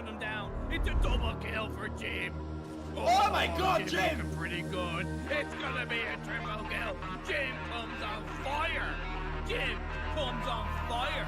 smashing them down. It's a double kill for Jim. Oh my God, Jim! Looking pretty good. It's gonna be a triple kill. Jim comes on fire. Jim comes on fire.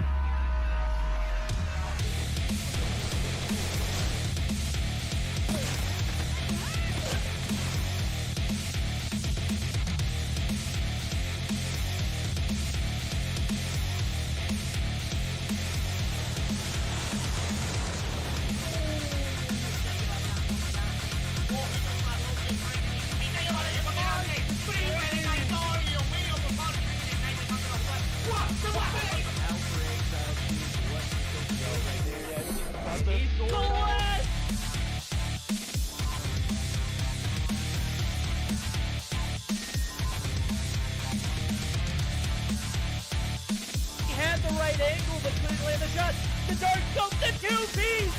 Angle, but couldn't land the shot. The dark scope, the two-piece!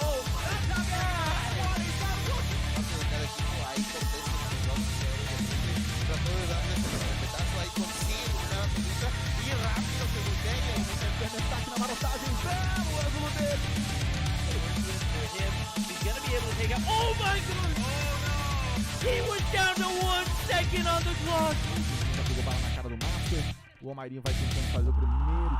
Oh, that's a trató de darle ese respetazo ahí, consigue una pelusa y rápido se voltea y se destaca na marotagem, belo ângulo dele. He's gonna be able to take out. Oh my God! Oh no! He was down to 1 second on the clock. Já pegou bala na cara do Master. O Omairinho vai tentando fazer o primeiro.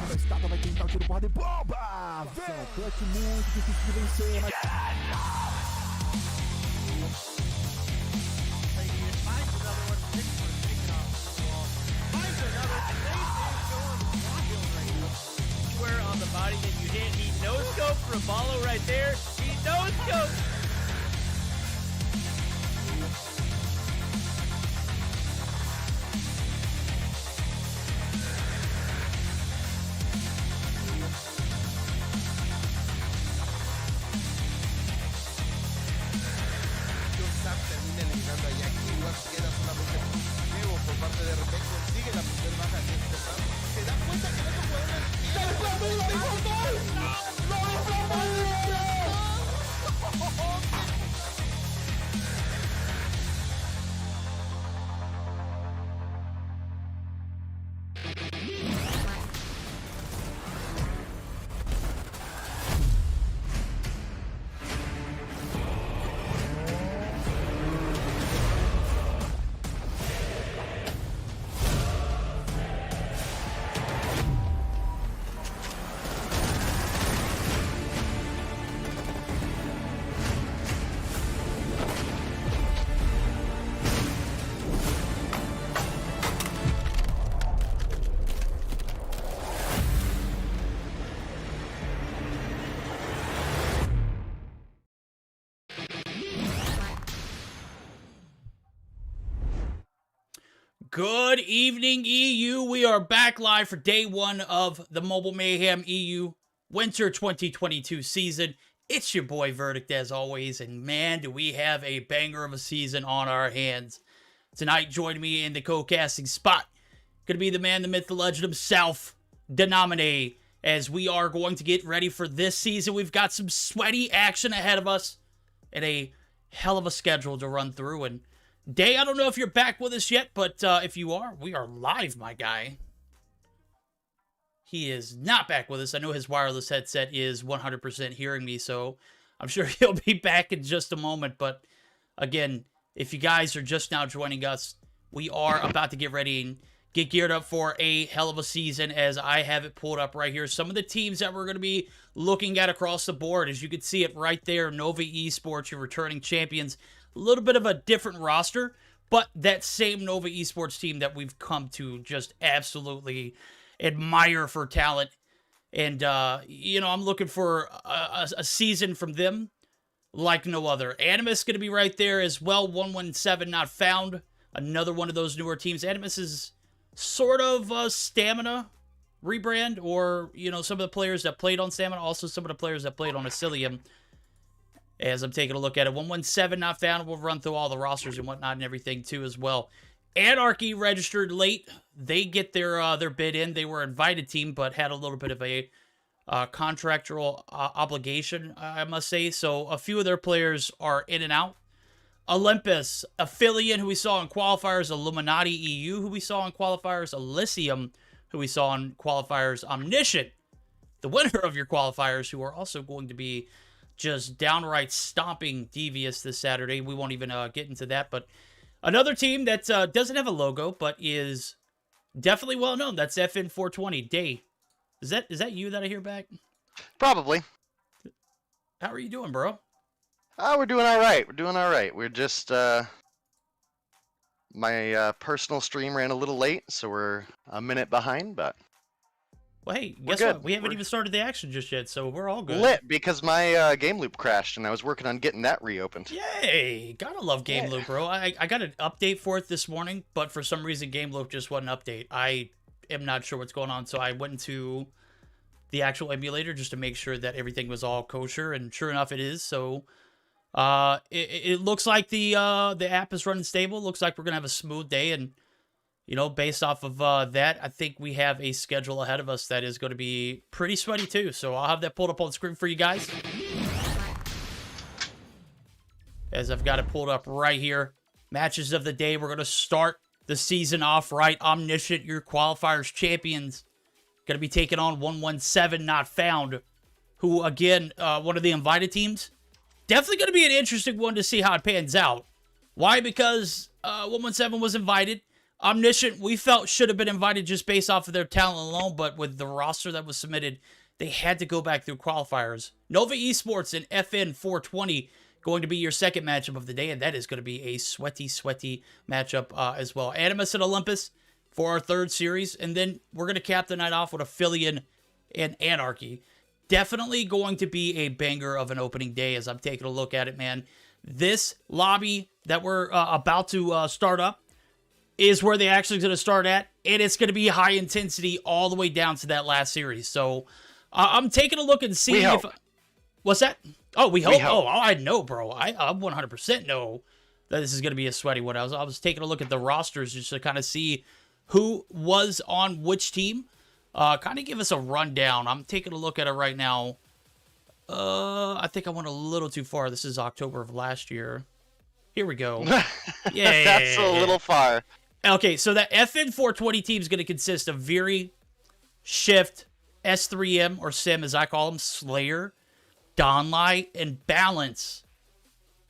Da estátua vai tentar o tiro porrada e bomba! Vem! Clutch muito difícil de vencer, mas... Square on the body that you hit. He no-scoped Raballo right there. He no-scoped. Termina eliminando a Jackie, igual queda solamente nuevo por parte de repente, consigue la primera baja en este round, se da cuenta que el otro jugador Good evening, EU. We are back live for day one of the Mobile Mayhem EU Winter 2022 season. It's your boy Verdict as always, and man, do we have a banger of a season on our hands. Tonight, join me in the co-casting spot. Gonna be the man, the myth, the legend himself, Denominate, as we are going to get ready for this season. We've got some sweaty action ahead of us and a hell of a schedule to run through. And Day, I don't know if you're back with us yet, but if you are, we are live, my guy. He is not back with us. I know his wireless headset is 100% hearing me, so I'm sure he'll be back in just a moment. But again, if you guys are just now joining us, we are about to get ready and get geared up for a hell of a season, as I have it pulled up right here. Some of the teams that we're going to be looking at across the board, as you can see it right there, Nova Esports, your returning champions. A little bit of a different roster, but that same Nova Esports team that we've come to just absolutely admire for talent. And, you know, I'm looking for a season from them like no other. Animus going to be right there as well. 117 not found. Another one of those newer teams. Animus is sort of a Stamina rebrand, or, you know, some of the players that played on Stamina, also some of the players that played on Aphelion. As I'm taking a look at it, 117 not found. We'll run through all the rosters and whatnot and everything too as well. Anarchy registered late. They get their bid in. They were an invited team, but had a little bit of a contractual obligation, I must say. So a few of their players are in and out. Olympus, Aphelion, who we saw in qualifiers, Illuminati EU, who we saw in qualifiers, Elysium, who we saw in qualifiers, Omniscient, the winner of your qualifiers, who are also going to be just downright stomping Devious this Saturday. We won't even get into that, but another team that doesn't have a logo, but is definitely well known. That's FN 420. Day, is that you that I hear back? Probably. How are you doing, bro? We're doing all right. We're doing all right. We're just my personal stream ran a little late, so we're a minute behind. But well, hey, we're guess good. what? We haven't even started the action just yet, so we're all good. Lit because my game loop crashed, and I was working on getting that reopened. Yay! Gotta love Game Loop, bro. I got an update for it this morning, but for some reason Game Loop just wasn't update. I am not sure what's going on, so I went into the actual emulator just to make sure that everything was all kosher, and sure enough, it is. So it looks like the app is running stable. Looks like we're gonna have a smooth day, and you know, based off of that, I think we have a schedule ahead of us that is going to be pretty sweaty too. So I'll have that pulled up on the screen for you guys, as I've got it pulled up right here. Matches of the day. We're going to start the season off right. Omniscient, your qualifiers champions, going to be taking on 117 not found, who, again, one of the invited teams. Definitely going to be an interesting one to see how it pans out. Why? Because 117 was invited. Omniscient, we felt, should have been invited just based off of their talent alone, but with the roster that was submitted, they had to go back through qualifiers. Nova Esports and FN 420 going to be your second matchup of the day, and that is going to be a sweaty, sweaty matchup as well. Animus and Olympus for our third series, and then we're going to cap the night off with Aphelion and Anarchy. Definitely going to be a banger of an opening day as I'm taking a look at it, man. This lobby that we're about to start up is where they actually going to start at, and it's going to be high intensity all the way down to that last series. So I'm taking a look and seeing if... What's that? Oh, we hope. Oh, I know, bro. I 100% know that this is going to be a sweaty one. I was taking a look at the rosters just to kind of see who was on which team. Kind of give us a rundown. I'm taking a look at it right now. I think I went a little too far. This is October of last year. Here we go. Yeah, that's a little far. Okay, so that FN 420 team is going to consist of Viri, Shift, S3M, or Sim as I call them, Slayer, Donlight, and Balance.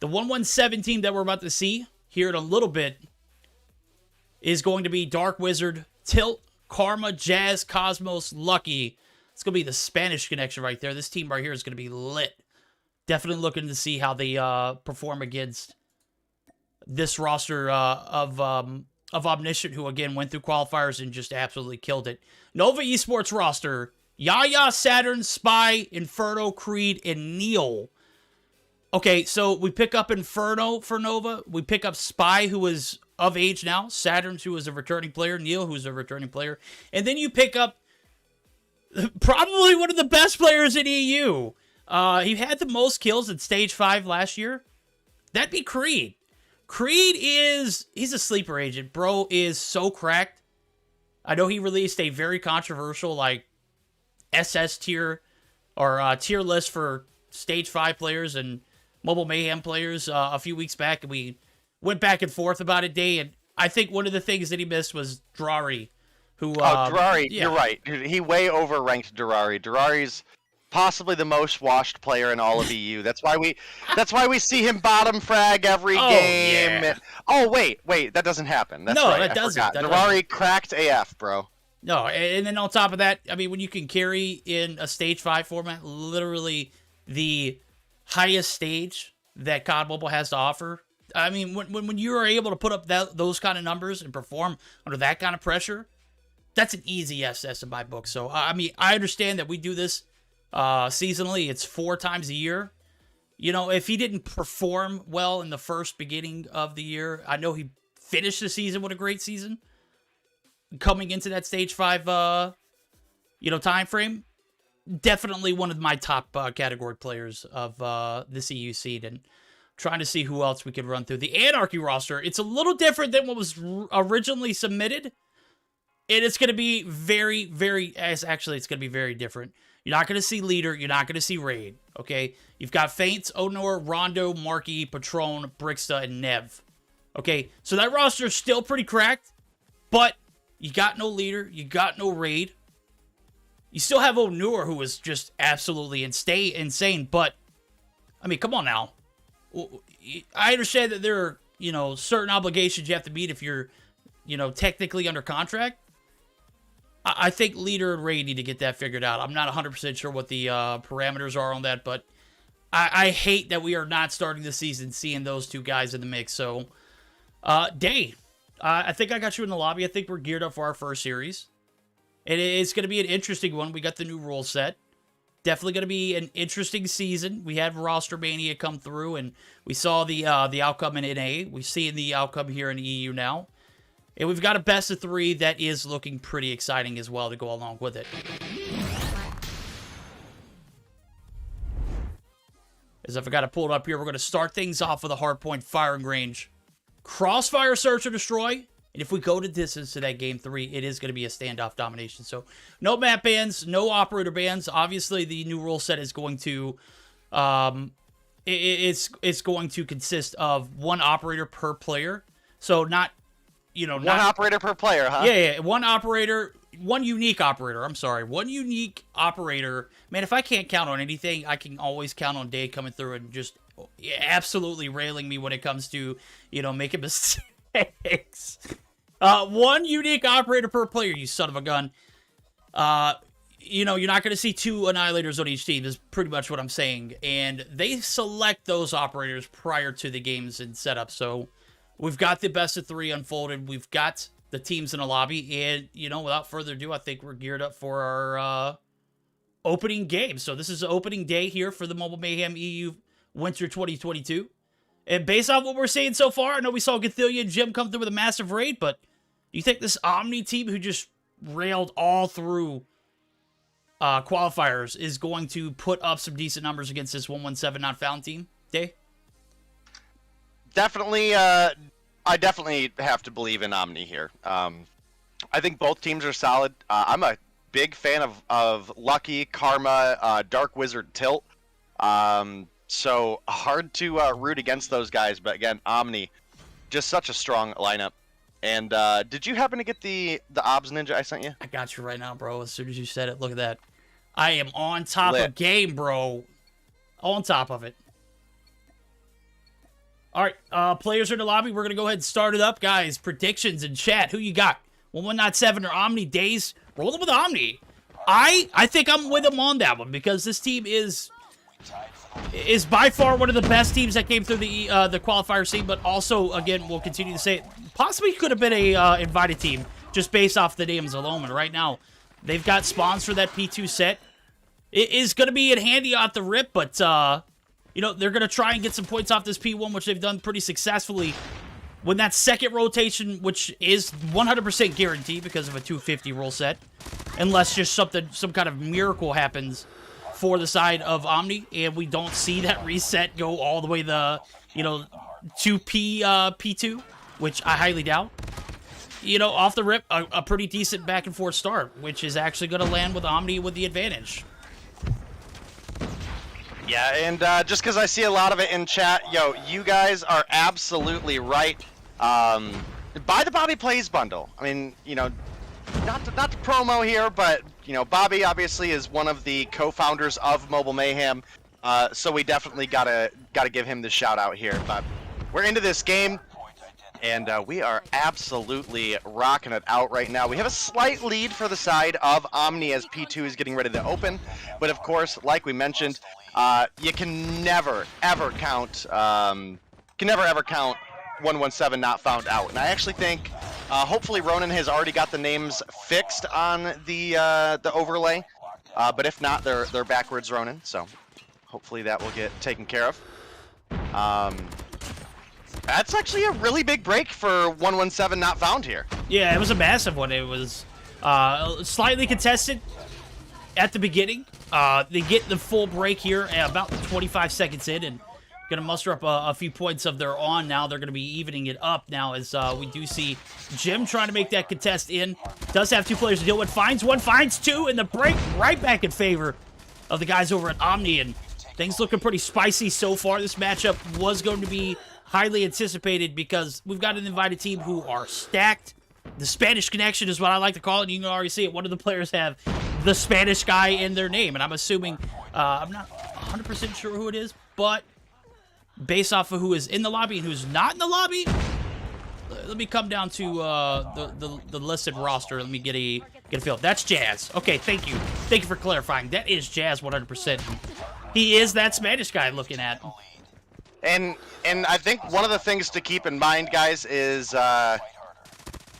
The 117 team that we're about to see here in a little bit is going to be Dark Wizard, Tilt, Karma, Jazz, Cosmos, Lucky. It's going to be the Spanish connection right there. This team right here is going to be lit. Definitely looking to see how they perform against this roster of Omniscient, who again went through qualifiers and just absolutely killed it. Nova Esports roster: Yaya, Saturn, Spy, Inferno, Creed, and Neil. Okay, so we pick up Inferno for Nova. We pick up Spy, who is of age now. Saturn, who is a returning player. Neil, who's a returning player. And then you pick up probably one of the best players in EU. He had the most kills at Stage 5 last year. That'd be Creed. Creed he's a sleeper agent. Bro is so cracked. I know he released a very controversial, like, SS tier, or tier list for Stage 5 players and Mobile Mayhem players a few weeks back, and we went back and forth about it, Day, and I think one of the things that he missed was Drari, who... Drari, yeah. You're right. He way overranked Drari. Drari's possibly the most washed player in all of EU. That's why we see him bottom frag every game. Yeah. Oh wait, that doesn't happen. That's No, right. that I doesn't. forgot. That Drari cracked AF, bro. No, and then on top of that, I mean, when you can carry in a Stage 5 format, literally the highest stage that COD Mobile has to offer, I mean, when you are able to put up those kind of numbers and perform under that kind of pressure, that's an easy SS in my book. So, I mean, I understand that we do this seasonally. It's 4 times a year. You know, if he didn't perform well in the first beginning of the year, I know he finished the season with a great season. Coming into that stage 5, time frame, definitely one of my top category players of this EU seed, and trying to see who else we could run through. The Anarchy roster, it's a little different than what was originally submitted, and it's going to be very, it's going to be very different. You're not going to see Leader, you're not going to see Raid, okay? You've got Feints, Onor, Rondo, Marky, Patron, Brixta, and Nev. Okay, so that roster is still pretty cracked, but you got no Leader, you got no Raid. You still have Onur, who is just absolutely insane, but, I mean, come on now. I understand that there are, certain obligations you have to meet if you're, technically under contract. I think Leader and Raid need to get that figured out. I'm not 100% sure what the parameters are on that, but I hate that we are not starting the season seeing those two guys in the mix. So, Day, I think I got you in the lobby. I think we're geared up for our first series. It's going to be an interesting one. We got the new rule set. Definitely going to be an interesting season. We had Roster Mania come through, and we saw the outcome in NA. We've seen the outcome here in EU now. And we've got a best of 3 that is looking pretty exciting as well to go along with it. As if I got to pull it up here, we're going to start things off with a hardpoint firing range. Crossfire, search, or destroy. And if we go to distance to that game 3, it is going to be a standoff domination. So no map bans, no operator bans. Obviously, the new rule set is going to it's going to consist of 1 operator per player. So not one operator per player, huh? Yeah, 1 operator, 1 unique operator. I'm sorry, 1 unique operator. Man, if I can't count on anything, I can always count on Day coming through and just absolutely railing me when it comes to making mistakes. 1 unique operator per player, you son of a gun. You're not going to see 2 annihilators on each team, is pretty much what I'm saying. And they select those operators prior to the games and setup. So we've got the best of 3 unfolded. We've got the teams in the lobby. And, without further ado, I think we're geared up for our opening game. So this is the opening day here for the Mobile Mayhem EU Winter 2022. And based on what we're seeing so far, I know we saw Gathelia and Jim come through with a massive raid, but do you think this Omni team, who just railed all through qualifiers, is going to put up some decent numbers against this 117 not found team? Day? Definitely, I definitely have to believe in Omni here. I think both teams are solid. I'm a big fan of Lucky, Karma, Dark Wizard, Tilt. So hard to root against those guys, but again, Omni, just such a strong lineup. And did you happen to get the Obs Ninja I sent you? I got you right now, bro. As soon as you said it, look at that. I am on top Lit. of game, bro. On top of it. All right, players are in the lobby. We're going to go ahead and start it up. Guys, predictions in chat. Who you got? 1197 or Omni Days? Rolling with Omni. I think I'm with him on that one because this team is by far one of the best teams that came through the qualifier scene, but also, again, we'll continue to say it, possibly could have been a invited team just based off the names alone. And right now, they've got spawns for that P2 set. It is going to be in handy off the rip, but, they're going to try and get some points off this P1, which they've done pretty successfully. When that second rotation, which is 100% guaranteed because of a 250 rule set, unless just some kind of miracle happens for the side of Omni, and we don't see that reset go all the way to P2, which I highly doubt. Off the rip, a pretty decent back and forth start, which is actually going to land with Omni with the advantage. Yeah, and just because I see a lot of it in chat, you guys are absolutely right. Buy the Bobby Plays bundle. I mean, not to promo here, but Bobby obviously is one of the co-founders of Mobile Mayhem, so we definitely gotta give him the shout out here. But we're into this game, and we are absolutely rocking it out right now. We have a slight lead for the side of Omni as P2 is getting ready to open, but of course, like we mentioned, you can never ever count 117 not found out. And I actually think hopefully Ronan has already got the names fixed on the overlay, but if not, they're backwards Ronan, so hopefully that will get taken care of. That's actually a really big break for 117 not found here. Yeah, it was a massive one. It was slightly contested at the beginning. They get the full break here at about 25 seconds in and going to muster up a few points of their own. Now they're going to be evening it up now as we do see Jim trying to make that contest in. Does have 2 players to deal with. Finds 1, finds 2, and the break right back in favor of the guys over at Omni. And things looking pretty spicy so far. This matchup was going to be highly anticipated because we've got an invited team who are stacked. The Spanish connection is what I like to call it. You can already see it. One of the players have the Spanish guy in their name, and I'm assuming, I'm not 100% sure who it is, but based off of who is in the lobby and who's not in the lobby, let me come down to the listed roster. Let me get a feel. That's Jazz. Okay, thank you. Thank you for clarifying. That is Jazz 100%. He is that Spanish guy looking at. And I think one of the things to keep in mind, guys, is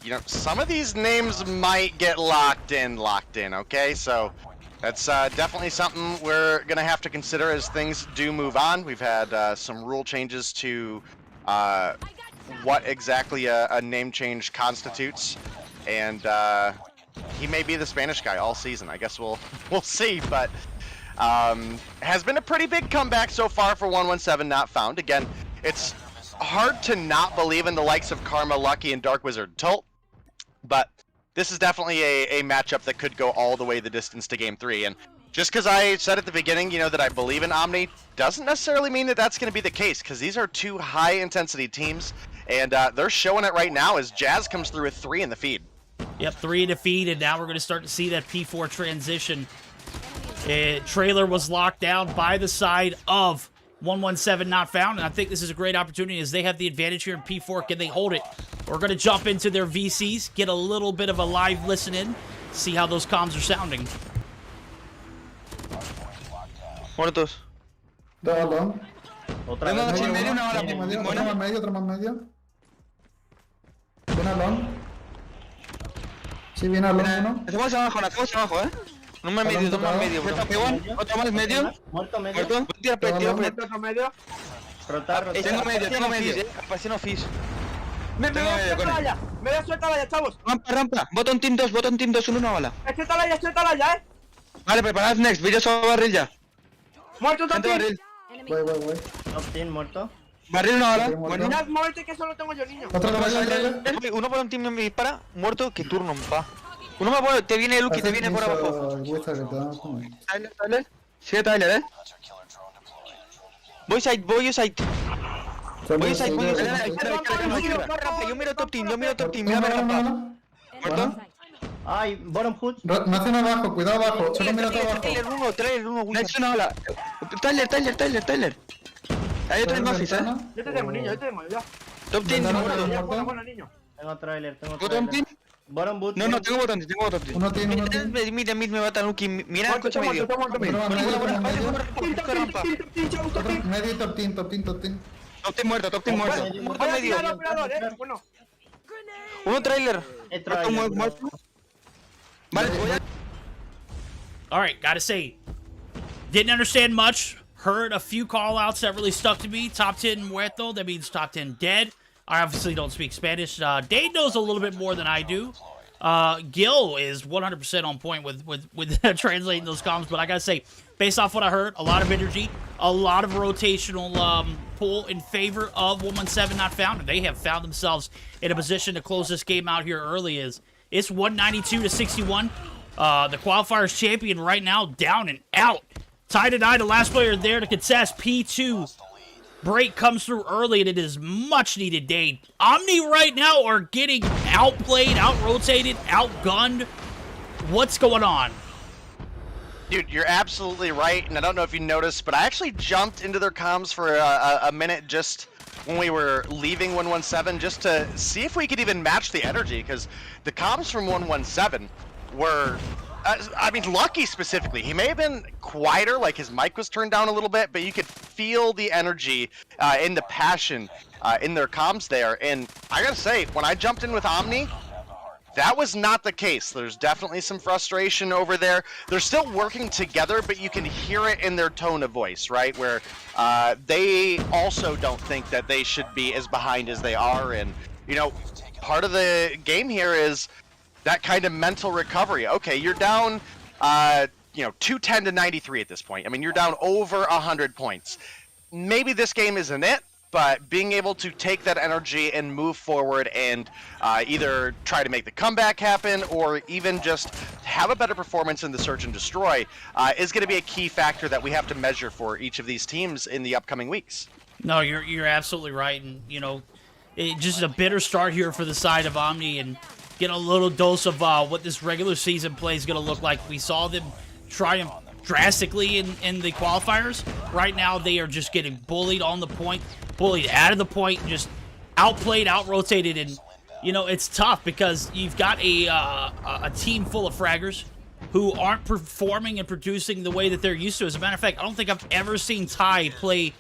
you know, some of these names might get locked in, okay? So that's definitely something we're gonna have to consider as things do move on. We've had some rule changes to what exactly a name change constitutes, and he may be the Spanish guy all season. I guess we'll see, but has been a pretty big comeback so far for 117 not found. Again, it's hard to not believe in the likes of Karma, Lucky, and Dark Wizard Tult, but this is definitely a matchup that could go all the way the distance to Game 3. And just because I said at the beginning, you know, that I believe in Omni, doesn't necessarily mean that that's going to be the case, because these are 2 high-intensity teams, and they're showing it right now as Jazz comes through with 3 in the feed. Yep, 3 in the feed, and now we're going to start to see that P4 transition. Trailer was locked down by the side of 117 not found, and I think this is a great opportunity as they have the advantage here in P4. Can they hold it? We're going to jump into their VCs, get a little bit of a live listen in, see how those comms are sounding. Muertos. Dalo. Otra vez. En medio, una bala. Otro más medio, otro más medio. Viene Alon. Sí, viene Alon uno. Hacemos abajo, No más medio, dos más medio. Otro más medio. Muerto medio. Muerto. Tira pet. Otro medio. Rotar. Tengo medio. Apasión fish. Me voy a sueltar ya. Me voy a sueltar ya, chavos. Rampa. Botón team 2, una bala. Suéltala ya, Vale, preparad next. Vídeo sobre barril ya. Muerto Gente también. barril. Voy. Top 10 muerto. Barril una bala. Muerto. Bueno. Mirad, muévete que solo tengo yo, niño. Otro trailer. Uno por un team me dispara. Muerto. Que turno, pa. Uno más por... Te viene Lucky, te viene por abajo. Tyler. Sigue Tyler, Voy side. Voy side. Yo miro top team. Mírame rampa. ¿Muerto? Ay, bottom hood. No hacen abajo, cuidado abajo. Solo mira todo abajo. Trailer 1. Next una bala. Tyler. Hay otro en office, Yo te tengo, niño, ya. Top team, muerto. Bueno, niño. Tengo trailer. ¿Bottom team? Bottom boot. No, tengo botón. Uno tiene. Mira, me mata Lucky. Mira el coche medio. Uno más medio, otro más medio. Rampa. Otro medio, top team. Top team muerto. Voy a tirar al operador, bueno. Uno trailer. Muerto. Vale, voy a... All right, gotta say, didn't understand much. Heard a few call-outs that really stuck to me. Top 10 muerto, that means top 10 dead. I obviously don't speak Spanish. Dave knows a little bit more than I do. Gil is 100% on point with translating those comms, but I gotta say, based off what I heard, a lot of energy, a lot of rotational pull in favor of 117 not found. They have found themselves in a position to close this game out here early. It's 192-61. The qualifiers champion right now down and out. Tie to 9, the last player there to contest. P2 break comes through early, and it is much needed day. Omni right now are getting outplayed, out-rotated, outgunned. What's going on? Dude, you're absolutely right, and I don't know if you noticed, but I actually jumped into their comms for a minute just when we were leaving 117 just to see if we could even match the energy, because the comms from 117 were... I mean, Lucky specifically, he may have been quieter, like his mic was turned down a little bit, but you could feel the energy and the passion in their comms there. And I gotta say, when I jumped in with Omni, that was not the case. There's definitely some frustration over there. They're still working together, but you can hear it in their tone of voice, right? Where they also don't think that they should be as behind as they are. And, you know, part of the game here is that kind of mental recovery. Okay, you're down, 210 to 93 at this point. I mean, you're down over 100 points. Maybe this game isn't it, but being able to take that energy and move forward and either try to make the comeback happen or even just have a better performance in the Search and Destroy is going to be a key factor that we have to measure for each of these teams in the upcoming weeks. No, you're absolutely right, and just a bitter start here for the side of Omni, and get a little dose of what this regular season play is going to look like. We saw them triumph drastically in the qualifiers. Right now, they are just getting bullied on the point, bullied out of the point, just outplayed, out-rotated, and, it's tough because you've got a team full of fraggers who aren't performing and producing the way that they're used to. As a matter of fact, I don't think I've ever seen Ty play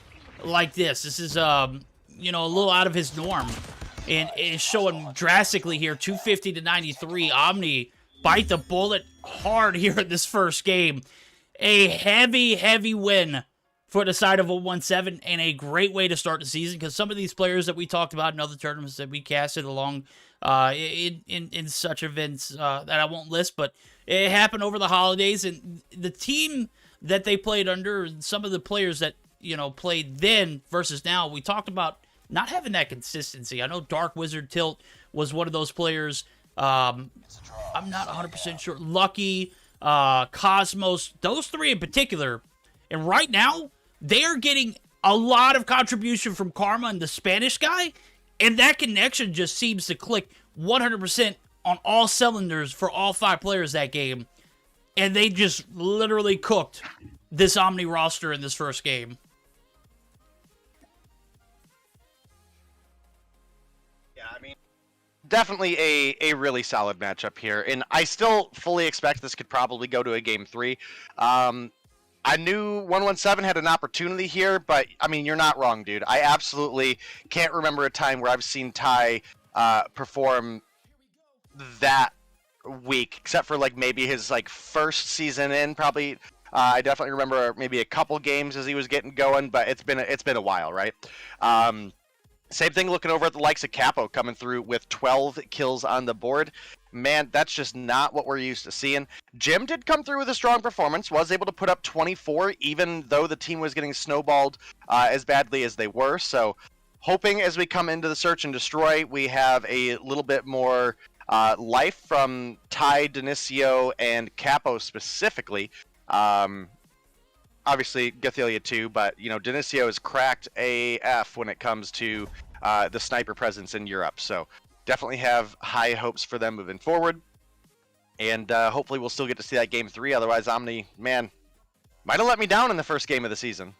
like this. This is, a little out of his norm, and it's showing drastically here, 250 to 93. Omni bite the bullet hard here in this first game. A heavy win for the side of 117, and a great way to start the season, because some of these players that we talked about in other tournaments that we casted along in such events that I won't list, but it happened over the holidays, and the team that they played under, some of the players that played then versus now, we talked about not having that consistency. I know Dark Wizard Tilt was one of those players. I'm not 100% sure. Lucky, Cosmos, those three in particular, and right now they are getting a lot of contribution from Karma and the Spanish guy, and that connection just seems to click 100% on all cylinders for all 5 players that game, and they just literally cooked this Omni roster in this first game. Yeah, I mean, definitely a really solid matchup here, and I still fully expect this could probably go to a game 3. I knew 117 had an opportunity here, but I mean, you're not wrong, dude. I absolutely can't remember a time where I've seen Ty perform that weak, except for like maybe his first season in. Probably, I definitely remember maybe a couple games as he was getting going, but it's been a while, right? Same thing looking over at the likes of Capo coming through with 12 kills on the board. Man, that's just not what we're used to seeing. Jim did come through with a strong performance, was able to put up 24, even though the team was getting snowballed as badly as they were. So hoping as we come into the Search and Destroy, we have a little bit more life from Ty, Denicio, and Capo specifically. Obviously, Gathelia too, but, Denicio has cracked AF when it comes to the sniper presence in Europe. So definitely have high hopes for them moving forward. And hopefully we'll still get to see that game 3. Otherwise, Omni, man, might have let me down in the first game of the season.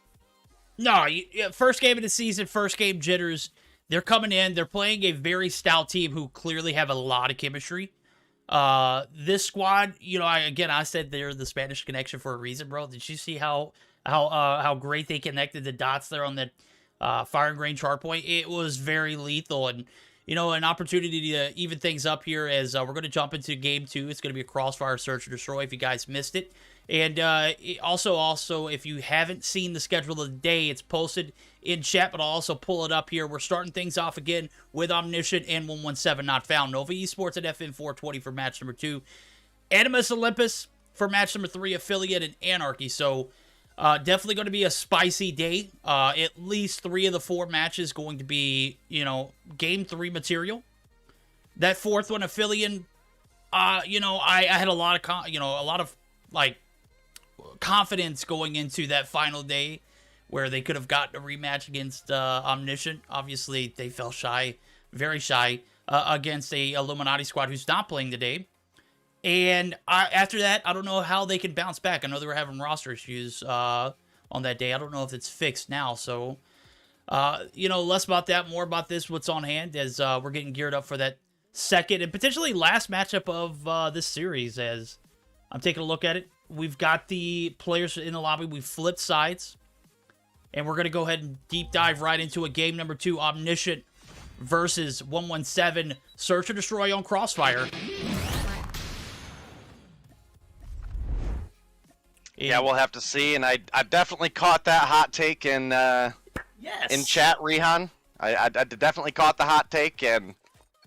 No, first game of the season, first game jitters. They're coming in. They're playing a very stout team who clearly have a lot of chemistry. This squad, I said they're the Spanish connection for a reason, bro. Did you see how great they connected the dots there on that firing range hardpoint? It was very lethal, and an opportunity to even things up here as we're going to jump into game 2. It's going to be a crossfire search and destroy if you guys missed it. And also, if you haven't seen the schedule of the day, it's posted in chat, but I'll also pull it up here. We're starting things off again with Omniscient and 117 Not Found. Nova Esports at FN 420 for match number 2. Animus Olympus for match number 3. Aphelion and Anarchy. So definitely going to be a spicy day. At least 3 of the 4 matches going to be, game 3 material. That 4th one, Aphelion, I had a lot of confidence going into that final day where they could have gotten a rematch against Omniscient. Obviously, they fell shy, very shy, against a Illuminati squad who's not playing today. And after that, I don't know how they can bounce back. I know they were having roster issues on that day. I don't know if it's fixed now. So, less about that, more about this, what's on hand, as we're getting geared up for that second and potentially last matchup of this series. As I'm taking a look at it, we've got the players in the lobby. We've flipped sides. And we're going to go ahead and deep dive right into a game number 2, Omniscient versus 117 Search and Destroy on Crossfire. Yeah, we'll have to see. And I definitely caught that hot take in chat, Rehan. I definitely caught the hot take, and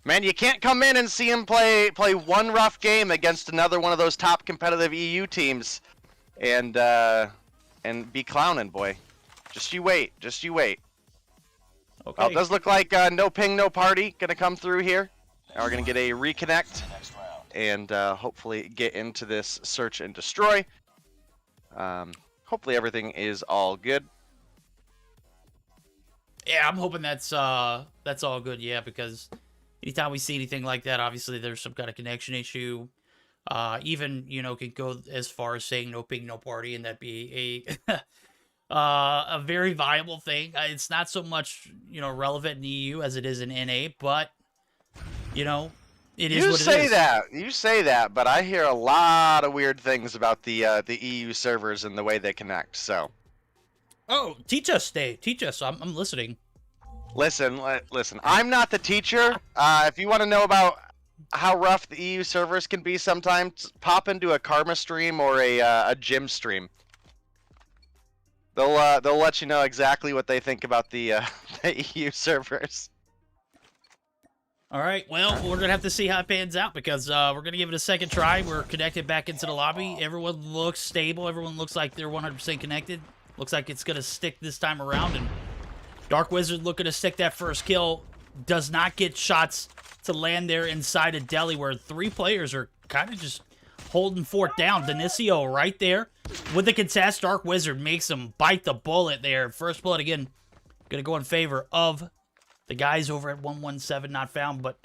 man, you can't come in and see him play one rough game against another one of those top competitive EU teams, and be clowning, boy. Just you wait. Okay. Well, it does look like no ping, no party gonna come through here. Now we're gonna get a reconnect, and hopefully get into this search and destroy. Hopefully everything is all good. Yeah, I'm hoping that's all good. Yeah, because anytime we see anything like that, obviously there's some kind of connection issue. Even can go as far as saying no ping, no party, and that be a very viable thing. It's not so much relevant in the EU as it is in NA, but it is what it is. You say that, but I hear a lot of weird things about the EU servers and the way they connect. So. Oh, teach us, Stay. Teach us. I'm listening. Listen. I'm not the teacher. If you want to know about how rough the EU servers can be sometimes, pop into a Karma stream or a gym stream. They'll let you know exactly what they think about the EU servers. All right. Well, we're gonna have to see how it pans out because we're gonna give it a second try. We're connected back into the lobby. Everyone looks stable. Everyone looks like they're 100% connected. Looks like it's going to stick this time around, and Dark Wizard looking to stick that first kill. Does not get shots to land there inside of Delhi, where 3 players are kind of just holding fort down. Denicio right there with the contest. Dark Wizard makes him bite the bullet there. First bullet, again, going to go in favor of the guys over at 117, not found. But,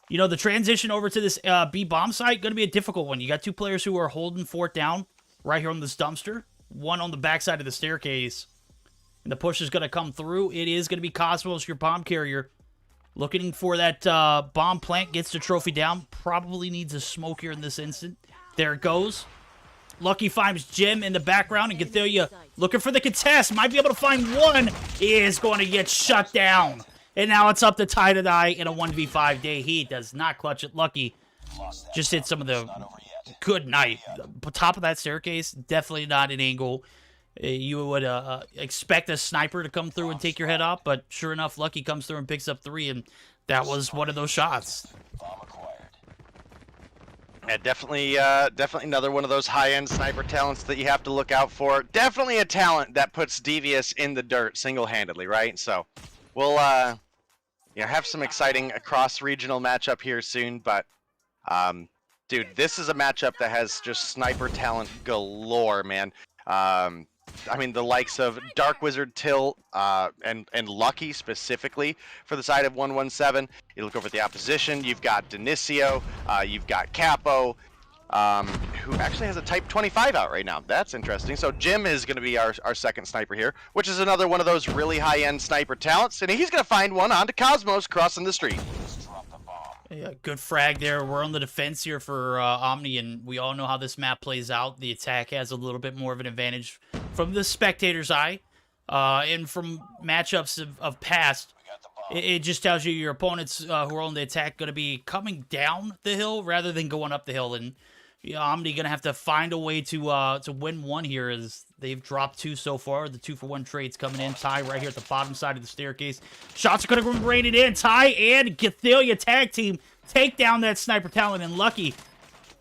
the transition over to this B bomb site, going to be a difficult one. You got 2 players who are holding fort down right here on this dumpster. One on the backside of the staircase. And the push is going to come through. It is going to be Cosmos, your bomb carrier. Looking for that bomb plant. Gets the trophy down. Probably needs a smoke here in this instant. There it goes. Lucky finds Jim in the background. And Gathelia looking for the contest. Might be able to find one. Is going to get shut down. And now it's up to Tie to Die in a 1v5 day. He does not clutch it. Lucky just hit some of the... Good night. Top of that staircase, definitely not an angle. You would expect a sniper to come through and take your head off, but sure enough, Lucky comes through and picks up 3, and that was one of those shots. Yeah, definitely another one of those high-end sniper talents that you have to look out for. Definitely a talent that puts Devious in the dirt single-handedly, right? So we'll have some exciting cross-regional matchup here soon, but dude, this is a matchup that has just sniper talent galore, man. I mean, the likes of Dark Wizard, Till, and Lucky specifically for the side of 117. You look over at the opposition, you've got Denicio, you've got Capo, who actually has a Type 25 out right now. That's interesting. So Jim is going to be our second sniper here, which is another one of those really high-end sniper talents, and he's going to find one onto Cosmos crossing the street. Yeah, good frag there. We're on the defense here for Omni, and we all know how this map plays out. The attack has a little bit more of an advantage from the spectator's eye, and from matchups of past. It just tells you your opponents who are on the attack going to be coming down the hill rather than going up the hill, and Omni going to have to find a way to win one here as they've dropped 2 so far. The 2-for-1 trades coming in. Ty right here at the bottom side of the staircase. Shots are going to rain it in. Ty and Gathelia tag team take down that sniper talent, and Lucky.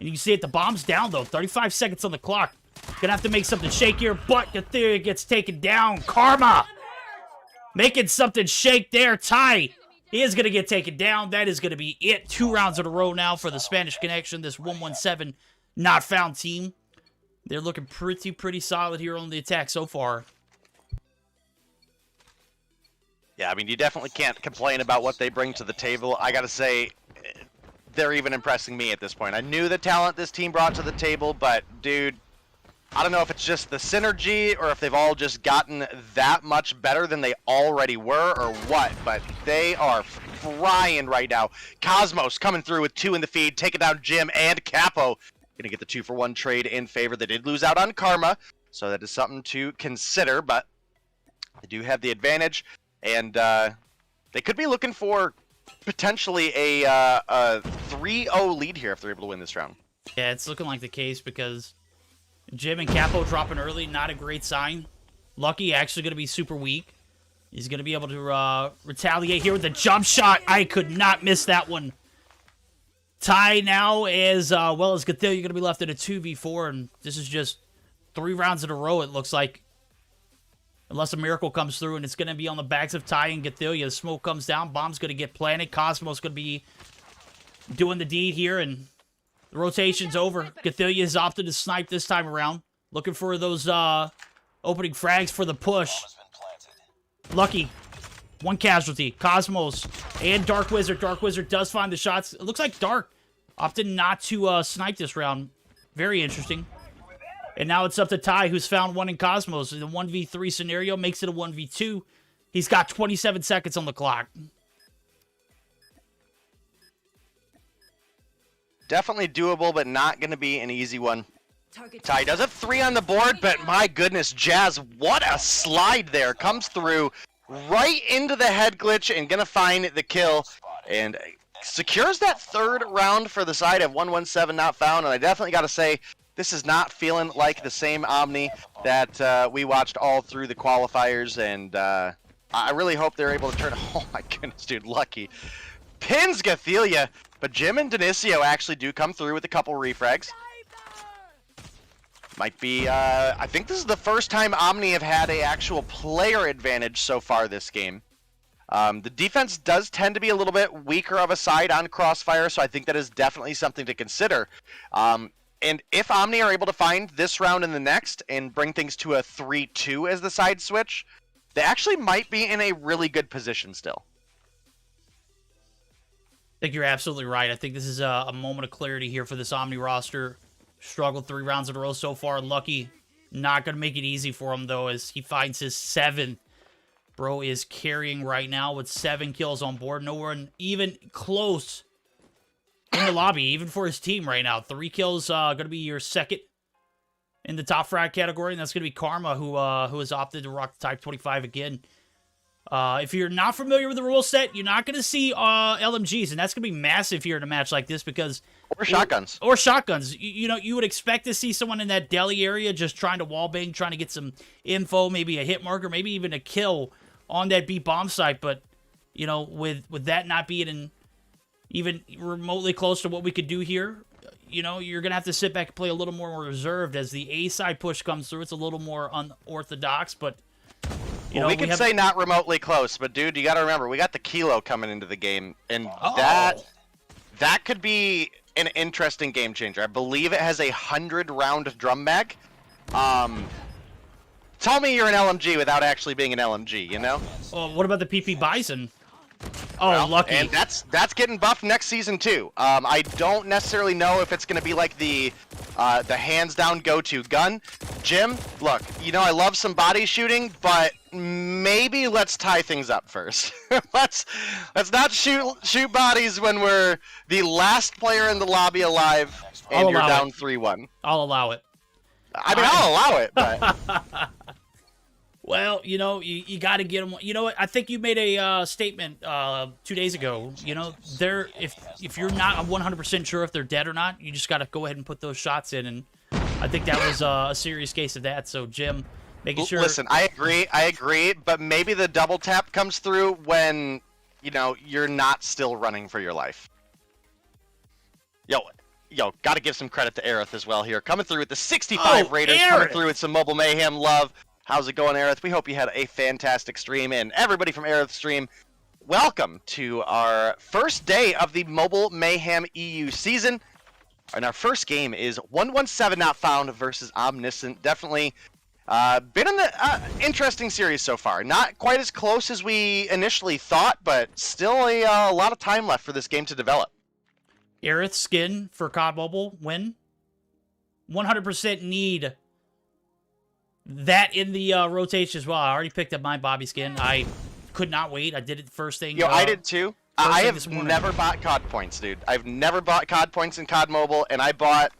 And you can see it, the bomb's down though. 35 seconds on the clock. Gonna have to make something shake here, but Gathelia gets taken down. Karma making something shake there. Ty is going to get taken down. That is going to be it. 2 rounds in a row now for the Spanish Connection. This 117 not found team. They're looking pretty solid here on the attack so far. Yeah, I mean, you definitely can't complain about what they bring to the table. I gotta say, they're even impressing me at this point. I knew the talent this team brought to the table, but dude, I don't know if it's just the synergy or if they've all just gotten that much better than they already were or what, but they are frying right now. Cosmos coming through with 2 in the feed, taking down Jim and Capo. Gonna get the 2-for-1 trade in favor. They did lose out on Karma, so that is something to consider, but they do have the advantage, and they could be looking for potentially a 3-0 lead here if they're able to win this round. Yeah, it's looking like the case because Jim and Capo dropping early, not a great sign. Lucky actually going to be super weak. He's going to be able to retaliate here with a jump shot. I could not miss that one. Ty now, as well as Gathil, you're going to be left in a 2v4, and this is just 3 rounds in a row, it looks like. Unless a miracle comes through, and it's going to be on the backs of Ty and Gathil. The smoke comes down, bomb's going to get planted. Cosmo's going to be doing the deed here, and the rotation's over. Gathil has opted to snipe this time around, looking for those opening frags for the push. Lucky. 1 casualty. Cosmos and Dark Wizard. Dark Wizard does find the shots. It looks like Dark opted not to snipe this round. Very interesting. And now it's up to Ty, who's found 1 in Cosmos. The 1v3 scenario makes it a 1v2. He's got 27 seconds on the clock. Definitely doable, but not going to be an easy one. Ty does have 3 on the board, but my goodness, Jazz, what a slide there. Comes through right into the head glitch and going to find the kill. And secures that 3rd round for the side of 117 not found. And I definitely got to say, this is not feeling like the same Omni that we watched all through the qualifiers. And I really hope they're able to turn... Oh my goodness, dude, Lucky. Pins Gathelia, but Jim and Denicio actually do come through with a couple refrags. Might be, I think this is the first time Omni have had a actual player advantage so far this game. The defense does tend to be a little bit weaker of a side on Crossfire, so I think that is definitely something to consider. And if Omni are able to find this round and the next and bring things to a 3-2 as the side switch, they actually might be in a really good position still. I think you're absolutely right. I think this is a moment of clarity here for this Omni roster. Struggled 3 rounds in a row so far. Lucky not going to make it easy for him, though, as he finds his 7th. Bro is carrying right now with 7 kills on board. Nowhere even close in the lobby, even for his team right now. 3 kills going to be your 2nd in the top frag category, and that's going to be Karma, who has opted to rock the Type 25 again. If you're not familiar with the rule set, you're not going to see LMGs, and that's going to be massive here in a match like this because... Or shotguns. Or shotguns. You know, you would expect to see someone in that deli area just trying to wallbang, trying to get some info, maybe a hit marker, maybe even a kill on that B bomb site. But, you know, with that not being even remotely close to what we could do here, you know, you're going to have to sit back and play a little more reserved as the A side push comes through. It's a little more unorthodox, but... You know, we could say not remotely close, but dude, you got to remember, we got the Kilo coming into the game, and that could be an interesting game changer. I believe it has a 100-round drum mag. Tell me you're an LMG without actually being an LMG, you know? Oh, what about the PP Bison? Oh, well, Lucky. And that's getting buffed next season too. I don't necessarily know if it's going to be like the hands-down go-to gun. Jim, look, you know I love some body shooting, but maybe let's tie things up first. let's not shoot bodies when we're the last player in the lobby alive and you're down 3-1. I'll allow it. I mean, I'll allow it, but... Well, you know, you got to get them. You know what? I think you made a statement 2 days ago. You know, if you're not 100% sure if they're dead or not, you just got to go ahead and put those shots in. And I think that was a serious case of that. So, Jim, making sure. Listen, I agree, but maybe the double tap comes through when, you know, you're not still running for your life. Yo, got to give some credit to Aerith as well here. Coming through with the 65 Raiders, coming through with some Mobile Mayhem love. How's it going, Aerith? We hope you had a fantastic stream, and everybody from Aerith's stream, welcome to our first day of the Mobile Mayhem EU season. And our first game is 117 Not Found versus Omniscient. Definitely been in the interesting series so far. Not quite as close as we initially thought, but still a lot of time left for this game to develop. Aerith skin for COD Mobile win. 100% need that in the rotation as well. I already picked up my Bobby skin. I could not wait. I did it the first thing. Yo, I did too. I have never bought COD points, dude. I've never bought COD points in COD Mobile, and I bought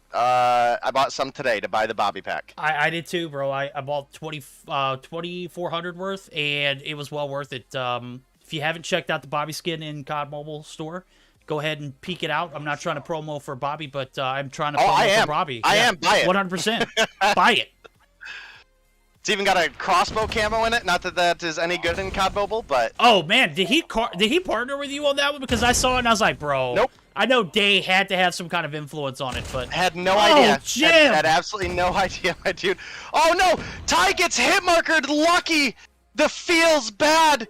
some today to buy the Bobby pack. I did too, bro. I bought 2,400 worth, and it was well worth it. If you haven't checked out the Bobby skin in COD Mobile store, go ahead and peek it out. I'm not trying to promo for Bobby, but I'm trying to Oh, promo I for am. Bobby. I am. Buy it. 100%. Buy it. It's even got a crossbow camo in it. Not that that is any good in COD Mobile, but Oh man, did he partner with you on that one? Because I saw it and I was like, bro. Nope. I know Day had to have some kind of influence on it, but had no idea. Jim! Had absolutely no idea, my dude. Oh no! Ty gets hit markered. Lucky. The feels bad.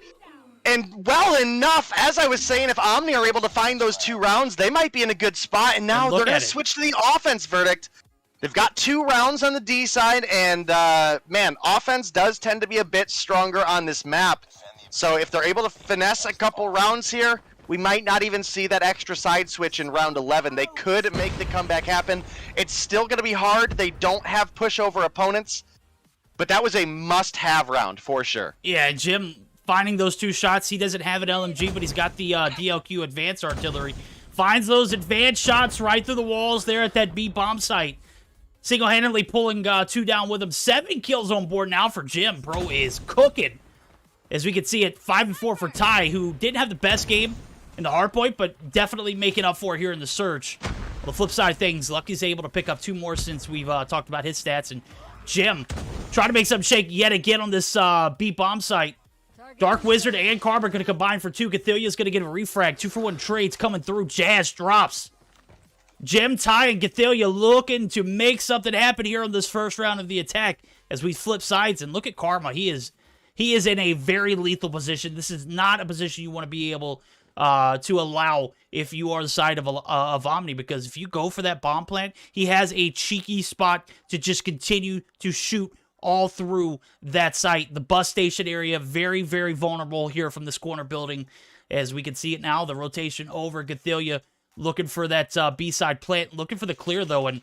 And well enough, as I was saying, if Omni are able to find those 2 rounds, they might be in a good spot. And now And look they're going at to it. switch to the offense, Verdict. They've got 2 rounds on the D side, and man, offense does tend to be a bit stronger on this map. So if they're able to finesse a couple rounds here, we might not even see that extra side switch in round 11. They could make the comeback happen. It's still going to be hard. They don't have pushover opponents, but that was a must-have round for sure. yeah, Jim finding those 2 shots. He doesn't have an LMG, but he's got the DLQ advanced artillery. Finds those advanced shots right through the walls there at that B bomb site. Single-handedly pulling 2 down with him. 7 kills on board now for Jim. Bro is cooking. As we can see it, 5 and 4 for Ty, who didn't have the best game in the hardpoint, but definitely making up for it here in the search. On the flip side of things, Lucky's able to pick up 2 more since we've talked about his stats. And Jim trying to make something shake yet again on this B bomb site. Dark Wizard and Karma are going to combine for 2. Gathelia's going to get a refrag. 2-for-1 trades coming through. Jazz drops. Jim, Ty, and Gathelia looking to make something happen here on this first round of the attack as we flip sides. And look at Karma. He is in a very lethal position. This is not a position you want to be able to allow if you are the side of Omni, because if you go for that bomb plant, he has a cheeky spot to just continue to shoot all through that site. The bus station area, very, very vulnerable here from this corner building. As we can see it now, the rotation over. Gathelia looking for that B-side plant, looking for the clear, though, and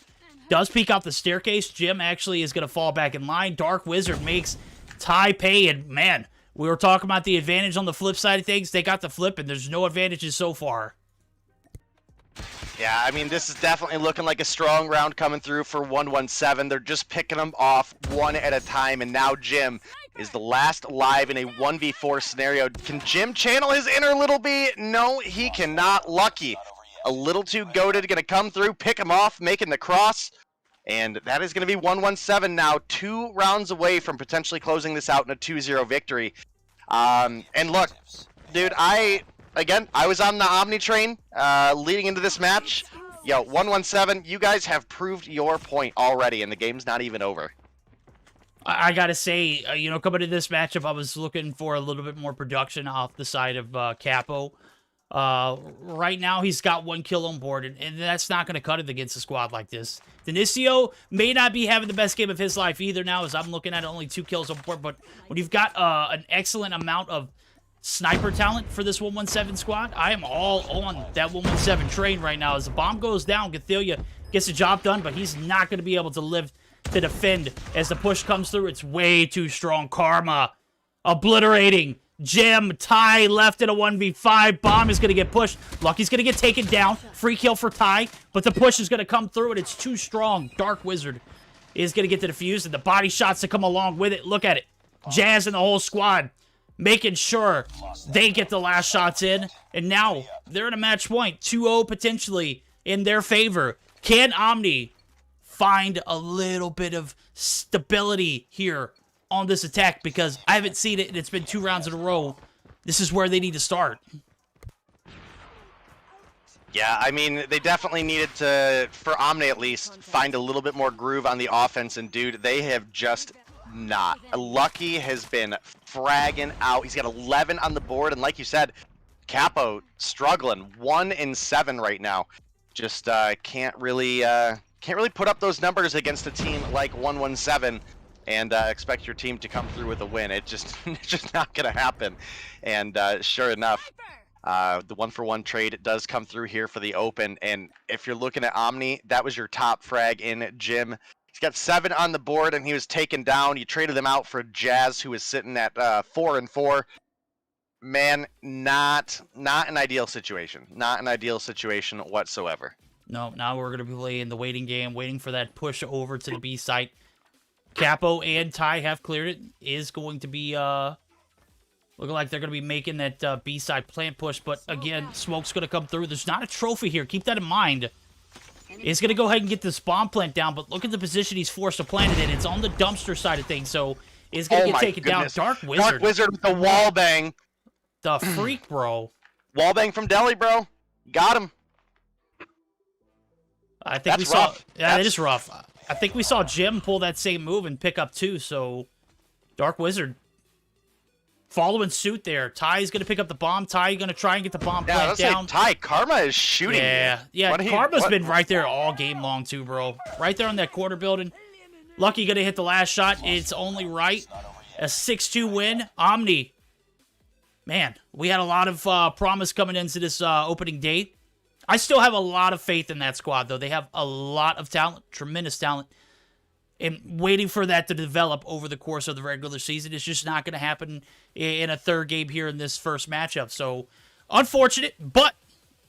does peek out the staircase. Jim actually is going to fall back in line. Dark Wizard makes Ty pay, and man, we were talking about the advantage on the flip side of things. They got the flip, and there's no advantages so far. Yeah, I mean, this is definitely looking like a strong round coming through for 117. They're just picking them off one at a time, and now Jim is the last alive in a 1v4 scenario. Can Jim channel his inner Little B? No, he cannot. Lucky. A little too goated, going to come through, pick him off, making the cross. And that is going to be 117 now, 2 rounds away from potentially closing this out in a 2-0 victory. And look, dude, I was on the Omni train leading into this match. Yo, 117, you guys have proved your point already, and the game's not even over. I gotta say, coming to this matchup, I was looking for a little bit more production off the side of Capo. Right now, he's got 1 kill on board, and that's not going to cut it against a squad like this. Denisio may not be having the best game of his life either now, as I'm looking at only 2 kills on board, but when you've got an excellent amount of sniper talent for this 117 squad, I am all on that 117 train right now. As the bomb goes down, Gathelia gets the job done, but he's not going to be able to live to defend as the push comes through. It's way too strong. Karma obliterating Jim. Ty left in a 1v5. Bomb is going to get pushed. Lucky's going to get taken down. Free kill for Ty, but the push is going to come through, and it's too strong. Dark Wizard is going to get the defuse, and the body shots to come along with it. Look at it. Jazz and the whole squad making sure they get the last shots in, and now they're in a match point. 2-0 potentially in their favor. Can Omni find a little bit of stability here on this attack? Because I haven't seen it, and it's been 2 rounds in a row. This is where they need to start. Yeah, I mean, they definitely needed to, for Omni at least, find a little bit more groove on the offense, and dude, they have just not. Lucky has been fragging out. He's got 11 on the board, and like you said, Capo struggling. 1 in 7 right now. Just can't really put up those numbers against a team like 117 and expect your team to come through with a win. It's just not gonna happen. And sure enough, the 1-for-1 trade does come through here for the open. And if you're looking at Omni, that was your top frag in Jim. He's got 7 on the board, and he was taken down. You traded them out for Jazz, who was sitting at 4 and 4. Man, not an ideal situation. Not an ideal situation whatsoever. No, now we're going to be playing the waiting game, waiting for that push over to the B site. Capo and Ty have cleared it. Is going to be Looking like they're going to be making that B-side plant push, but again, smoke's going to come through. There's not a trophy here. Keep that in mind. He's going to go ahead and get this bomb plant down, but look at the position he's forced to plant it in. It's on the dumpster side of things, so it's going to get taken down. Dark Wizard. Dark Wizard with the wall bang. The freak, bro. Wall bang from Delhi, bro. Got him. I think we saw... Yeah, it is rough. I think we saw Jim pull that same move and pick up 2, so... Dark Wizard following suit there. Ty's going to pick up the bomb. Ty going to try and get the bomb plant down. Ty, Karma is shooting. Yeah, Karma's been right there all game long too, bro. Right there on that quarter building. Lucky going to hit the last shot. It's only right. A 6-2 win. Omni. Man, we had a lot of promise coming into this opening day. I still have a lot of faith in that squad, though. They have a lot of talent, tremendous talent. And waiting for that to develop over the course of the regular season is just not going to happen in a third game here in this first matchup. So, unfortunate, but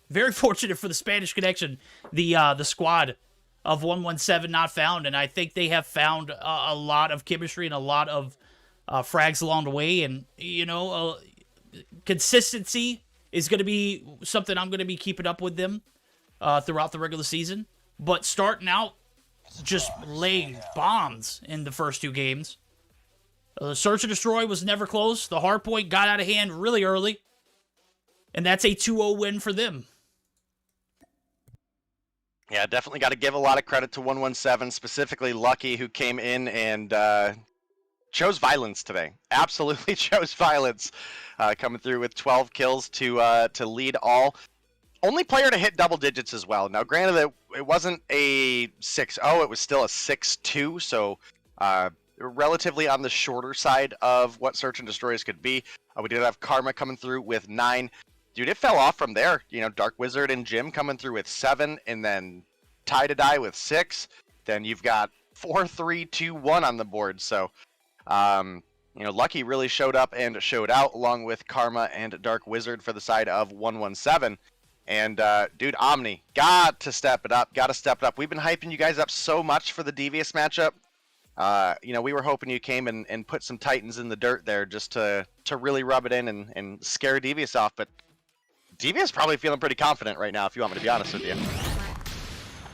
very fortunate for the Spanish connection, the squad of 117 not found. And I think they have found a lot of chemistry and a lot of frags along the way. And, you know, consistency is going to be something I'm going to be keeping up with them throughout the regular season. But starting out, just laying bombs in the first 2 games. The Search and Destroy was never close. The hardpoint got out of hand really early. And that's a 2-0 win for them. Yeah, definitely got to give a lot of credit to 117, specifically Lucky, who came in and chose violence today. Absolutely chose violence. Coming through with 12 kills to lead all. Only player to hit double digits as well. Now, granted, that it wasn't a 6-0, it was still a 6-2, so relatively on the shorter side of what Search and Destroys could be. We did have Karma coming through with 9. Dude, it fell off from there. You know, Dark Wizard and Jim coming through with 7, and then Tie to Die with 6. Then you've got 4, 3, 2, 1 on the board. So, you know, Lucky really showed up and showed out, along with Karma and Dark Wizard for the side of 117. And, dude, Omni, got to step it up. We've been hyping you guys up so much for the Devious matchup. You know, we were hoping you came and put some Titans in the dirt there just to really rub it in and scare Devious off. But Devious probably feeling pretty confident right now, if you want me to be honest with you.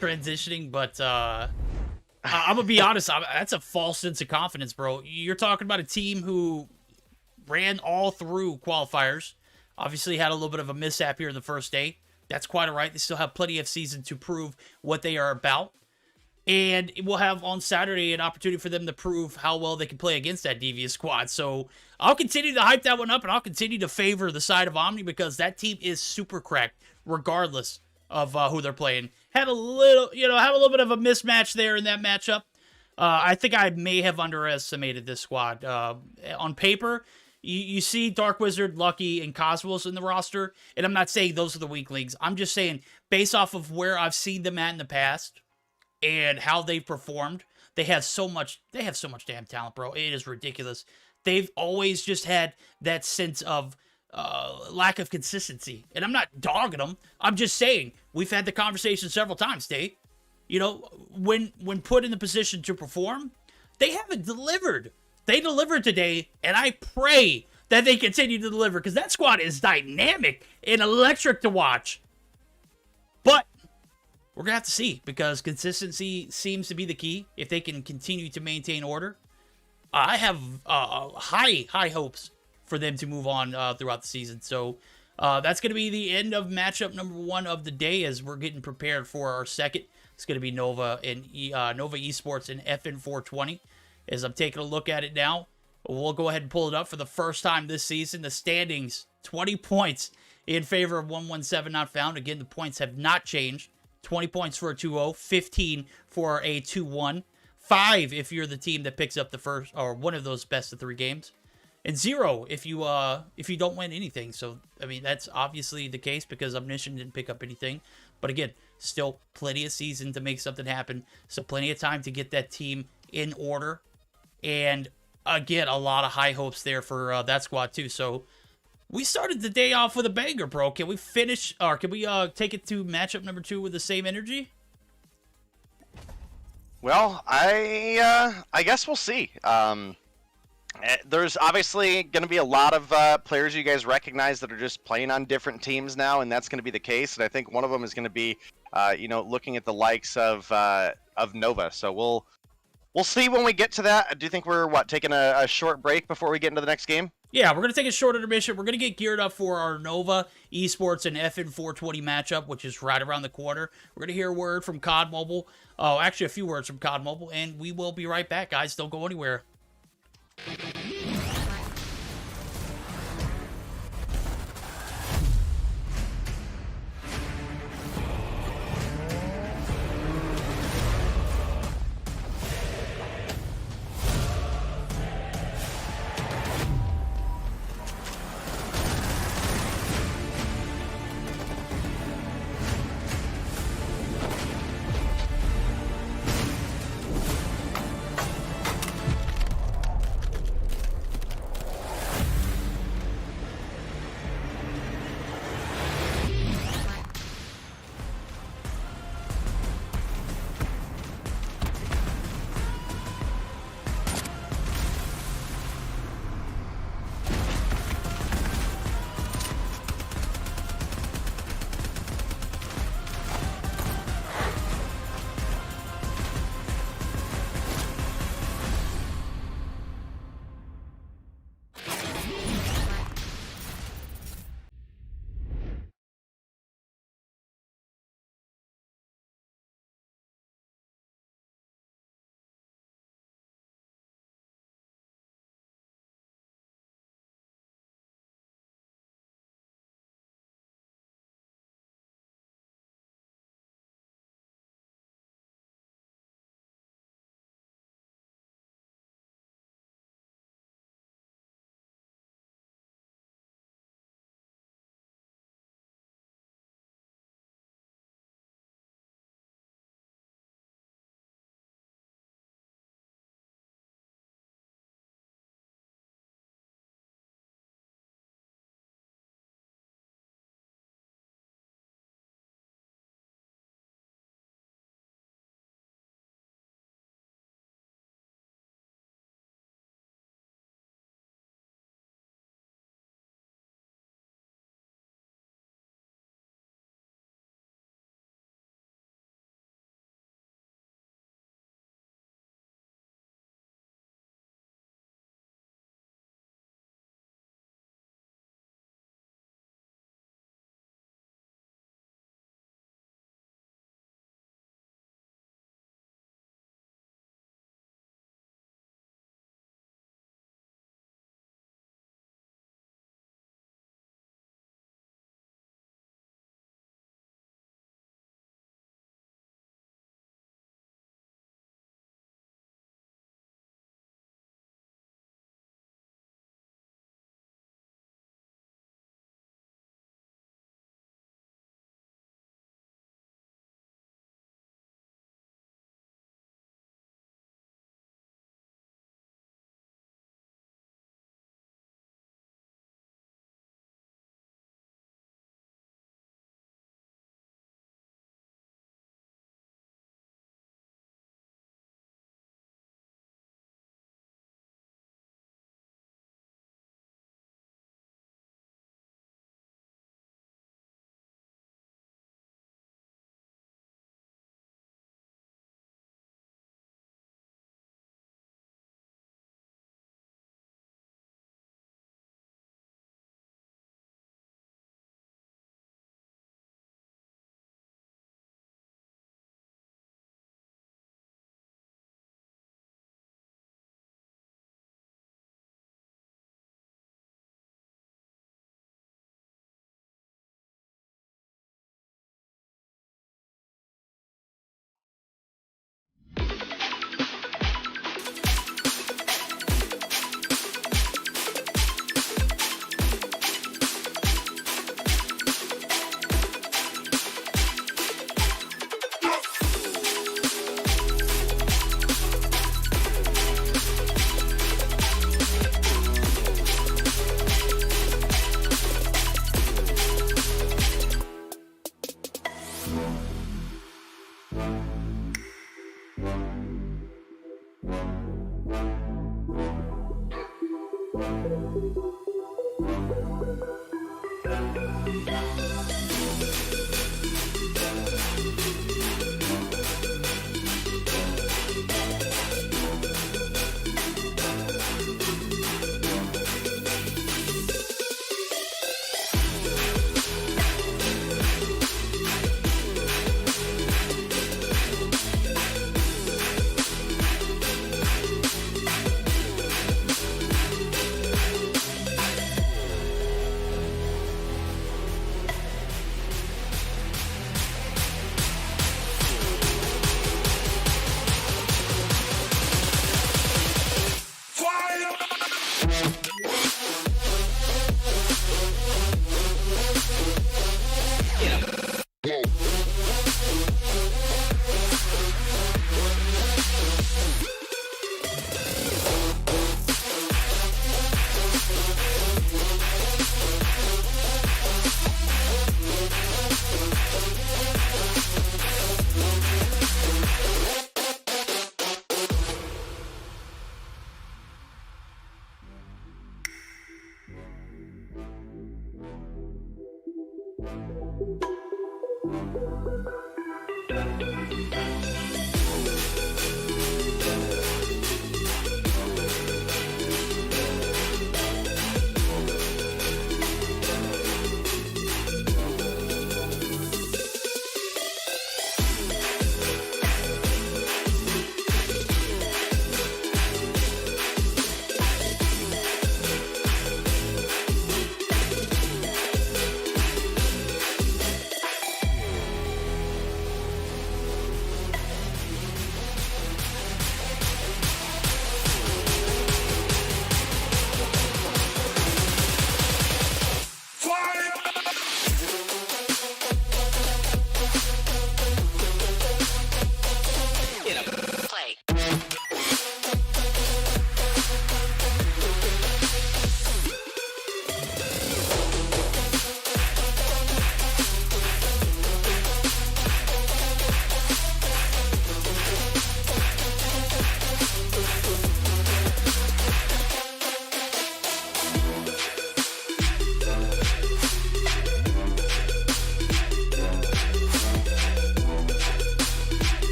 Transitioning, but I'm going to be honest. That's a false sense of confidence, bro. You're talking about a team who ran all through qualifiers. Obviously had a little bit of a mishap here in the first day. That's quite all right. They still have plenty of season to prove what they are about. And we'll have on Saturday an opportunity for them to prove how well they can play against that Devious squad. So I'll continue to hype that one up, and I'll continue to favor the side of Omni because that team is super cracked, regardless of who they're playing. Had a little bit of a mismatch there in that matchup. I think I may have underestimated this squad. On paper, you see Dark Wizard, Lucky, and Cosmos in the roster, and I'm not saying those are the weaklings. I'm just saying, based off of where I've seen them at in the past and how they've performed, they have so much damn talent, bro. It is ridiculous. They've always just had that sense of lack of consistency, and I'm not dogging them. I'm just saying, we've had the conversation several times, Dave. You know, when put in the position to perform, they haven't delivered. They delivered today, and I pray that they continue to deliver because that squad is dynamic and electric to watch. But we're going to have to see because consistency seems to be the key if they can continue to maintain order. I have high hopes for them to move on throughout the season. So that's going to be the end of matchup number 1 of the day as we're getting prepared for our second. It's going to be Nova Esports and FN420. As I'm taking a look at it now, we'll go ahead and pull it up for the first time this season. The standings, 20 points in favor of 117 not found. Again, the points have not changed. 20 points for a 2-0, 15 for a 2-1, 5 if you're the team that picks up the first or one of those best of 3 games, and 0 if you don't win anything. So I mean that's obviously the case because Omniscient didn't pick up anything. But again, still plenty of season to make something happen. So plenty of time to get that team in order. And again, a lot of high hopes there for that squad too. So we started the day off with a banger, bro. Can we finish, or can we take it to matchup number 2 with the same energy? Well, I guess we'll see. There's obviously going to be a lot of players you guys recognize that are just playing on different teams now, and that's going to be the case. And I think one of them is going to be, looking at the likes of Nova. So we'll see when we get to that. I do think we're taking a short break before we get into the next game. Yeah, we're going to take a short intermission. We're going to get geared up for our Nova Esports and FN 420 matchup, which is right around the corner. We're going to hear a word from COD Mobile. Oh, actually, a few words from COD Mobile, and we will be right back, guys. Don't go anywhere.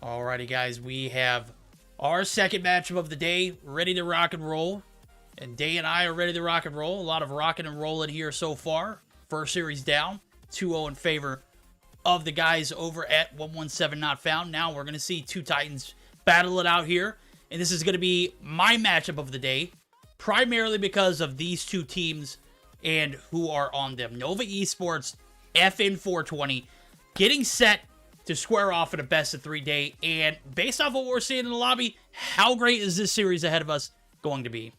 Alrighty, guys, we have our second matchup of the day ready to rock and roll. And Day and I are ready to rock and roll. A lot of rocking and rolling here so far. First series down, 2-0 in favor of the guys over at 117 Not Found. Now we're going to see two Titans battle it out here. And this is going to be my matchup of the day, primarily because of these two teams and who are on them. Nova Esports, FN420, getting set to square off in a best-of-3 day. And based off what we're seeing in the lobby, how great is this series ahead of us going to be?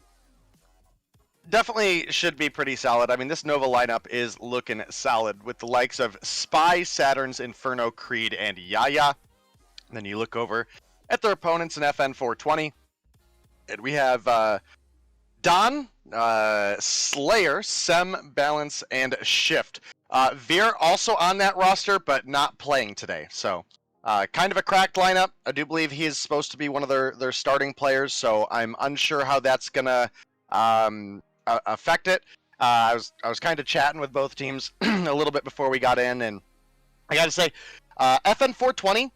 definitely should be pretty solid. I mean, this Nova lineup is looking solid with the likes of Spy, Saturn's, Inferno, Creed, and Yaya. And then you look over at their opponents in FN 420, and we have Don, Slayer, Sem, Balance, and Shift. Veer also on that roster, but not playing today. So, kind of a cracked lineup. I do believe he is supposed to be one of their starting players, so I'm unsure how that's gonna affect it. I was kind of chatting with both teams a little bit before we got in, and I gotta say, FN 420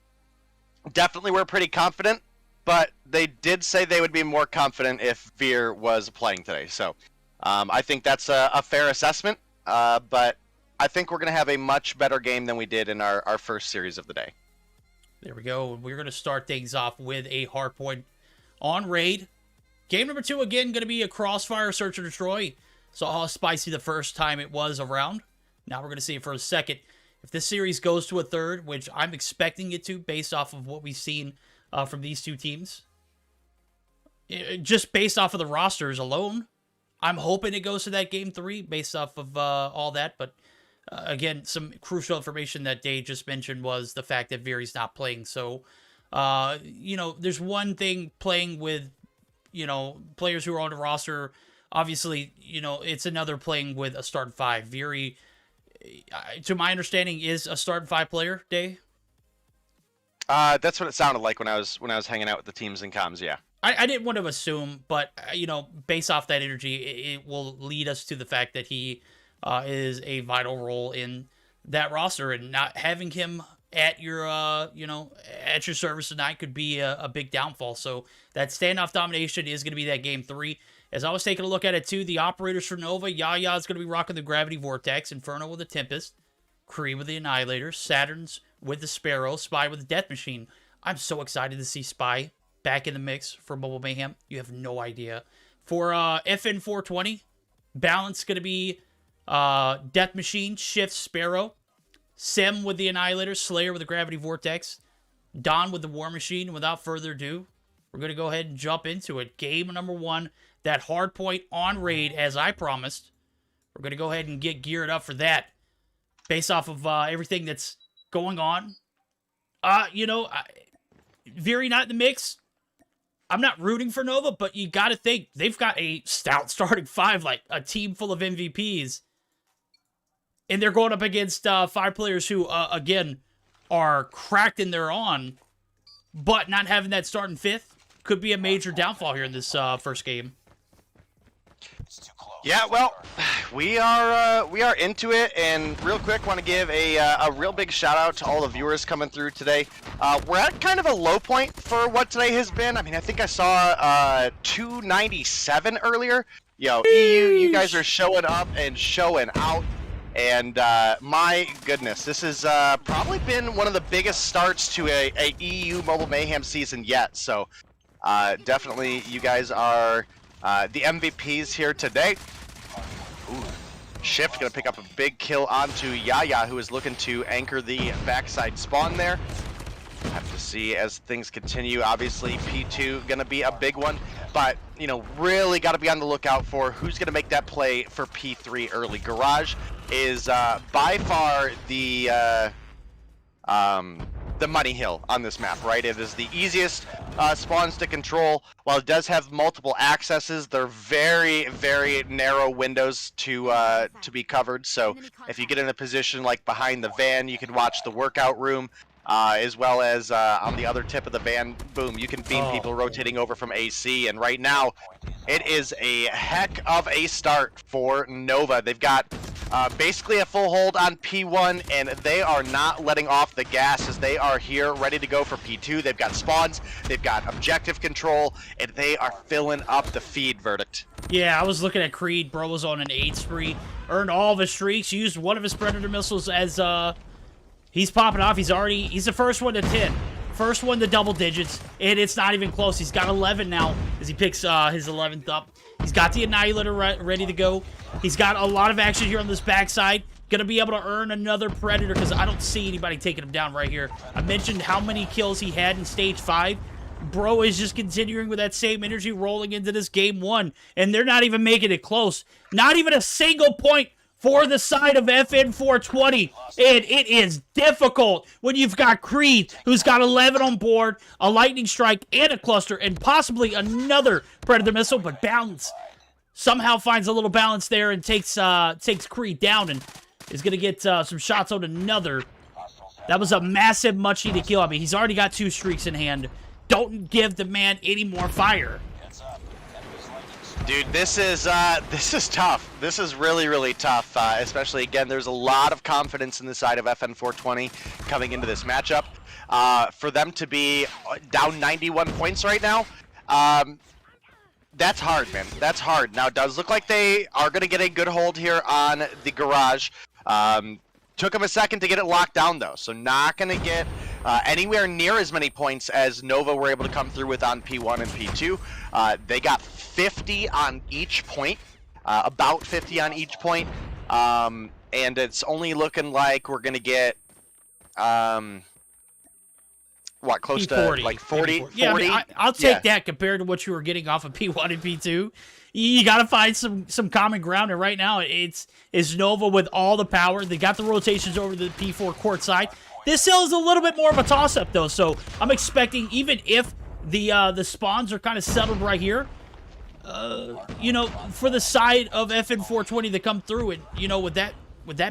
definitely were pretty confident, but they did say they would be more confident if Veer was playing today. So I think that's a fair assessment, but I think we're going to have a much better game than we did in our first series of the day. There we go. We're going to start things off with a hardpoint on raid. Game number 2, again, going to be a crossfire search and destroy. Saw how spicy the first time it was around. Now we're going to see it for a second. If this series goes to a third, which I'm expecting it to based off of what we've seen from these two teams, just based off of the rosters alone, I'm hoping it goes to that game 3 based off of all that. But again, some crucial information that Dave just mentioned was the fact that Veery's not playing. So, you know, there's one thing playing with, you know, players who are on the roster. Obviously, you know, it's another playing with a start 5. Veery, to my understanding, is a start 5 player, Dave. That's what it sounded like when I was hanging out with the teams in comms. Yeah. I didn't want to assume, but, you know, based off that energy, it will lead us to the fact that he is a vital role in that roster, and not having him at your, you know, at your service tonight could be a big downfall. So that standoff domination is going to be that game 3. As I was taking a look at it too, the operators for Nova, Yaya is going to be rocking the Gravity Vortex, Inferno with the Tempest, Kree with the Annihilator, Saturn's with the Sparrow, Spy with the Death Machine. I'm so excited to see Spy back in the mix for Mobile Mayhem. You have no idea. For FN 420, Balance going to be Death Machine, Shift, Sparrow, Sem with the Annihilator, Slayer with the Gravity Vortex, Don with the War Machine. Without further ado, we're going to go ahead and jump into it. Game number 1, that hardpoint on raid, as I promised. We're going to go ahead and get geared up for that based off of everything that's going on. You know, Veery not in the mix. I'm not rooting for Nova, but you got to think they've got a stout starting 5, like a team full of MVPs. And they're going up against 5 players who, again, are cracked in their on, but not having that starting 5th could be a major downfall here in this first game. Yeah, well, we are into it, and real quick, want to give a real big shout out to all the viewers coming through today. We're at kind of a low point for what today has been. I mean, I think I saw 297 earlier. Yo, EU, you guys are showing up and showing out, and my goodness, this has probably been one of the biggest starts to a EU Mobile Mayhem season yet. So definitely, you guys are the MVPs here today. Ooh. Shift gonna pick up a big kill onto Yaya, who is looking to anchor the backside spawn there. Have to see as things continue. Obviously, P2 gonna be a big one, but you know, really got to be on the lookout for who's gonna make that play for P3 early. Garage is by far the money hill on this map, right? It is the easiest spawns to control. While it does have multiple accesses, they're very, very narrow windows to be covered. So if you get in a position like behind the van, you can watch the workout room, as well as on the other tip of the van, boom, you can beam people rotating over from AC. And right now, it is a heck of a start for Nova. They've got basically a full hold on P1, and they are not letting off the gas as they are here ready to go for P2. They've got spawns, they've got objective control, and they are filling up the feed, Verdict. Yeah, I was looking at Creed. Bro was on an 8 spree, earned all of his streaks, used one of his Predator missiles as he's popping off. He's the first one to 10. First one to double digits, and it's not even close. He's got 11 now as he picks his 11th up. He's got the Annihilator ready to go. He's got a lot of action here on this backside. Gonna be able to earn another Predator because I don't see anybody taking him down right here. I mentioned how many kills he had in stage 5. Bro is just continuing with that same energy rolling into this game 1, and they're not even making it close. Not even a single point for the side of FN420, and it is difficult when you've got Creed, who's got 11 on board, a lightning strike, and a cluster, and possibly another Predator missile, but Balance somehow finds a little balance there and takes Creed down, and is going to get some shots on another. That was a massive, much-needed kill. I mean, he's already got 2 streaks in hand. Don't give the man any more fire. Dude, this is tough. This is really, really tough. Especially, again, there's a lot of confidence in the side of FN420 coming into this matchup. For them to be down 91 points right now, that's hard, man. That's hard. Now, it does look like they are going to get a good hold here on the garage. Took them a second to get it locked down, though, so not going to get anywhere near as many points as Nova were able to come through with on P1 and P2. They got 50 on each point, about 50 on each point, and it's only looking like we're going to get, what, close P40, to like 40? P40. Yeah, 40? I mean, I'll take that compared to what you were getting off of P1 and P2. You got to find some common ground, and right now it's Nova with all the power. They got the rotations over the P4 court side. This hill is a little bit more of a toss-up, though, so I'm expecting, even if the spawns are kind of settled right here, you know, for the side of FN420 to come through, and, you know, with that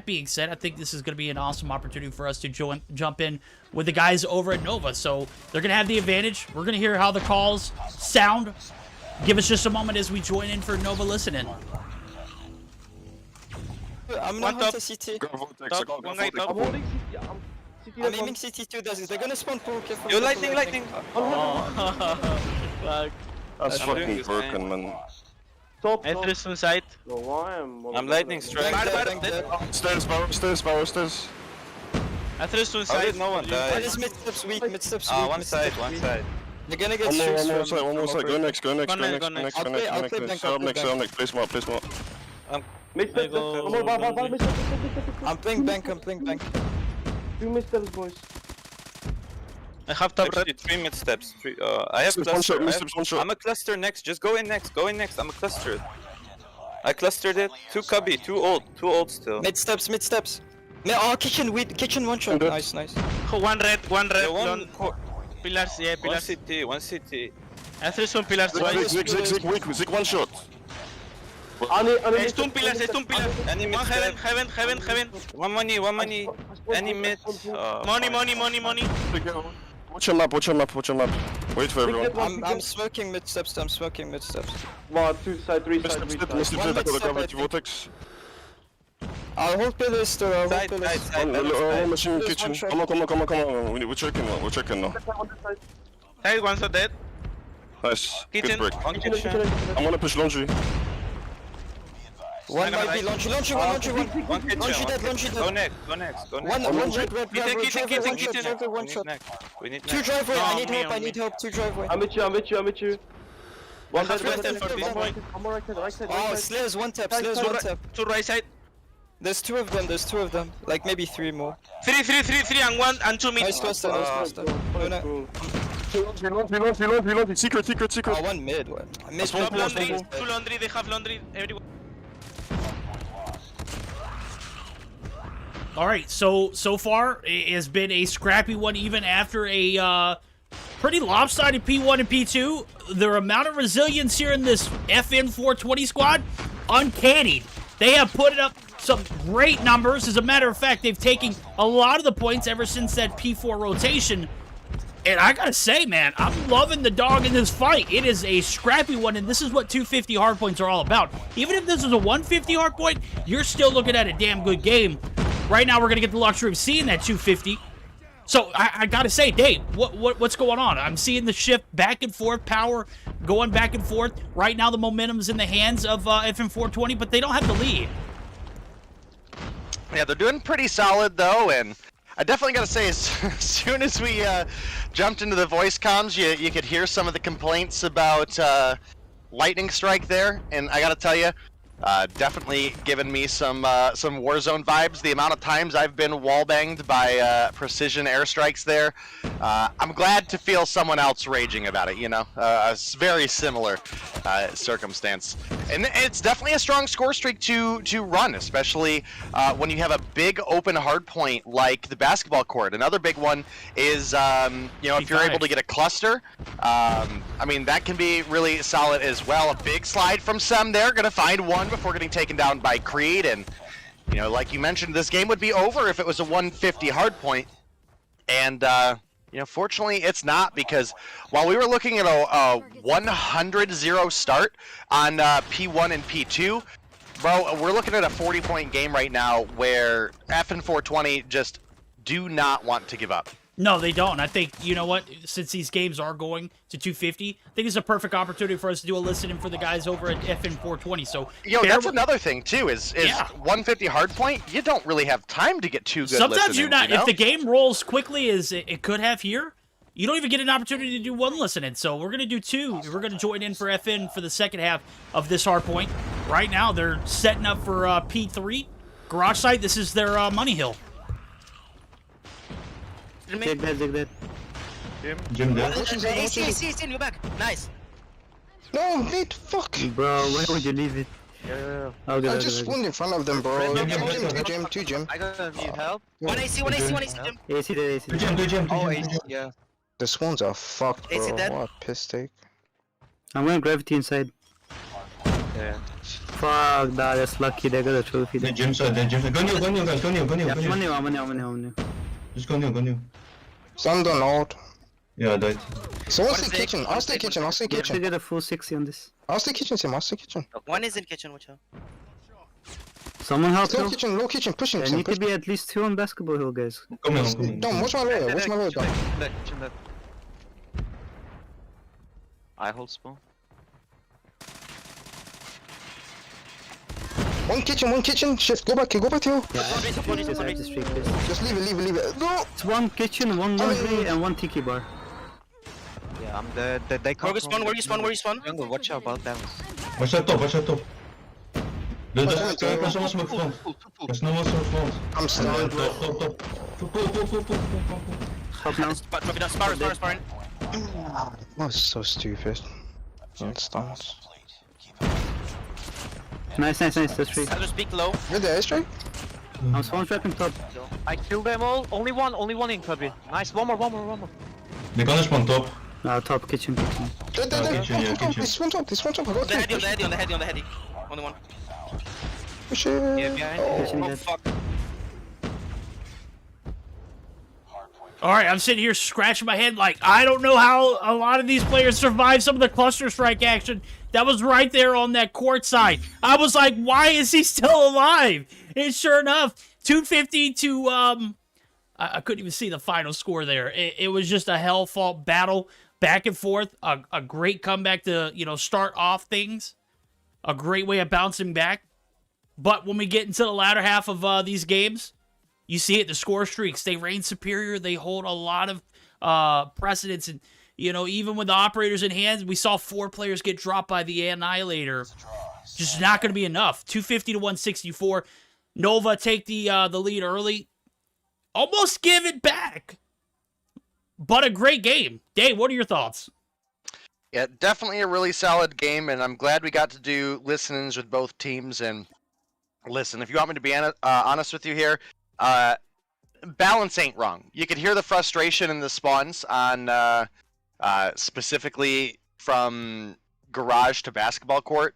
being said, I think this is going to be an awesome opportunity for us to jump in with the guys over at Nova. So they're going to have the advantage. We're going to hear how the calls sound. Give us just a moment as we join in for Nova listening. I'm not on the CT. One guy top. I'm aiming CT too. They're gonna spawn pool. Careful. Yo, lightning. That's fucking broken, man. Interest on site. I'm lightning strike. Stairs. Interest on site. No one That died. is mid steps weak. Mid steps weak. One side. They're gonna get One streaks more from. side. Go next. Go next. I'll play bank. Serve next. Place more. I'm playing bank. I have top red. 3 mid steps. I have One shot. cluster. I'm a cluster next. Just go in next. I'm a cluster. I clustered it. 2 cubby. Too old still. Mid steps. Oh, kitchen one shot. Nice. One red. Yeah, one Pillars. Yeah, pillars. One CT. Interest on pillars. Zig one shot. Stone pillars. Any mid One step. heaven. One money. Any mid. Money. Watch your map. Wait for everyone. I'm smoking mid steps. 1, 2 side, 3 side, 3 side. Mr. One I gotta mid cover step, the vortex. I'll hold pillars too. Side. Machine kitchen. Come on. We're checking now. Side one shot dead. Nice. Kitchen. Good break. One kitchen. I'm gonna push laundry. One might be launch. One Launch dead. Go next. One red. Kitchen. One shot. We need Two next. driveway. No, I need help. Two driveway. I'm with you. One have side, left for this point. I'm right side. Oh, Slayer's one tap. To right side. There's two of them. Like maybe 3 more. 3 and 1 and 2 mid. Nice cluster. No. Laundry. Secret. Oh, one mid. Mid. Top laundry. 2 laundry. They have laundry. Everyone. All right, so far it has been a scrappy one, even after a pretty lopsided P1 and P2. The amount of resilience here in this FN420 squad, uncanny. They have put up some great numbers. As a matter of fact, they've taken a lot of the points ever since that P4 rotation. And I gotta say, man, I'm loving the dog in this fight. It is a scrappy one, and this is what 250 hardpoints are all about. Even if this is a 150 hardpoint, you're still looking at a damn good game. Right now, we're gonna get the luxury of seeing that 250. So I gotta say, Dave, what's going on? I'm seeing the shift back and forth, power going back and forth. Right now, the momentum's in the hands of FN420, but they don't have the lead. Yeah, they're doing pretty solid, though, and I definitely gotta say, as soon as we jumped into the voice comms, you could hear some of the complaints about lightning strike there, and I gotta tell you, Definitely given me some Warzone vibes. The amount of times I've been wallbanged by precision airstrikes there, I'm glad to feel someone else raging about it. You know, a very similar circumstance, and it's definitely a strong score streak to run, especially when you have a big open hardpoint like the basketball court. Another big one is you know, if you're able to get a cluster, I mean that can be really solid as well. A big slide from Sem there, gonna find one before getting taken down by Creed, and you know, like you mentioned, this game would be over if it was a 150 hardpoint, and you know, fortunately it's not, because while we were looking at a 100-0 start on P1 and P2, bro, we're looking at a 40-point game right now where F and 420 just do not want to give up. No, they don't. I think, you know what, since these games are going to 250, I think it's a perfect opportunity for us to do a listening for the guys over at FN 420. So, yo, that's another thing too, is 150 hardpoint, you don't really have time to get too good. Sometimes you're not, you know? If the game rolls quickly as it could have here, you don't even get an opportunity to do one listening. So we're going to do two. We're going to join in for FN for the second half of this hardpoint. Right now, they're setting up for P3. Garage site, this is their money hill. Take that. Jim there. AC, you back. Nice. No, mate, fuck. Bro, why would you leave it? Yeah. I just spawned in front of them, bro. Two gym. I gotta need help. One AC, Jim. AC there. Two gym. Oh, AC, yeah. The spawns are fucked, bro. AC dead. What a piss take. I'm going gravity inside. Yeah. Fuck, that's lucky. They got a trophy there. Gym side. Go new, guys. Go new. I'm new. Just go new. Stand on out. Yeah, I died. So One I'll is stay kitchen. I'll stay kitchen. You have to get a full 60 on this. I'll stay kitchen, Sim. One is in kitchen, watch out. Someone help Low Hill. kitchen, pushing. There need to be at least 2 on basketball hill, guys. Come on. Dom, watch my road, Dom. Kitchen. I hold spawn. One kitchen. Shift. Go back to hill. Just leave it. No. It's one kitchen, one laundry, and one tiki bar. Yeah, I'm dead. They come Where you spawn? Jungle, watch out about them. Watch that top. There's no more smoke front. I'm stunned. Top. Help now. Spar. That was so stupid. Stuns. Nice, that's free. I'll just peek low. You're there, straight? I'm spawn trapping top. I killed them all. Only one in Kirby. Nice. One more. They're gonna spawn top. Top kitchen. Dead. This one top. I got The heady. Only one. push it. Yeah, behind. Kitchen Oh, dead. fuck. All right, I'm sitting here scratching my head like, I don't know how a lot of these players survive some of the cluster strike action that was right there on that court side. I was like, why is he still alive? And sure enough, 250 to, I couldn't even see the final score there. It was just a hell-fought battle, back and forth, a great comeback to, you know, start off things, a great way of bouncing back. But when we get into the latter half of these games, you see it, the score streaks, they reign superior. They hold a lot of precedence. And, you know, even with the operators in hand, we saw 4 players get dropped by the Annihilator. Just not going to be enough. 250 to 164. Nova take the lead early. Almost give it back. But a great game. Dave, what are your thoughts? Yeah, definitely a really solid game, and I'm glad we got to do listenings with both teams. And listen, if you want me to be honest with you here, balance ain't wrong. You could hear the frustration in the spawns on specifically from garage to basketball court.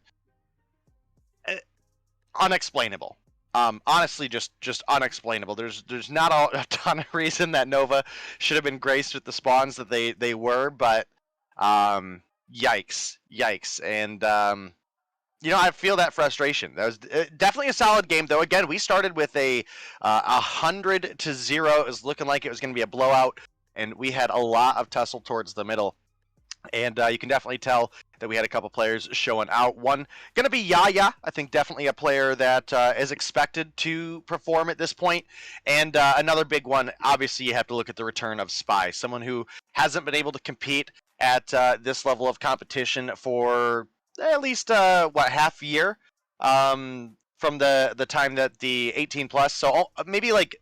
Unexplainable. Honestly, just unexplainable. There's not a ton of reason that Nova should have been graced with the spawns that they were, but yikes. And you know, I feel that frustration. That was definitely a solid game, though. Again, we started with a 100 to 0. It was looking like it was going to be a blowout, and we had a lot of tussle towards the middle. And you can definitely tell that we had a couple players showing out. One going to be Yaya. I think definitely a player that is expected to perform at this point. And another big one, obviously, you have to look at the return of Spy, someone who hasn't been able to compete at this level of competition for at least half year. from the time that the 18 plus, so maybe like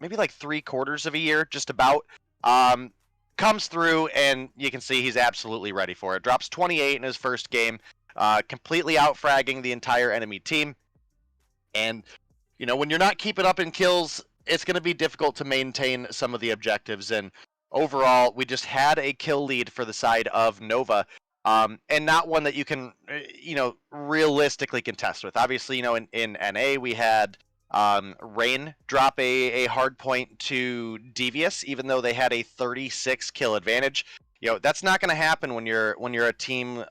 3/4 of a year, just about, comes through, and you can see he's absolutely ready for it. Drops 28 in his first game, completely out-fragging the entire enemy team. And, you know, when you're not keeping up in kills, it's going to be difficult to maintain some of the objectives. And overall, we just had a kill lead for the side of Nova, and not one that you can, you know, realistically contest with. Obviously, you know, in NA, we had Rain drop a hard point to Devious, even though they had a 36 kill advantage. You know, that's not going to happen when you're a team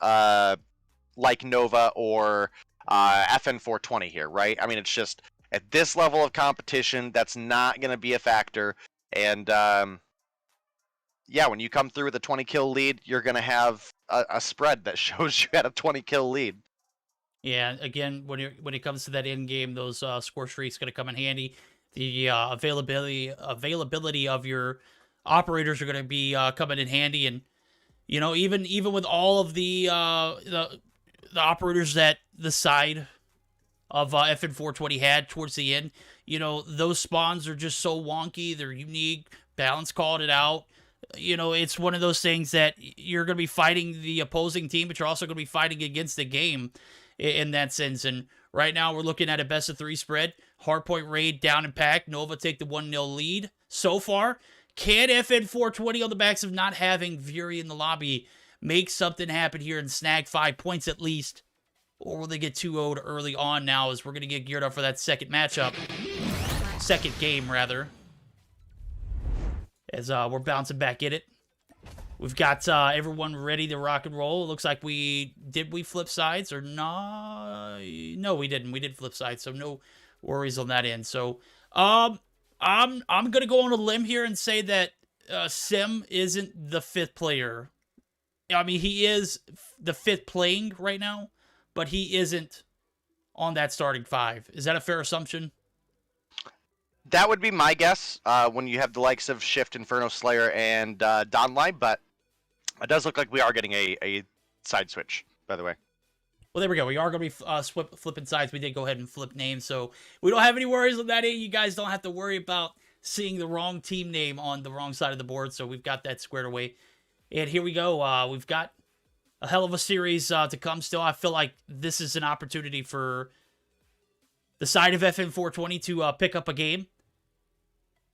like Nova or FN420 here, right? I mean, it's just at this level of competition, that's not going to be a factor. And yeah, when you come through with a 20 kill lead, you're going to have a spread that shows you had a 20 kill lead. Yeah, again, when it comes to that end game, those score streaks going to come in handy. The availability of your operators are going to be coming in handy, and you know, even with all of the operators that the side of FN420 had towards the end, you know, those spawns are just so wonky. They're unique. Balance called it out. You know, it's one of those things that you're going to be fighting the opposing team, but you're also going to be fighting against the game in that sense. And right now we're looking at a best of 3 spread. Hardpoint raid down in pack. Nova take the 1-0 lead so far. Can FN420 on the backs of not having Fury in the lobby make something happen here and snag 5 points at least? Or will they get 2-0'd early on now as we're going to get geared up for that second matchup? Second game, rather. As we're bouncing back in it. We've got everyone ready to rock and roll. It looks like we flip sides or no? No, we didn't. We did flip sides, so no worries on that end. So I'm gonna go on a limb here and say that Sim isn't the 5th player. I mean, he is the 5th playing right now, but he isn't on that starting 5. Is that a fair assumption? That would be my guess when you have the likes of Shift, Inferno Slayer, and Donline, but it does look like we are getting a side switch, by the way. Well, there we go. We are going to be flipping sides. We did go ahead and flip names, so we don't have any worries on that end. You guys don't have to worry about seeing the wrong team name on the wrong side of the board, so we've got that squared away. And here we go. We've got a hell of a series to come still. I feel like this is an opportunity for the side of FN420 to pick up a game.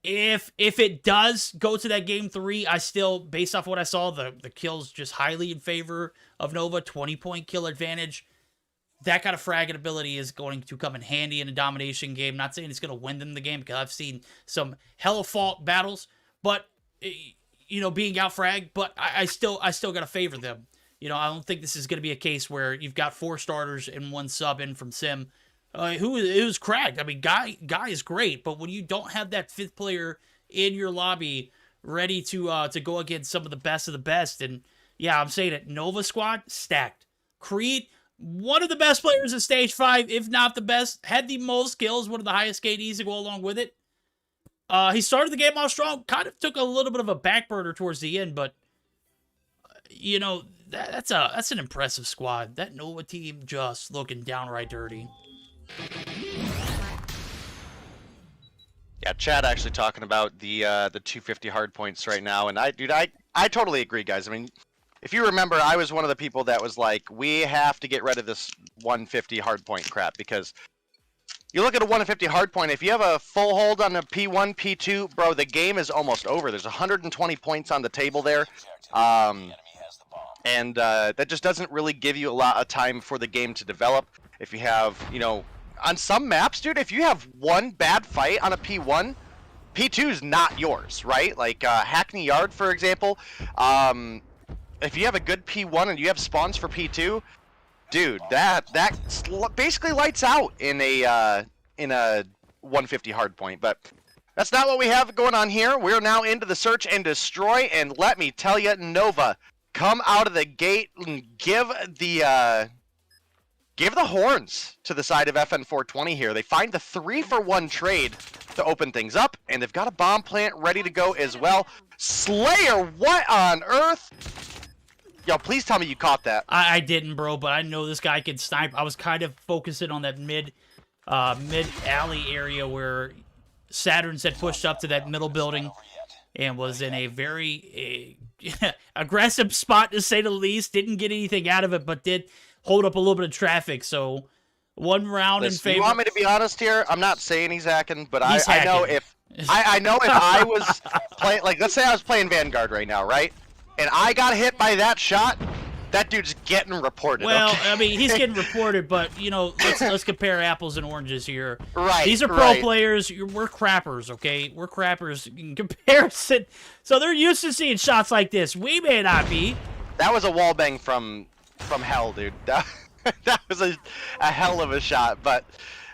If it does go to that game 3, I still, based off what I saw, the kills just highly in favor of Nova, 20-point kill advantage. That kind of fragging ability is going to come in handy in a domination game. Not saying it's going to win them the game, because I've seen some hella fault battles, but, you know, being out fragged, but I still got to favor them. You know, I don't think this is going to be a case where you've got 4 starters and 1 sub in from Sim. Who's cracked? I mean, guy is great, but when you don't have that 5th player in your lobby ready to go against some of the best, and yeah, I'm saying it, Nova squad stacked. Creed, one of the best players in stage 5, if not the best, had the most kills, one of the highest KDs to go along with it. He started the game off strong, kind of took a little bit of a back burner towards the end, but you know, that's an impressive squad. That Nova team just looking downright dirty. Yeah, Chad actually talking about the 250 hard points right now, and I totally agree, guys. I mean, if you remember, I was one of the people that was like, we have to get rid of this 150 hard point crap, because you look at a 150 hard point, if you have a full hold on a P1, P2, bro, the game is almost over. There's 120 points on the table there. And that just doesn't really give you a lot of time for the game to develop. If you have, you know, on some maps, dude, if you have one bad fight on a P1, P2 is not yours, right? Like Hackney Yard, for example. If you have a good P1 and you have spawns for P2, dude, that basically lights out in a 150 hardpoint. But that's not what we have going on here. We're now into the search and destroy, and let me tell you, Nova, come out of the gate and give the horns to the side of FN420 here. They find the 3-for-1 trade to open things up, and they've got a bomb plant ready to go as well. Slayer, what on earth? Yo, please tell me you caught that. I didn't, bro, but I know this guy can snipe. I was kind of focusing on that mid alley area where Saturn's had pushed up to that middle building and was in a very aggressive spot, to say the least. Didn't get anything out of it, but did hold up a little bit of traffic. So 1 round in favor. You want me to be honest here? I'm not saying he's hacking, but He's I know hacking. if I know if I was playing, like, let's say I was playing Vanguard right now, right? And I got hit by that shot, that dude's getting reported. Well, okay? I mean, he's getting reported, but, you know, let's compare apples and oranges here. Right. These are pro players. We're crappers, okay? We're crappers in comparison. So they're used to seeing shots like this. We may not be. That was a wallbang from hell, dude. That was a hell of a shot, but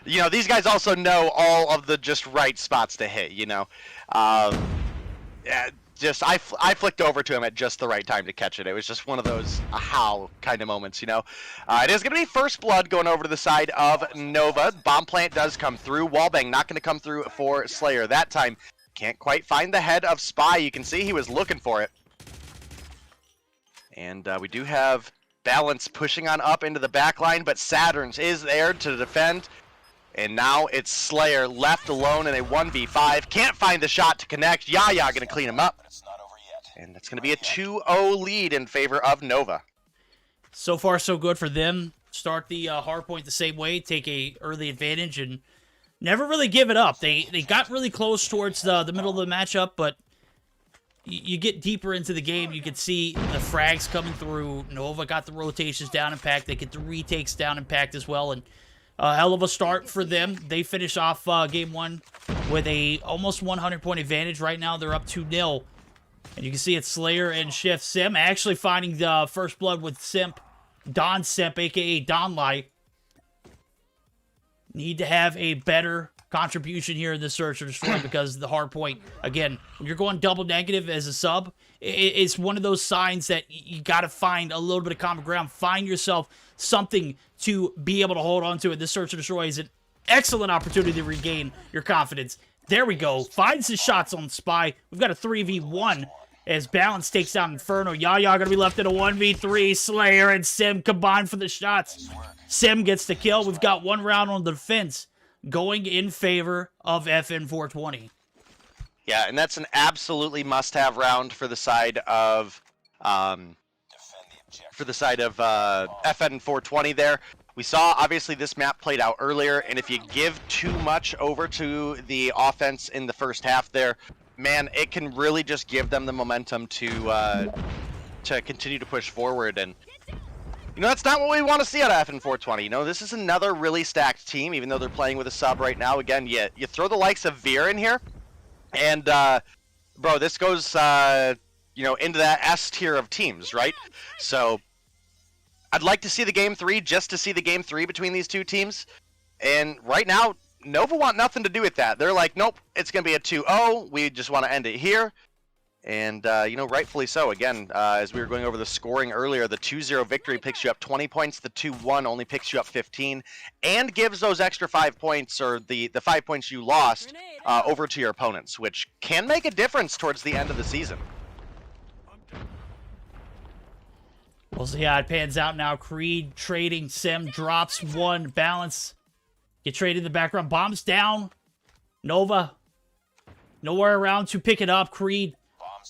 you know, these guys also know all of the just right spots to hit, you know. Yeah, just I flicked over to him at just the right time to catch it. It was just one of those how kind of moments, you know. It is going to be first blood going over to the side of Nova. Bomb plant does come through. Wallbang not going to come through for Slayer that time. Can't quite find the head of Spy. You can see he was looking for it. And we do have Balance pushing on up into the back line, but Saturn's is there to defend. And now it's Slayer left alone in a 1v5. Can't find the shot to connect. Yaya going to clean him up. And that's going to be a 2-0 lead in favor of Nova. So far, so good for them. Start the hardpoint the same way, take a early advantage, and never really give it up. They got really close towards the middle of the matchup, but you get deeper into the game, you can see the frags coming through. Nova got the rotations down in pack. They get the retakes down in pack as well, and a hell of a start for them. They finish off game 1 with a almost 100-point advantage. Right now, they're up 2-0. And you can see it's Slayer and Shift. Sim actually finding the first blood with Simp. Don Simp, a.k.a. Don Light. Need to have a better contribution here in the search or destroy because the hard point, again, when you're going double negative as a sub, it's one of those signs that you got to find a little bit of common ground. Find yourself something to be able to hold on to. And this search or destroy is an excellent opportunity to regain your confidence. There we go. Finds his shots on Spy. We've got a 3v1 as Balance takes down Inferno. Yaya going to be left in a 1v3. Slayer and Sim combined for the shots. Sim gets the kill. We've got 1 round on the defense going in favor of FN420. Yeah, and that's an absolutely must-have round for the side of FN420 there. We saw, obviously, this map played out earlier, and if you give too much over to the offense in the first half there, man, it can really just give them the momentum to continue to push forward. And you know, that's not what we want to see out of FN420. You know, this is another really stacked team, even though they're playing with a sub right now. Again, you throw the likes of Veer in here, and, bro, this goes, you know, into that S tier of teams, right? So I'd like to see the game 3, just to see the game 3 between these two teams. And right now, Nova want nothing to do with that. They're like, nope, it's going to be a 2-0. We just want to end it here. And, you know, rightfully so. Again, as we were going over the scoring earlier, the 2-0 victory picks you up 20 points. The 2-1 only picks you up 15 and gives those extra 5 points, or the 5 points you lost, over to your opponents, which can make a difference towards the end of the season. We'll see how it pans out now. Creed trading. Sim drops 1. Balance. Get traded in the background. Bombs down. Nova. Nowhere around to pick it up. Creed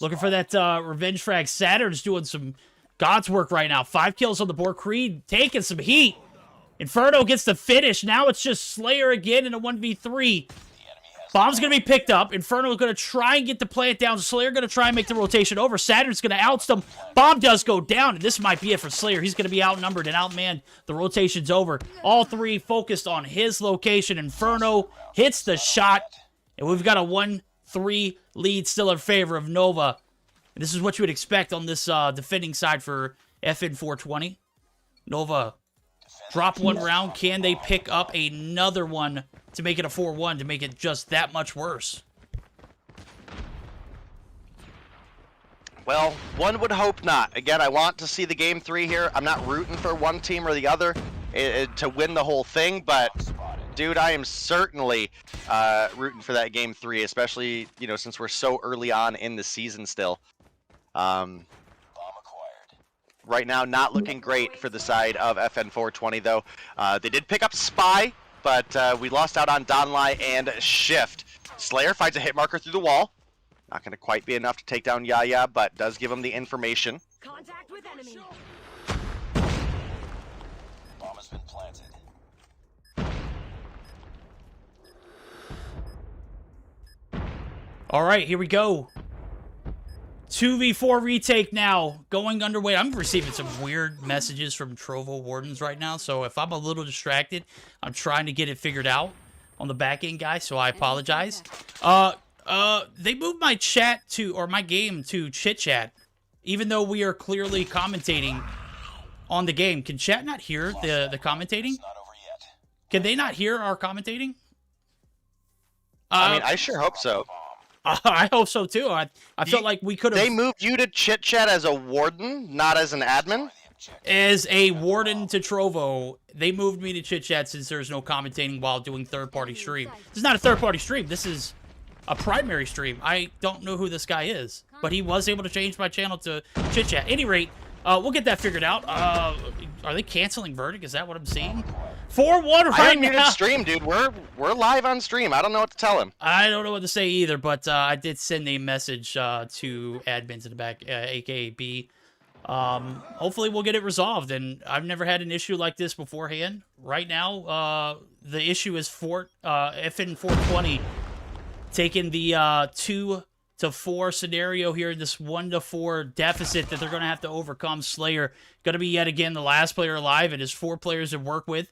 looking for that revenge frag. Saturn's doing some God's work right now. 5 kills on the board. Creed taking some heat. Inferno gets the finish. Now it's just Slayer again in a 1v3. Bomb's going to be picked up. Inferno is going to try and get the plant down. Slayer going to try and make the rotation over. Saturn's going to oust him. Bomb does go down, and this might be it for Slayer. He's going to be outnumbered and outmanned. The rotation's over. All 3 focused on his location. Inferno hits the shot, and we've got a 1-3 lead still in favor of Nova. And this is what you would expect on this defending side for FN420. Nova drop 1 round. Can they pick up another one to make it a 4-1, to make it just that much worse? Well, one would hope not. Again, I want to see the game 3 here. I'm not rooting for one team or the other to win the whole thing, but dude, I am certainly rooting for that game 3, especially, you know, since we're so early on in the season still. right now, not looking great for the side of FN420, though. They did pick up Spy, but we lost out on Donlai and Shift. Slayer finds a hit marker through the wall. Not going to quite be enough to take down Yaya, but does give him the information. Contact with enemy. Bomb has been planted. All right, here we go. 2v4 retake now, going underway. I'm receiving some weird messages from Trovo Wardens right now, so if I'm a little distracted, I'm trying to get it figured out on the back end, guys, so I apologize. They moved my chat to, or my game to chit chat, even though we are clearly commentating on the game. Can chat not hear the commentating? Can they not hear our commentating? I mean, I sure hope so. I hope so too. I felt like we could have. They moved you to chit chat as a warden, not as an admin? As a warden to Trovo, they moved me to chit chat since there's no commentating while doing third-party stream. This is not a third-party stream. This is a primary stream. I don't know who this guy is, but he was able to change my channel to chit chat. At any rate, we'll get that figured out. Are they canceling Verdict? Is that what I'm seeing? 4-1 right now. Stream, dude. We're live on stream. I don't know what to tell him. I don't know what to say either, but I did send a message to admins in the back, aka B. Hopefully we'll get it resolved, and I've never had an issue like this beforehand. Right now, the issue is FN420 taking the 2-4 scenario here in this 1-4 deficit that they're going to have to overcome. Slayer going to be yet again the last player alive, and his 4 players to work with.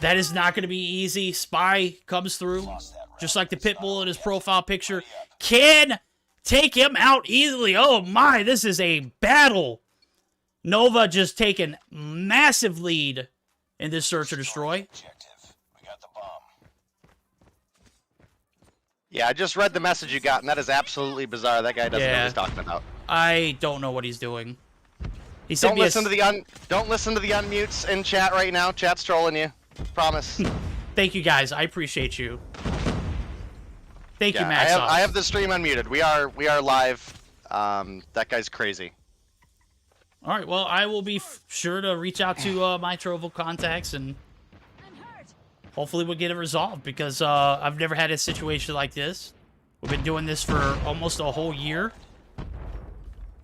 That is not going to be easy. Spy comes through, just like the Pitbull in his profile picture. Can take him out easily. Oh my, this is a battle. Nova just taking massive lead in this search or destroy. Yeah, I just read the message you got, and that is absolutely bizarre. That guy doesn't know what he's talking about. I don't know what he's doing. He don't listen to the unmutes in chat right now. Chat's trolling you. Promise. Thank you, guys. I appreciate you. Thank you, Max. I have the stream unmuted. We are live. That guy's crazy. All right. Well, I will be sure to reach out to my Trovo contacts, and hopefully we'll get it resolved, because I've never had a situation like this. We've been doing this for almost a whole year.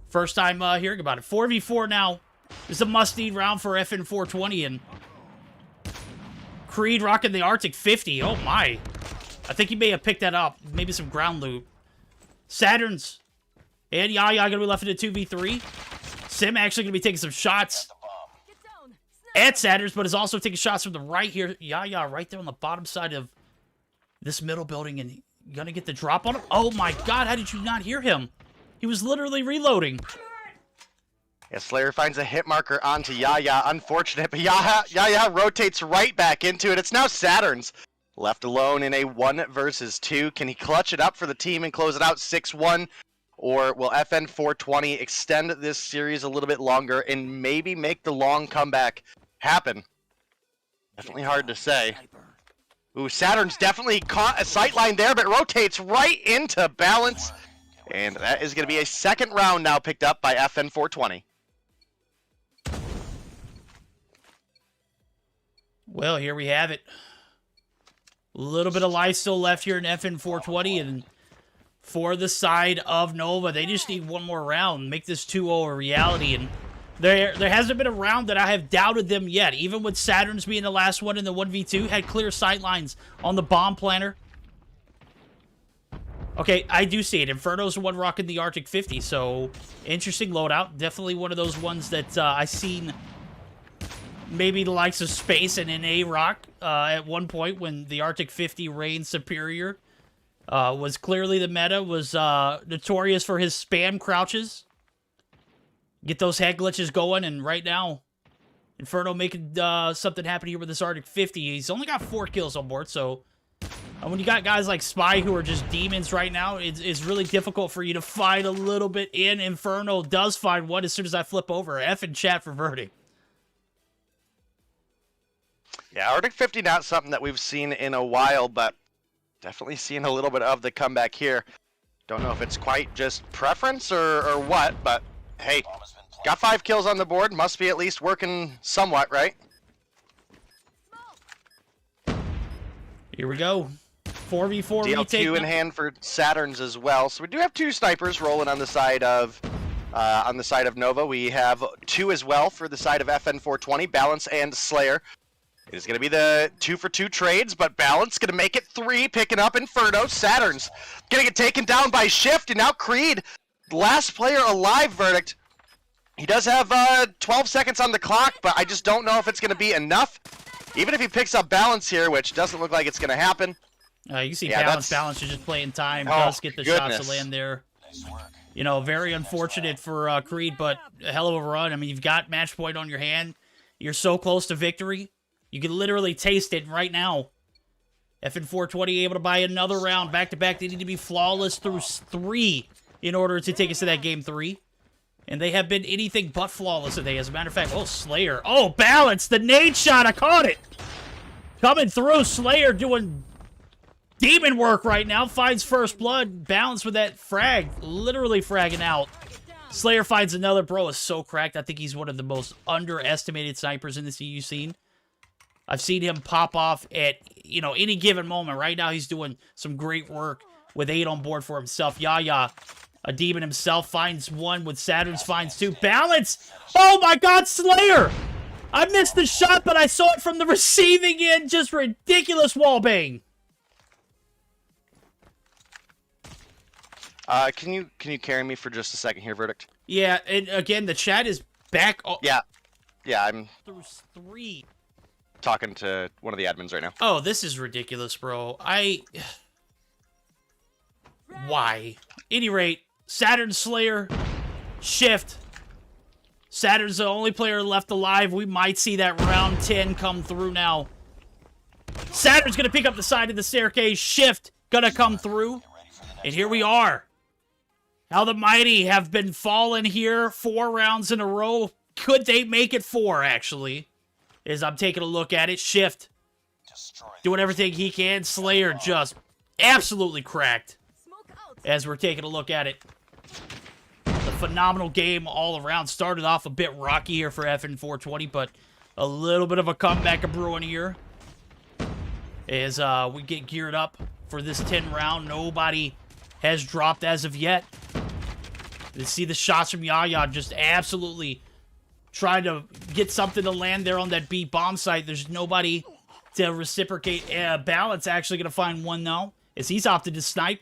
First time hearing about it. 4v4 now. This is a must-need round for FN420, and Creed rocking the Arctic 50. Oh my. I think he may have picked that up. Maybe some ground loot. Saturns and Yaya going to be left in a 2v3. Sim actually going to be taking some shots at Saturns, but is also taking shots from the right here. Yaya right there on the bottom side of this middle building, and going to get the drop on him. Oh my god, how did you not hear him? He was literally reloading. Yeah, Slayer finds a hit marker onto Yaya. Unfortunate, but Yaya rotates right back into it. It's now Saturn's left alone in a 1 versus 2. Can he clutch it up for the team and close it out 6-1? Or will FN420 extend this series a little bit longer and maybe make the long comeback happen? Definitely hard to say. Ooh, Saturn's definitely caught a sightline there, but rotates right into balance. And that is going to be a second round now picked up by FN420. Well, here we have it. A little bit of life still left here in FN420, and for the side of Nova, they just need one more round, make this 2-0 a reality, and there hasn't been a round that I have doubted them yet. Even with Saturn's being the last one in the 1v2, had clear sight lines on the bomb planter. Okay, I do see it. Inferno's the one rocking the Arctic 50, so interesting loadout. Definitely one of those ones that I seen maybe the likes of Space and NA rock at one point when the Arctic 50 reigned superior. Was clearly the meta, was notorious for his spam crouches. Get those head glitches going, and right now, Inferno making something happen here with this Arctic 50. He's only got 4 kills on board, so when you got guys like Spy who are just demons right now, it's really difficult for you to find a little bit in. Inferno does find one as soon as I flip over. F in chat for Verdict. Yeah, Arctic 50 not something that we've seen in a while, but definitely seeing a little bit of the comeback here. Don't know if it's quite just preference or what, but hey, Got 5 kills on the board. Must be at least working somewhat, right? Here we go. 4v4 retake. DL2 in hand for Saturns as well. So we do have 2 snipers rolling on the side of Nova. We have 2 as well for the side of FN420, Balance and Slayer. It is going to be the 2-for-2 trades, but Balance going to make it 3, picking up Inferno. Saturn's going to get taken down by Shift, and now Creed, last player alive, Verdict. He does have 12 seconds on the clock, but I just don't know if it's going to be enough. Even if he picks up Balance here, which doesn't look like it's going to happen. You can see Yeah, Balance is just playing time. Oh, Does get the shots to land there. You know, very unfortunate for Creed, but a hell of a run. I mean, you've got match point on your hand. You're so close to victory. You can literally taste it right now. FN420 able to buy another round. Back-to-back, they need to be flawless through 3 in order to take us to that game 3. And they have been anything but flawless today. As a matter of fact, oh, Slayer. Oh, Balance, the nade shot. I caught it. Coming through, Slayer doing demon work right now. Finds first blood. Balance with that frag. Literally fragging out. Slayer finds another. Bro is so cracked. I think he's one of the most underestimated snipers in the EU scene. I've seen him pop off at, you know, any given moment. Right now, he's doing some great work with 8 on board for himself. Yaya, a demon himself, finds 1 with Saturn's finds 2. Balance! Oh my god, Slayer! I missed the shot, but I saw it from the receiving end. Just ridiculous wallbang. Can you carry me for just a second here, Verdict? Yeah, and again, the chat is back. Yeah, I'm Through 3. talking to one of the admins right now. Oh, this is ridiculous, bro. Why? Any rate, Saturn Slayer, Shift. Saturn's the only player left alive. We might see that round 10 come through now. Saturn's gonna pick up the side of the staircase. Shift gonna come through. And here we are. How the mighty have been fallen here 4 rounds in a row. Could they make it 4, actually? As I'm taking a look at it. Shift doing everything he can. Slayer just absolutely cracked as we're taking a look at it. The phenomenal game all around. Started off a bit rocky here for FN420, but a little bit of a comeback of brewing here as we get geared up for this 10 round. Nobody has dropped as of yet. You see the shots from Yaya just absolutely trying to get something to land there on that B bomb site. There's nobody to reciprocate. Balance actually going to find 1 now as he's opted to snipe.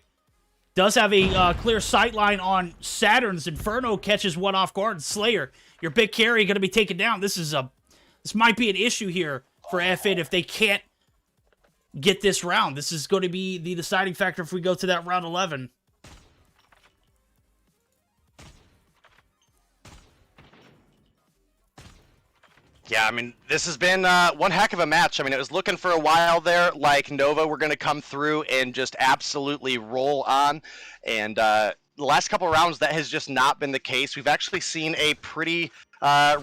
Does have a clear sight line on Saturn's. Inferno catches 1 off guard. Slayer, your big carry, going to be taken down. This might be an issue here for FN if they can't get this round. This is going to be the deciding factor if we go to that round 11. Yeah, I mean, this has been one heck of a match. I mean, it was looking for a while there like Nova were going to come through and just absolutely roll on. And the last couple rounds, that has just not been the case. We've actually seen a pretty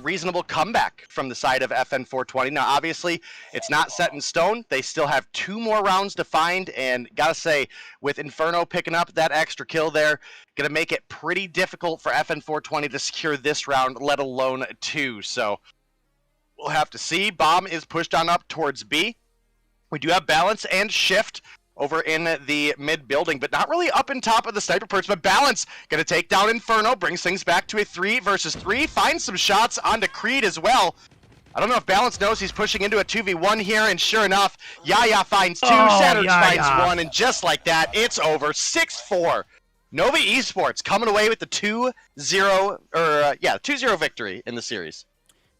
reasonable comeback from the side of FN420. Now, obviously, it's not set in stone. They still have 2 more rounds to find. And gotta say, with Inferno picking up that extra kill there, going to make it pretty difficult for FN420 to secure this round, let alone 2. So we'll have to see. Bomb is pushed on up towards B. We do have Balance and Shift over in the mid building, but not really up in top of the sniper perch. But Balance going to take down Inferno, brings things back to a 3 versus 3, finds some shots onto Creed as well. I don't know if Balance knows he's pushing into a 2v1 here, and sure enough, Yaya finds 2, Saturn finds 1, and just like that, it's over. 6-4. Nova Esports coming away with the 2-0 victory in the series.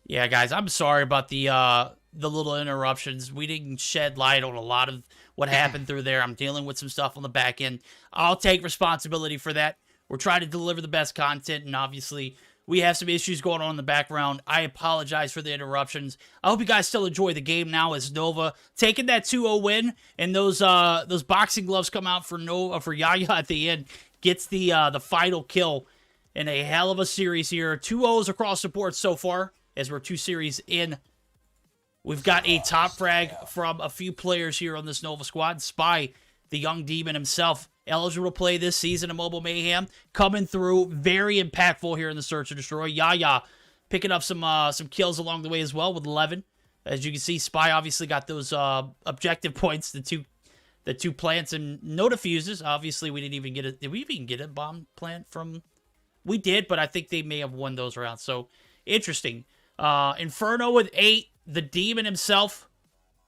Yeah, guys, I'm sorry about the little interruptions. We didn't shed light on a lot of what happened through there. I'm dealing with some stuff on the back end. I'll take responsibility for that. We're trying to deliver the best content, and obviously we have some issues going on in the background. I apologize for the interruptions. I hope you guys still enjoy the game now as Nova taking that 2-0 win, and those boxing gloves come out for Yaya at the end. Gets the final kill in a hell of a series here. 2-0s across the board so far, as we're 2 series in. We've got a top frag from a few players here on this Nova squad. Spy the young demon himself, eligible to play this season of Mobile Mayhem, coming through, very impactful here in the Search and Destroy. Yaya picking up some kills along the way as well with 11. As you can see, Spy obviously got those objective points, the two plants and no diffuses. Obviously, we didn't even get it. Did we even get a bomb plant from? We did, but I think they may have won those rounds. So interesting. Inferno with 8. The demon himself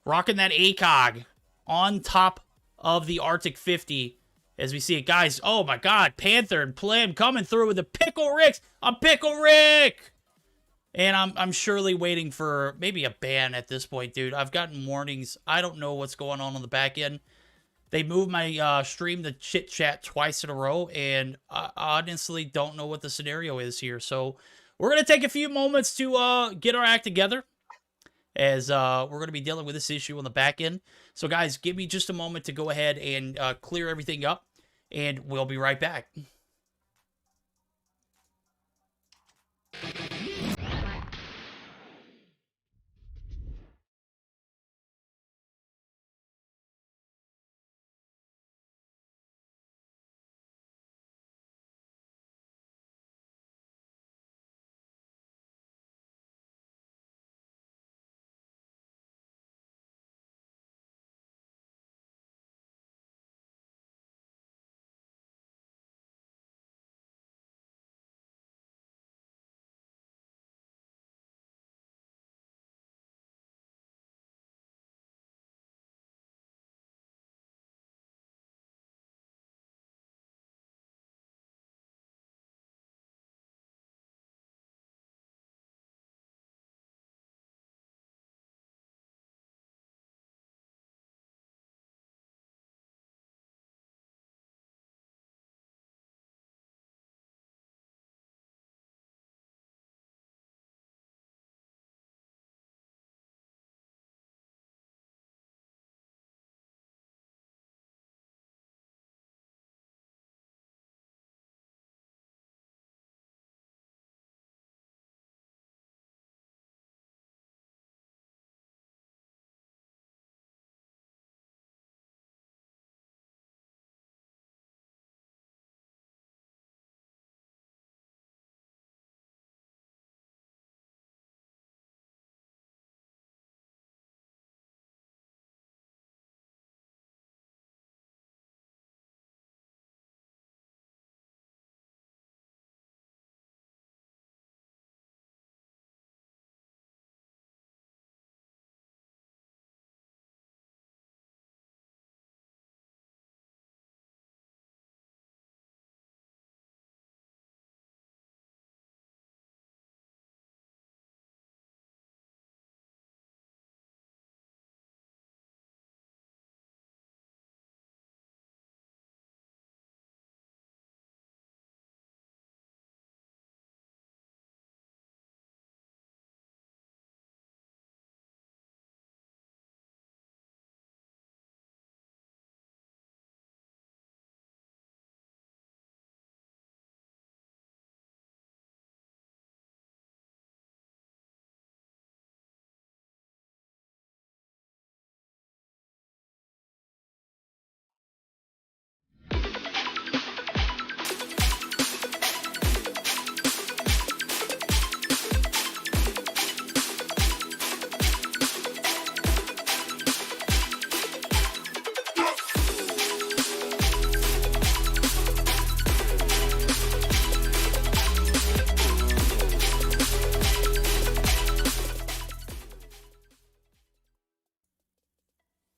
rocking that ACOG on top of the Arctic 50. As we see it, guys. Oh my God, Panther and Plim coming through with the Pickle Ricks. I'm Pickle Rick. And I'm surely waiting for maybe a ban at this point, dude. I've gotten warnings. I don't know what's going on the back end. They moved my stream to chit chat twice in a row, and I honestly don't know what the scenario is here. So we're going to take a few moments to get our act together, as we're going to be dealing with this issue on the back end. So guys, give me just a moment to go ahead and clear everything up, and we'll be right back.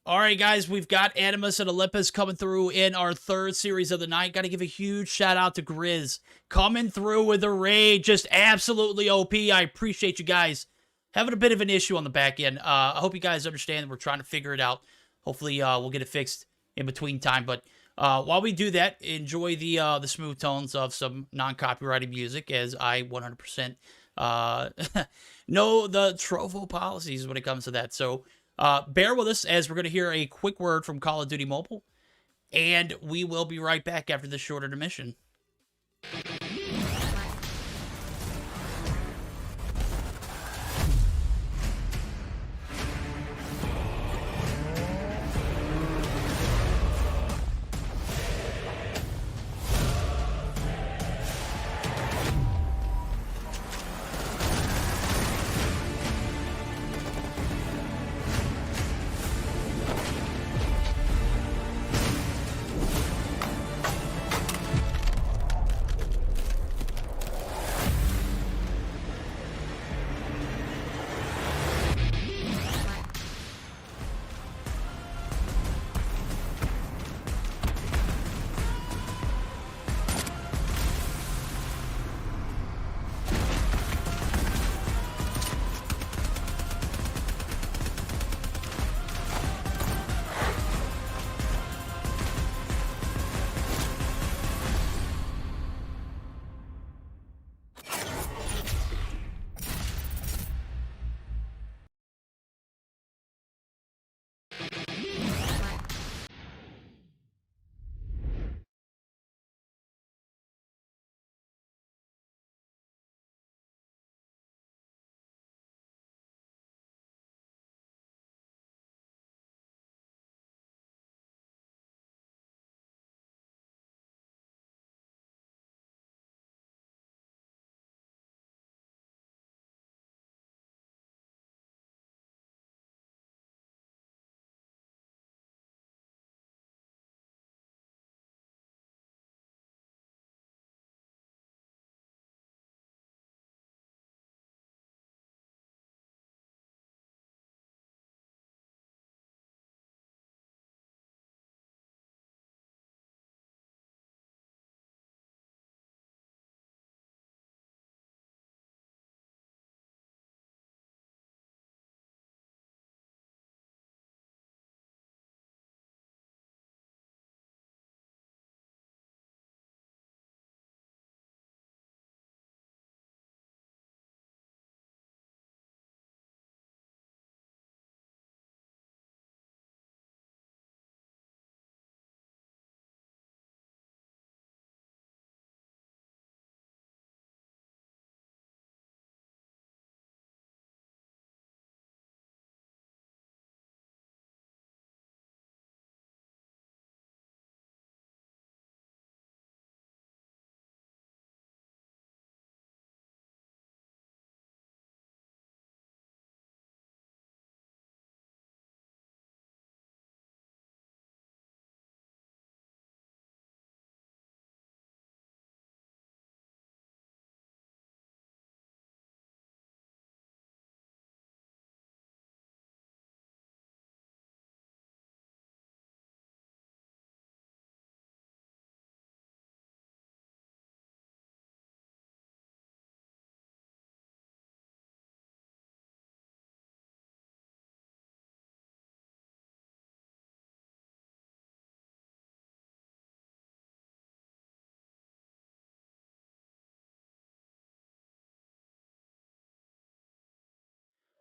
All right, guys, we've got Animus and Olympus coming through in our third series of the night. Got to give a huge shout out to Grizz coming through with a raid, just absolutely OP. I appreciate you guys. Having a bit of an issue on the back end. I hope you guys understand. We're trying to figure it out. Hopefully, we'll get it fixed in between time. But while we do that, enjoy the smooth tones of some non-copyrighted music, as I 100% know the Trovo policies when it comes to that. So bear with us as we're going to hear a quick word from Call of Duty Mobile, and we will be right back after this short intermission.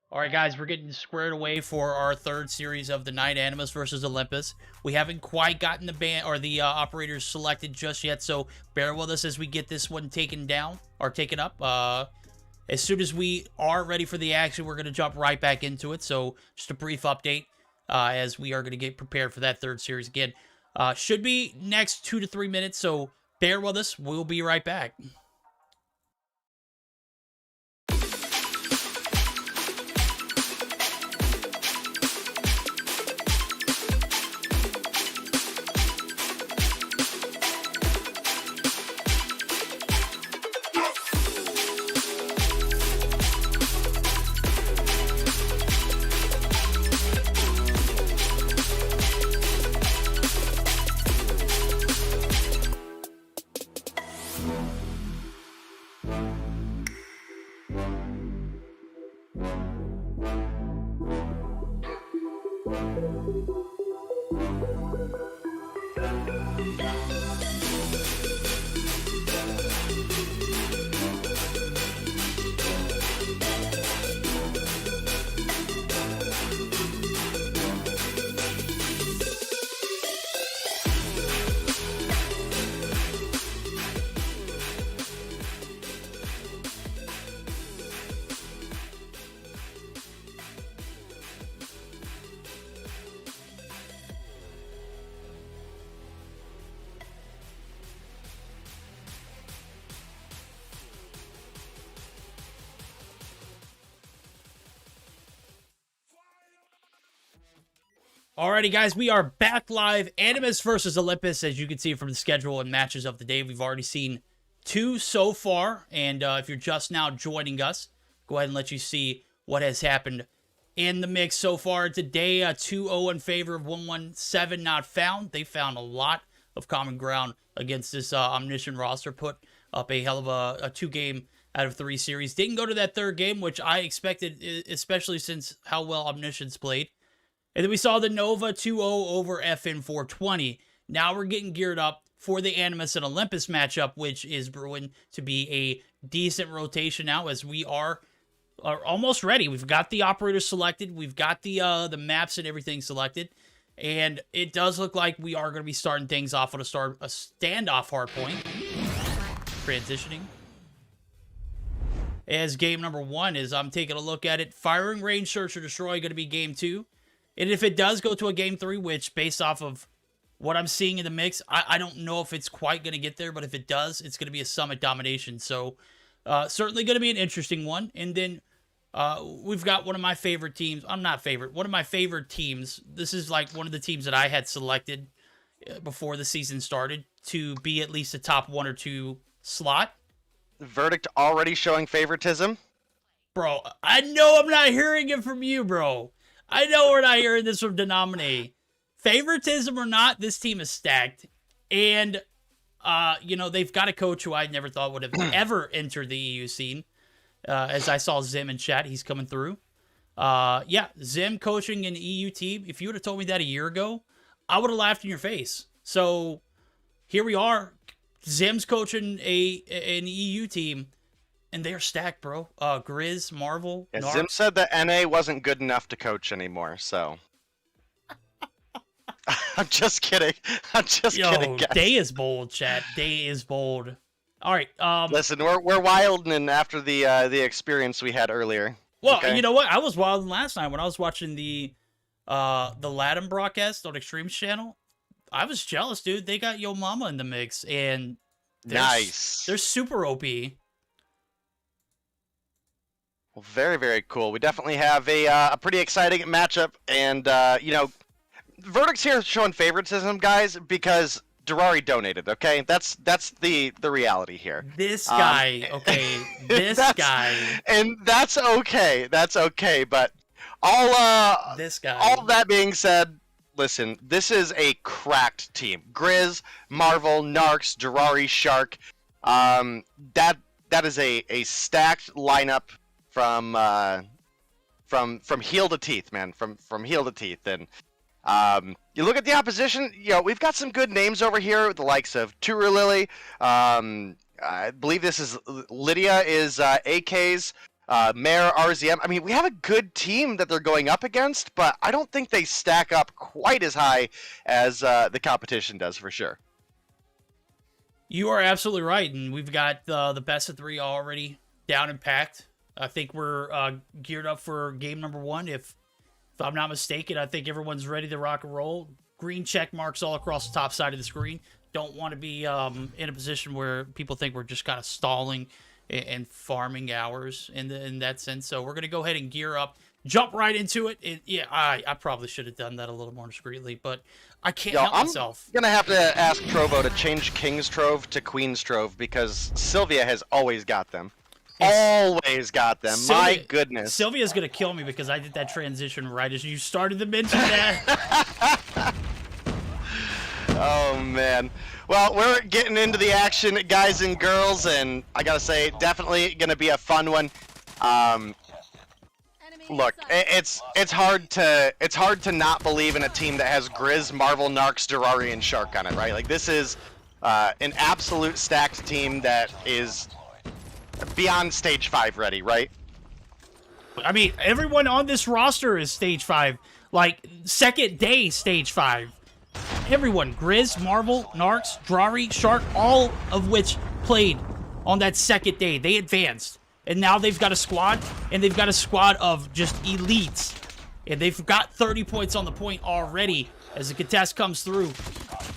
All right, guys, we're getting squared away for our third series of the night, Animus versus Olympus. We haven't quite gotten the band or the operators selected just yet, so bear with us as we get this one taken down or taken up. As soon as we are ready for the action, we're going to jump right back into it. So just a brief update as we are going to get prepared for that third series again. Should be next 2 to 3 minutes, so bear with us. We'll be right back. Alrighty, guys, we are back live. Animus versus Olympus, as you can see from the schedule and matches of the day. We've already seen 2 so far, and if you're just now joining us, go ahead and let you see what has happened in the mix so far today. 2-0 in favor of 117 not found. They found a lot of common ground against this Omniscient roster. Put up a hell of a 2-game out of 3 series. Didn't go to that third game, which I expected, especially since how well Omniscient's played. And then we saw the Nova 2-0 over FN 420. Now we're getting geared up for the Animus and Olympus matchup, which is brewing to be a decent rotation now, as we are almost ready. We've got the operators selected. We've got the maps and everything selected. And it does look like we are going to be starting things off with a standoff hardpoint. Transitioning. As game number 1 is, I'm taking a look at it. Firing range, search or destroy, going to be game 2. And if it does go to a game 3, which based off of what I'm seeing in the mix, I don't know if it's quite going to get there, but if it does, it's going to be a summit domination. So certainly going to be an interesting one. And then we've got one of my favorite teams. One of my favorite teams. This is like one of the teams that I had selected before the season started to be at least a top 1 or 2 slot. Verdict already showing favoritism? Bro, I know I'm not hearing it from you, bro. I know we're not hearing this from Denominate. Favoritism or not, this team is stacked. And, you know, they've got a coach who I never thought would have ever entered the EU scene. As I saw Zim in chat, he's coming through. Yeah, Zim coaching an EU team. If you would have told me that a year ago, I would have laughed in your face. So, here we are. Zim's coaching an EU team. And they're stacked, bro. Grizz, Marvel, Yeah, Narc. Zim said that NA wasn't good enough to coach anymore, so. I'm just kidding. I'm just kidding, guys. Day is bold, chat. Day is bold. All right. Listen, we're wilding after the experience we had earlier. Well, okay? you know what? I was wilding last night when I was watching the Latin broadcast on Extreme's channel. I was jealous, dude. They got Yo Mama in the mix, and nice. They're super OP. Well, very, very cool. We definitely have a pretty exciting matchup, and you know, Verdict's here showing favoritism, guys, because Durari donated. Okay, that's the reality here. This guy, okay, this guy, and that's okay. That's okay. But this guy. All that being said, listen, this is a cracked team. Grizz, Marvel, Narcs, Durari, Shark. That is a stacked lineup. From heel to teeth, man. From heel to teeth. And you look at the opposition. You know, we've got some good names over here, the likes of Turu Lily. I believe this is Lydia is AK's Mare, RZM. I mean, we have a good team that they're going up against, but I don't think they stack up quite as high as the competition does for sure. You are absolutely right, and we've got the best of 3 already down and packed. I think we're geared up for game number 1. If I'm not mistaken, I think everyone's ready to rock and roll. Green check marks all across the top side of the screen. Don't want to be in a position where people think we're just kind of stalling and farming hours in that sense. So we're going to go ahead and gear up, jump right into it. Yeah, I probably should have done that a little more discreetly, but I can't help myself. I'm going to have to ask Trovo to change King's Trove to Queen's Trove because Sylvia has always got them. Always got them. My goodness. Sylvia's going to kill me because I did that transition right as you started to mention that. Oh, man. Well, we're getting into the action, guys and girls, and I gotta say, definitely gonna be a fun one. Look, it's hard to not believe in a team that has Grizz, Marvel, Narcs, Durari, and Shark on it, right? Like this is an absolute stacked team that is beyond stage 5 ready, right? I mean, everyone on this roster is stage 5, like second day stage 5. Everyone, Grizz, Marvel, Narcs, Durari, Shark, all of which played on that second day. They advanced. And now they've got a squad, and they've got a squad of just elites. And they've got 30 points on the point already as the contest comes through.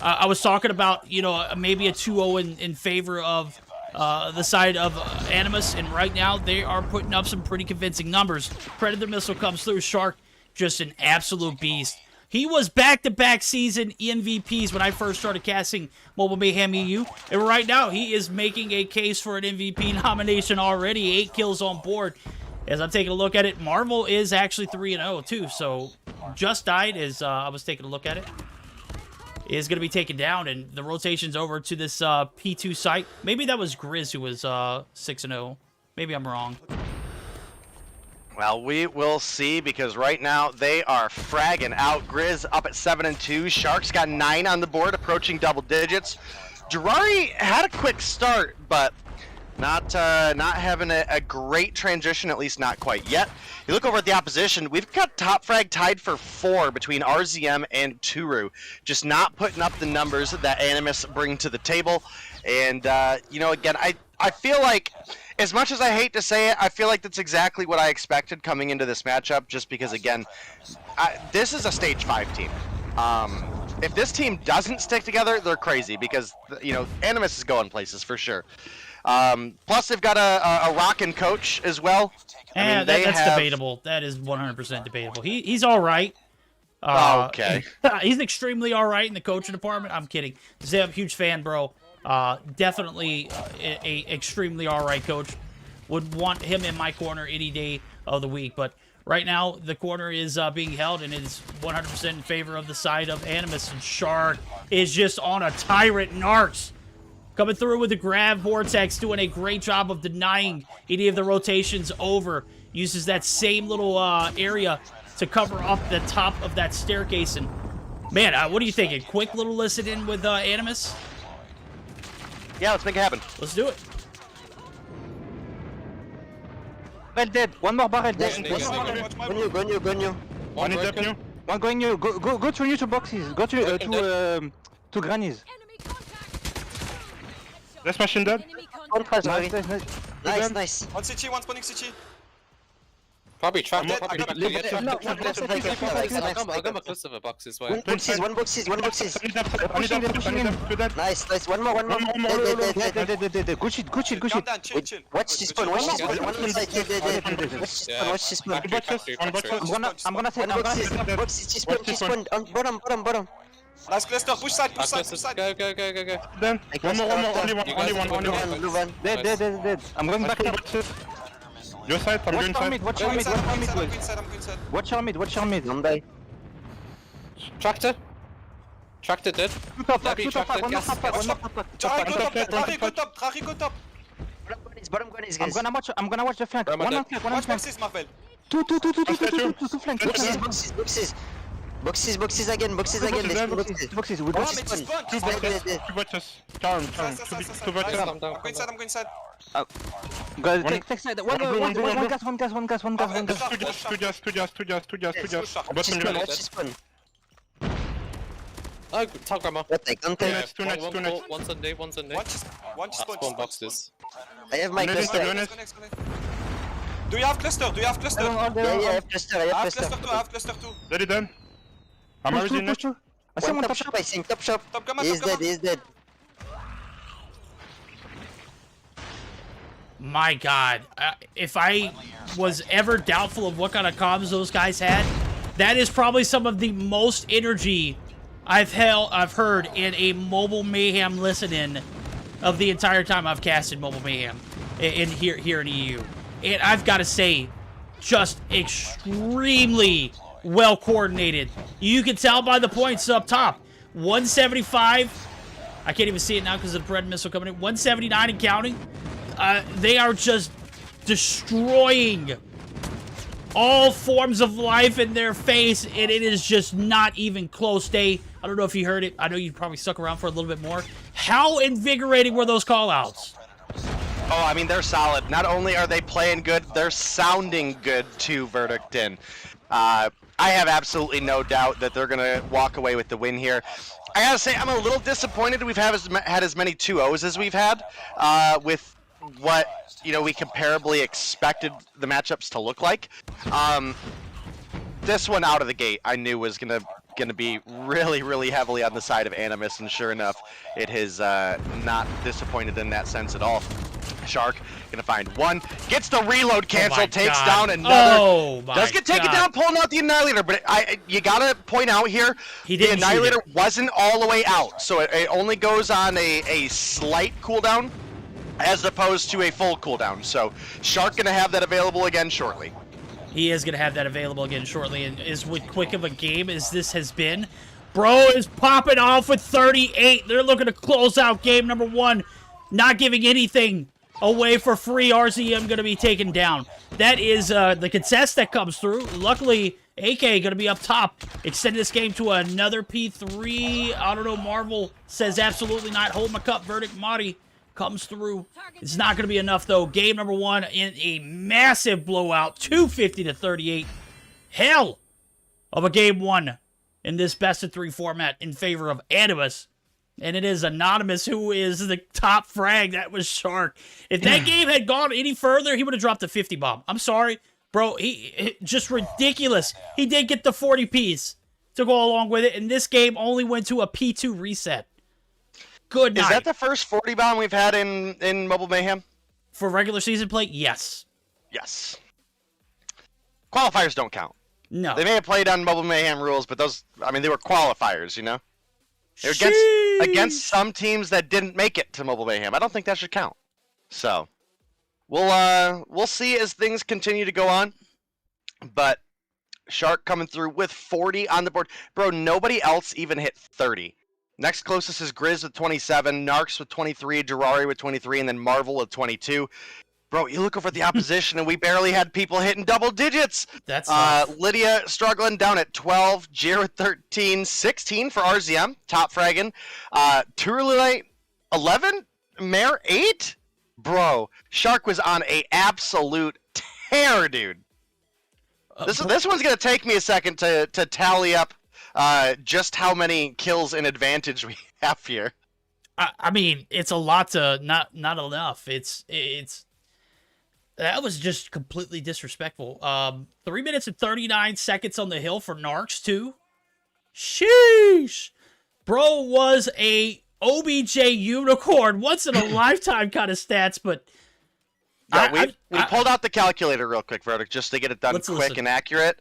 I was talking about, you know, maybe a 2-0 in favor of the side of Animus, and right now they are putting up some pretty convincing numbers. Predator Missile comes through. Shark, just an absolute beast. He was back-to-back season MVPs when I first started casting Mobile Mayhem EU. And right now, he is making a case for an MVP nomination already. 8 kills on board. As I'm taking a look at it, Marvel is actually 3-0 too. So, just died as I was taking a look at it. Is going to be taken down, and the rotation's over to this P2 site. Maybe that was Grizz who was 6-0. Maybe I'm wrong. Well, we will see because right now they are fragging out. Grizz up at 7-2. Shark's got 9 on the board, approaching double digits. Durari had a quick start, but not having a great transition, at least not quite yet. You look over at the opposition, we've got top frag tied for 4 between RZM and Turu. Just not putting up the numbers that Animus bring to the table. And, you know, again, I feel like, as much as I hate to say it, I feel like that's exactly what I expected coming into this matchup, just because, again, this is a stage 5 team. If this team doesn't stick together, they're crazy, because, you know, Animus is going places for sure. Plus, they've got a rockin' coach as well. Yeah, that's debatable. That is 100% debatable. He's all right. Okay. He's extremely all right in the coaching department. I'm kidding. Zeb, huge fan, bro. Definitely a extremely all right coach. Would want him in my corner any day of the week. But right now, the corner is being held, and it's 100% in favor of the side of Animus. And Shark is just on a tyrant. Narcs coming through with the grab vortex, doing a great job of denying any of the rotations over. Uses that same little area to cover up the top of that staircase. And man, what are you thinking? Quick little listen in with Animus? Yeah, let's make it happen. Let's do it. Barrel dead. One more barrel dead. Go new. One is up new. One going new. Go to new to boxes. Go to grannies. Last machine dead. Nice. One CT, one spawning CT. Probably trapped it. One boxes. Nice. One more. Dead. Good shit. Watch this spawn. One side. Watch this spawn. I'm gonna take Boxes. Spawn. On bottom. Nice cluster, push side. Go. Then one more. Only one. Dead. I'm going back up. Your side, I'm going side. Watch your mid. Watch your mid. Don't die. Tractor dead. Two top, one more top. Trari go top. Bottom gun is I'm guys. gonna watch the flank. One flank. Watch boxes, Marvel. Two flank. Boxes again. Let's go Boxes. We Oh, got mais tu spawn. Two boxes. Charm. I'm going inside. Go, take side. One gas. Two gas. Bottom Spawn, unit. watch his spawn. Oh, tell grandma. Don't take. Two nets. One Sunday. One Spawn boxes. I have my Next, cluster. next. Do you have cluster? Yeah, I have cluster. I have cluster. Ready done. I'm already next. One top shop, I think. Top shop. Top gamma, He's top gamma. dead. He's dead. My God, if I was ever doubtful of what kind of comms those guys had, that is probably some of the most energy I've heard in a Mobile Mayhem listen-in of the entire time I've casted Mobile Mayhem here in EU. And I've got to say, just extremely well coordinated. You can tell by the points up top. 175. I can't even see it now because of the bread missile coming in. 179 and counting. They are just destroying all forms of life in their face, and it is just not even close. I don't know if you heard it. I know you probably stuck around for a little bit more. How invigorating were those call-outs? Oh, I mean, they're solid. Not only are they playing good, they're sounding good too, Verdict in. I have absolutely no doubt that they're going to walk away with the win here. I gotta say, I'm a little disappointed we've had as many 2-0s as we've had, with what, you know, we comparably expected the matchups to look like. This one out of the gate, I knew was gonna be really heavily on the side of Animus, and sure enough, it has not disappointed in that sense at all. Shark gonna find one, gets the reload cancel, takes down another, does get taken down, pulling out the Annihilator, but you gotta point out here, the Annihilator wasn't all the way out, so it only goes on a slight cooldown as opposed to a full cooldown, so Shark gonna have that available again shortly. He is going to have that available again shortly, and as quick of a game as this has been, bro is popping off with 38. They're looking to close out game number 1, not giving anything away for free. RZM going to be taken down. That is the contest that comes through. Luckily, AK going to be up top. Extend this game to another P3. I don't know, Marvel says absolutely not. Hold my cup. Verdict Marty comes through. It's not going to be enough, though. Game number 1 in a massive blowout, 250-38. Hell of a game 1 in this best-of-3 format in favor of Animus. And it is Anonymous who is the top frag. That was Shark. If that game had gone any further, he would have dropped a 50 bomb. I'm sorry, bro. He just ridiculous. He did get the 40 piece to go along with it, and this game only went to a P2 reset. Good night. Is that the first 40 bomb we've had in Mobile Mayhem? For regular season play, yes. Yes. Qualifiers don't count. No. They may have played on Mobile Mayhem rules, but those, I mean, they were qualifiers, you know? They were against some teams that didn't make it to Mobile Mayhem. I don't think that should count. So, we'll see as things continue to go on. But Shark coming through with 40 on the board. Bro, nobody else even hit 30. Next closest is Grizz with 27, Narcs with 23, Jirari with 23, and then Marvel with 22. Bro, you look over at the opposition, and we barely had people hitting double digits. That's Lydia struggling down at 12, Jir with 13, 16 for RZM, top fragging. Turulite, 11, Mare, 8? Bro, Shark was on a absolute tear, dude. This one's going to take me a second to tally up just how many kills in advantage we have here. I mean, it's a lot to not enough. It's that was just completely disrespectful. 3 minutes and 39 seconds on the hill for Narcs too. Sheesh, bro was a OBJ unicorn, once in a lifetime kind of stats, but. Yeah, we pulled out the calculator real quick, Verdict, just to get it done quick and accurate.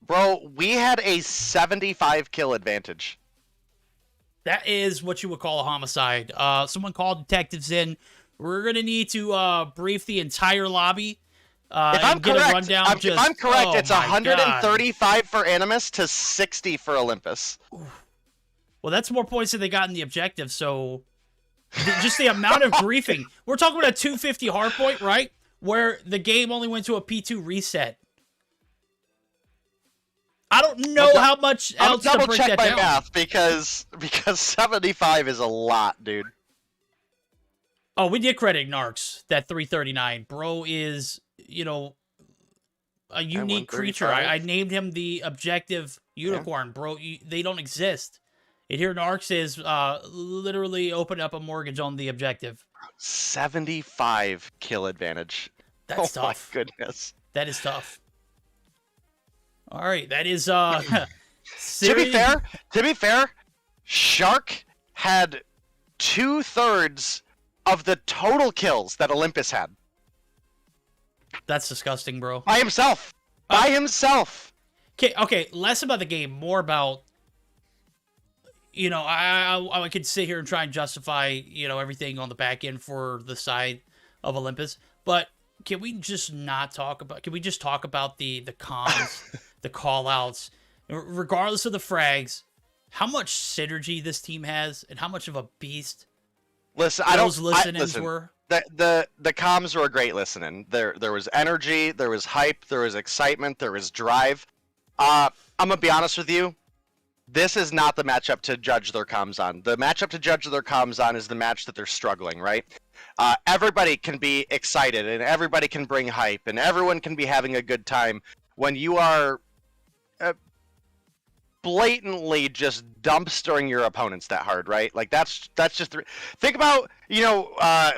Bro, we had a 75 kill advantage. That is what you would call a homicide. Someone called detectives in. We're going to need to brief the entire lobby. If I'm correct, it's 135 for Animus to 60 for Olympus. Well, that's more points than they got in the objective, so just the amount of griefing. We're talking about a 250 hardpoint, right? Where the game only went to a P2 reset. I don't know how much else to break that down. I'll double check my math because 75 is a lot, dude. Oh, we did credit Narcs, that 339. Bro is, you know, a unique creature. I named him the objective unicorn. Bro, they don't exist. And here Narcs is literally opened up a mortgage on the objective. 75 kill advantage. That's tough. Oh my goodness. That is tough. All right, that is To be fair, Shark had 2/3 of the total kills that Olympus had. That's disgusting, bro. By himself. By himself. Okay, less about the game, more about, you know, I could sit here and try and justify, you know, everything on the back end for the side of Olympus, but can we just not talk about, can we just talk about the cons, the call-outs, regardless of the frags, how much synergy this team has and how much of a beast listen, were? The comms were great listening. There was energy, there was hype, there was excitement, there was drive. I'm gonna be honest with you. This is not the matchup to judge their comms on. The matchup to judge their comms on is the match that they're struggling, right? Everybody can be excited and everybody can bring hype and everyone can be having a good time when you are blatantly just dumpstering your opponents that hard, right? Like that's just think about, you know,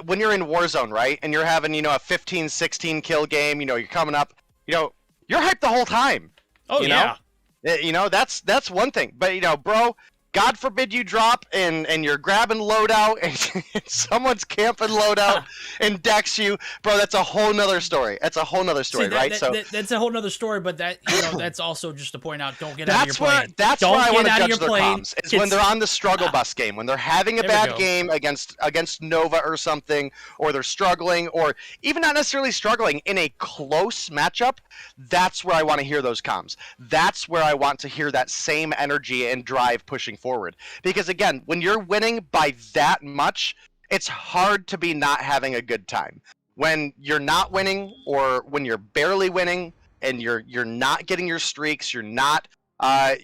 when you're in Warzone, right? And you're having, you know, a 15, 16 kill game, you know, you're coming up, you know, you're hyped the whole time. Oh, yeah. You know, that's one thing. But, you know, bro, God forbid you drop and you're grabbing loadout and someone's camping loadout and decks you. Bro, that's a whole nother story. That's a whole nother story, right? That's a whole nother story, but that, you know, that's also just to point out, don't get out of your plane. That's where I want to judge their comms, is when they're on the struggle bus game, when they're having a bad game against Nova or something, or they're struggling, or even not necessarily struggling, in a close matchup. That's where I want to hear those comms. That's where I want to hear that same energy and drive pushing forward. Because again, when you're winning by that much, it's hard to be not having a good time. When you're not winning, or when you're barely winning and you're not getting your streaks, you're not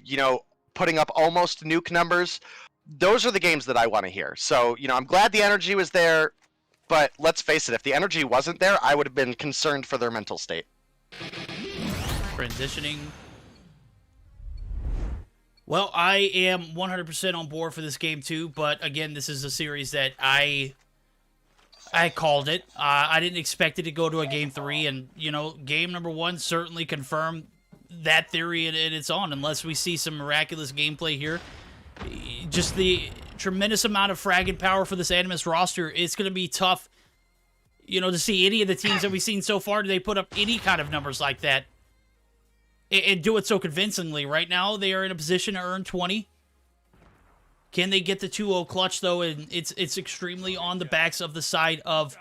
you know, putting up almost nuke numbers, those are the games that I want to hear. So, you know, I'm glad the energy was there, but let's face it, if the energy wasn't there, I would have been concerned for their mental state. Transitioning. Well, I am 100% on board for this game too, but again, this is a series that I called it. I didn't expect it to go to a game 3, and, you know, game number 1 certainly confirmed that theory, and it's on, unless we see some miraculous gameplay here. Just the tremendous amount of fragging power for this Animus roster, it's going to be tough, you know, to see any of the teams that we've seen so far. Do they put up any kind of numbers like that and do it so convincingly? Right now, they are in a position to earn 20. Can they get the 2-0 clutch, though? And it's extremely on the backs of the side of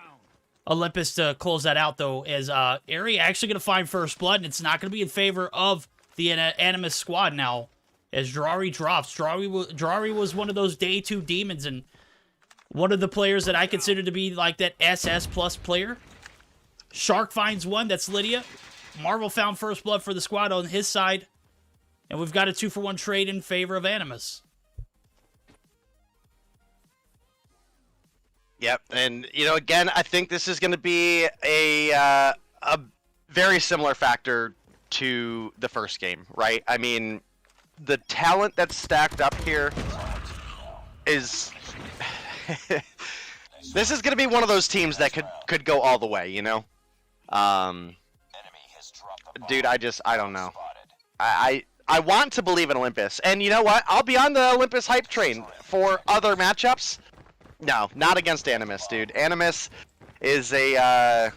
Olympus to close that out, though, as Ari actually going to find first blood, and it's not going to be in favor of the Animus squad now, as Jurari drops. Jurari was one of those day 2 demons, and one of the players that I consider to be like that SS plus player. Shark finds one, that's Lydia. Marvel found first blood for the squad on his side, and we've got a 2-for-1 trade in favor of Animus. Yep, and, you know, again, I think this is going to be a very similar factor to the first game, right? I mean, the talent that's stacked up here is... This is going to be one of those teams that could go all the way, you know? Dude, I don't know. I want to believe in Olympus, and you know what? I'll be on the Olympus hype train for other matchups. No, not against Animus, dude. Animus is a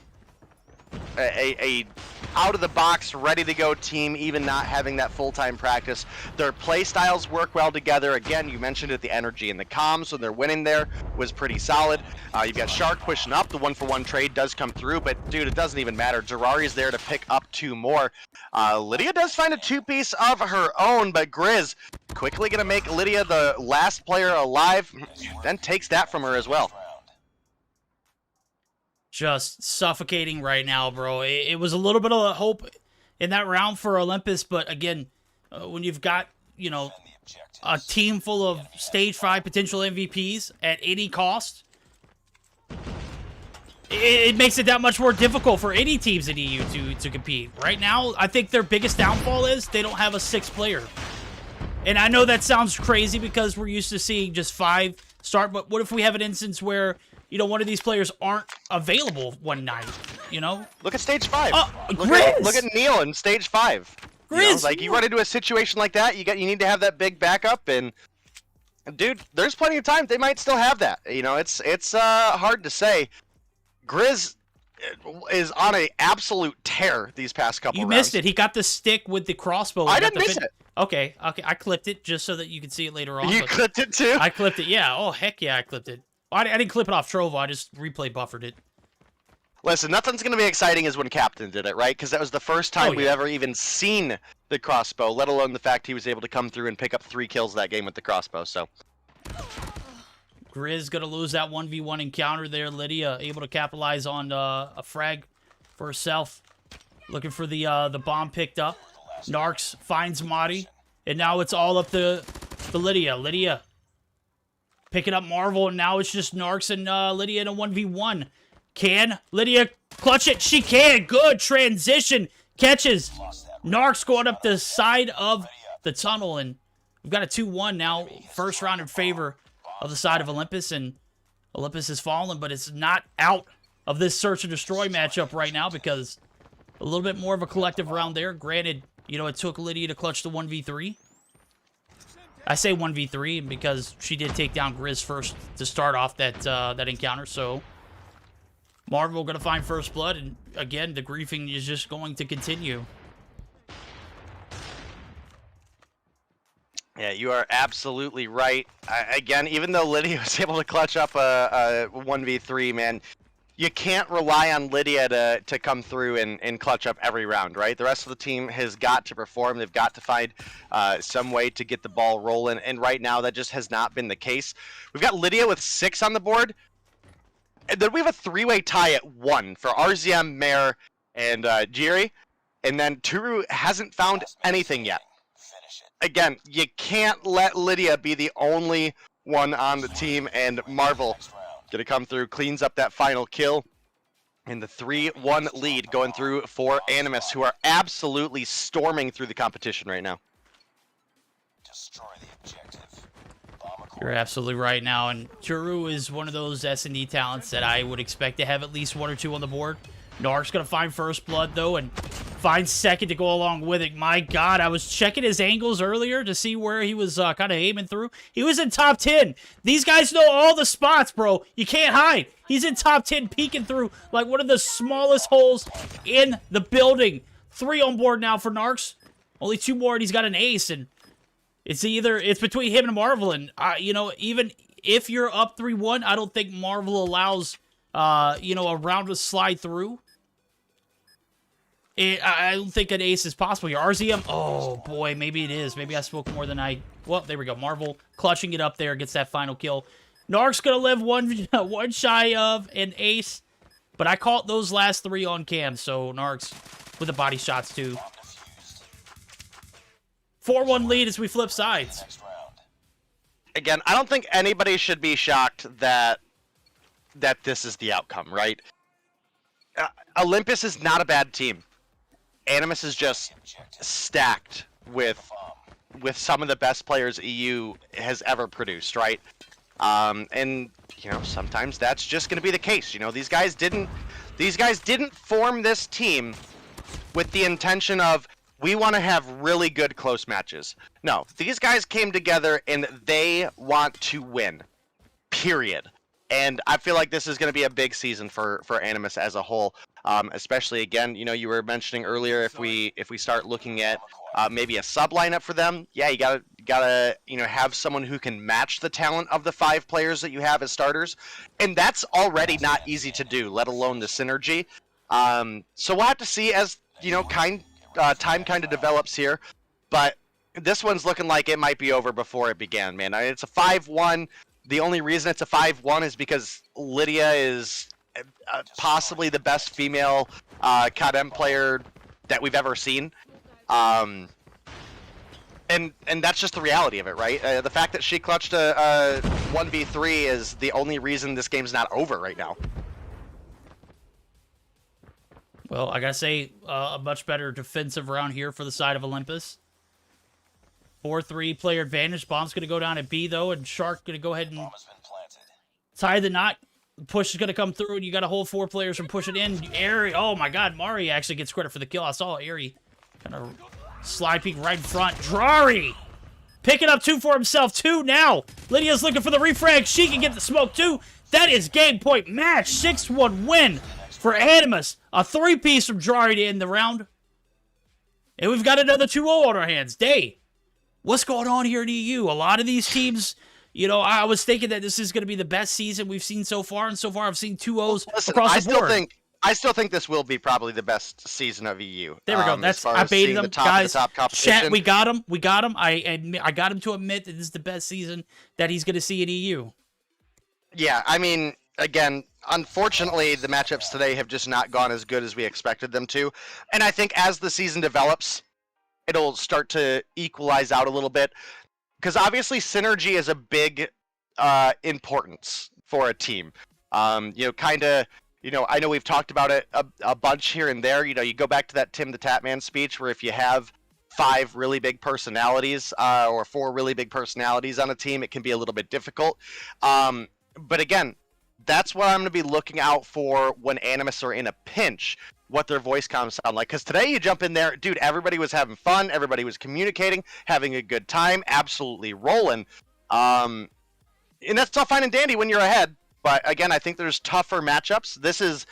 out-of-the-box, ready-to-go team, even not having that full-time practice. Their play styles work well together. Again, you mentioned it, the energy and the comms when they're winning there was pretty solid. You've got Shark pushing up. The 1-for-1 trade does come through, but, dude, it doesn't even matter. Jurari's there to pick up 2 more. Lydia does find a 2-piece of her own, but Grizz quickly going to make Lydia the last player alive, then takes that from her as well. Just suffocating right now, bro. It was a little bit of hope in that round for Olympus, but again, when you've got, you know, a team full of stage 5 potential MVPs at any cost, it makes it that much more difficult for any teams in EU to compete. Right now, I think their biggest downfall is they don't have a 6th player. And I know that sounds crazy because we're used to seeing just 5 start, but what if we have an instance where, you know, one of these players aren't available one night, you know? Look at stage 5. Grizz! Look at Neil in stage 5. Grizz! You know, like, you run into a situation like that, you need to have that big backup, and dude, there's plenty of time. They might still have that. You know, it's hard to say. Grizz is on an absolute tear these past couple rounds. You missed it. He got the stick with the crossbow. I didn't miss it. Okay. I clipped it just so that you can see it later on. You clipped it too? I clipped it, yeah. Oh, heck yeah, I clipped it. I didn't clip it off Trovo. I just replay buffered it. Listen, nothing's going to be exciting as when Captain did it, right? Because that was the first time we've ever even seen the crossbow, let alone the fact he was able to come through and pick up 3 kills that game with the crossbow, so. Grizz going to lose that 1v1 encounter there. Lydia able to capitalize on a frag for herself. Looking for the bomb picked up. Narcs finds Madi. And now it's all up to Lydia. Lydia picking up Marvel, and now it's just Narcs and Lydia in a 1v1. Can Lydia clutch it? She can. Good transition. Catches. Narcs going up the side of the tunnel, and we've got a 2-1 now. First round in favor of the side of Olympus, and Olympus has fallen, but it's not out of this search and destroy matchup right now because a little bit more of a collective round there. Granted, you know, it took Lydia to clutch the 1v3. I say 1v3 because she did take down Grizz first to start off that encounter, so Marvel going to find first blood, and again, the griefing is just going to continue. Yeah, you are absolutely right. Again, even though Lydia was able to clutch up a 1v3, man, you can't rely on Lydia to come through and clutch up every round, right? The rest of the team has got to perform. They've got to find some way to get the ball rolling, and right now that just has not been the case. We've got Lydia with 6 on the board, and then we have a 3-way tie at 1 for RZM, Mare, and Jiri, and then Turu hasn't found anything yet. Again, you can't let Lydia be the only one on the team, and Marvel gonna come through, cleans up that final kill, and the 3-1 lead going through for Animus, who are absolutely storming through the competition right now. You're absolutely right now, and Turu is one of those S&D talents that I would expect to have at least 1 or 2 on the board. Narc's gonna find first blood though, and find second to go along with it. My God, I was checking his angles earlier to see where he was kind of aiming through. He was in top 10. These guys know all the spots, bro. You can't hide. He's in top 10 peeking through like one of the smallest holes in the building. 3 on board now for Narcs. Only 2 more and he's got an ace, and it's between him and Marvel, and you know, even if you're up 3-1, I don't think Marvel allows you know, a round to slide through. I don't think an ace is possible here. RZM, oh boy, maybe it is. Maybe I spoke more than I... Well, there we go. Marvel clutching it up there, gets that final kill. Narc's going to live one shy of an ace, but I caught those last 3 on cam, so Narc's with the body shots too. 4-1 lead as we flip sides. Again, I don't think anybody should be shocked that this is the outcome, right? Olympus is not a bad team. Animus is just stacked with some of the best players EU has ever produced, right? And you know, sometimes that's just going to be the case. You know, these guys didn't form this team with the intention of, we want to have really good close matches. No, these guys came together and they want to win. Period. And I feel like this is going to be a big season for Animus as a whole. Especially, again, you know, you were mentioning earlier, if we start looking at maybe a sub lineup for them, yeah, you gotta you know, have someone who can match the talent of the 5 players that you have as starters, and that's already not easy to do, let alone the synergy. So we'll have to see as, you know, time kind of develops here, but this one's looking like it might be over before it began, man. I mean, it's a 5-1. The only reason it's a 5-1 is because Lydia is possibly the best female KDM player that we've ever seen. And that's just the reality of it, right? The fact that she clutched a 1v3 is the only reason this game's not over right now. Well, I gotta say, a much better defensive round here for the side of Olympus. 4-3 player advantage. Bomb's gonna go down at B though, and Shark gonna go ahead and tie the knot. Push is gonna come through, and you got a whole 4 players from pushing in. Airy, oh my God, Mari actually gets credit for the kill. I saw Airy kind of slide peek right in front. Drari picking up 2 for himself. 2 now. Lydia's looking for the refrag. She can get the smoke too. That is game point match. 6-1 win for Animus. A 3-piece from Drari to end the round. And we've got another 2-0 on our hands. Day, what's going on here in EU? A lot of these teams, you know, I was thinking that this is going to be the best season we've seen so far, and so far I've seen 2-0s across the board. I still think this will be probably the best season of EU. There we go. That's I baited them, guys. Chat, we got him. We got him. I got him to admit that this is the best season that he's going to see in EU. Yeah, I mean, again, unfortunately, the matchups today have just not gone as good as we expected them to, and I think as the season develops, it'll start to equalize out a little bit, because obviously synergy is a big importance for a team. You know, kind of. You know, I know we've talked about it a bunch here and there. You know, you go back to that Tim the Tatman speech where if you have 5 really big personalities or 4 really big personalities on a team, it can be a little bit difficult. But again, that's what I'm going to be looking out for when Animus are in a pinch, what their voice comms sound like. Because today you jump in there, dude, everybody was having fun. Everybody was communicating, having a good time, absolutely rolling. And that's all fine and dandy when you're ahead. But again, I think there's tougher matchups. This is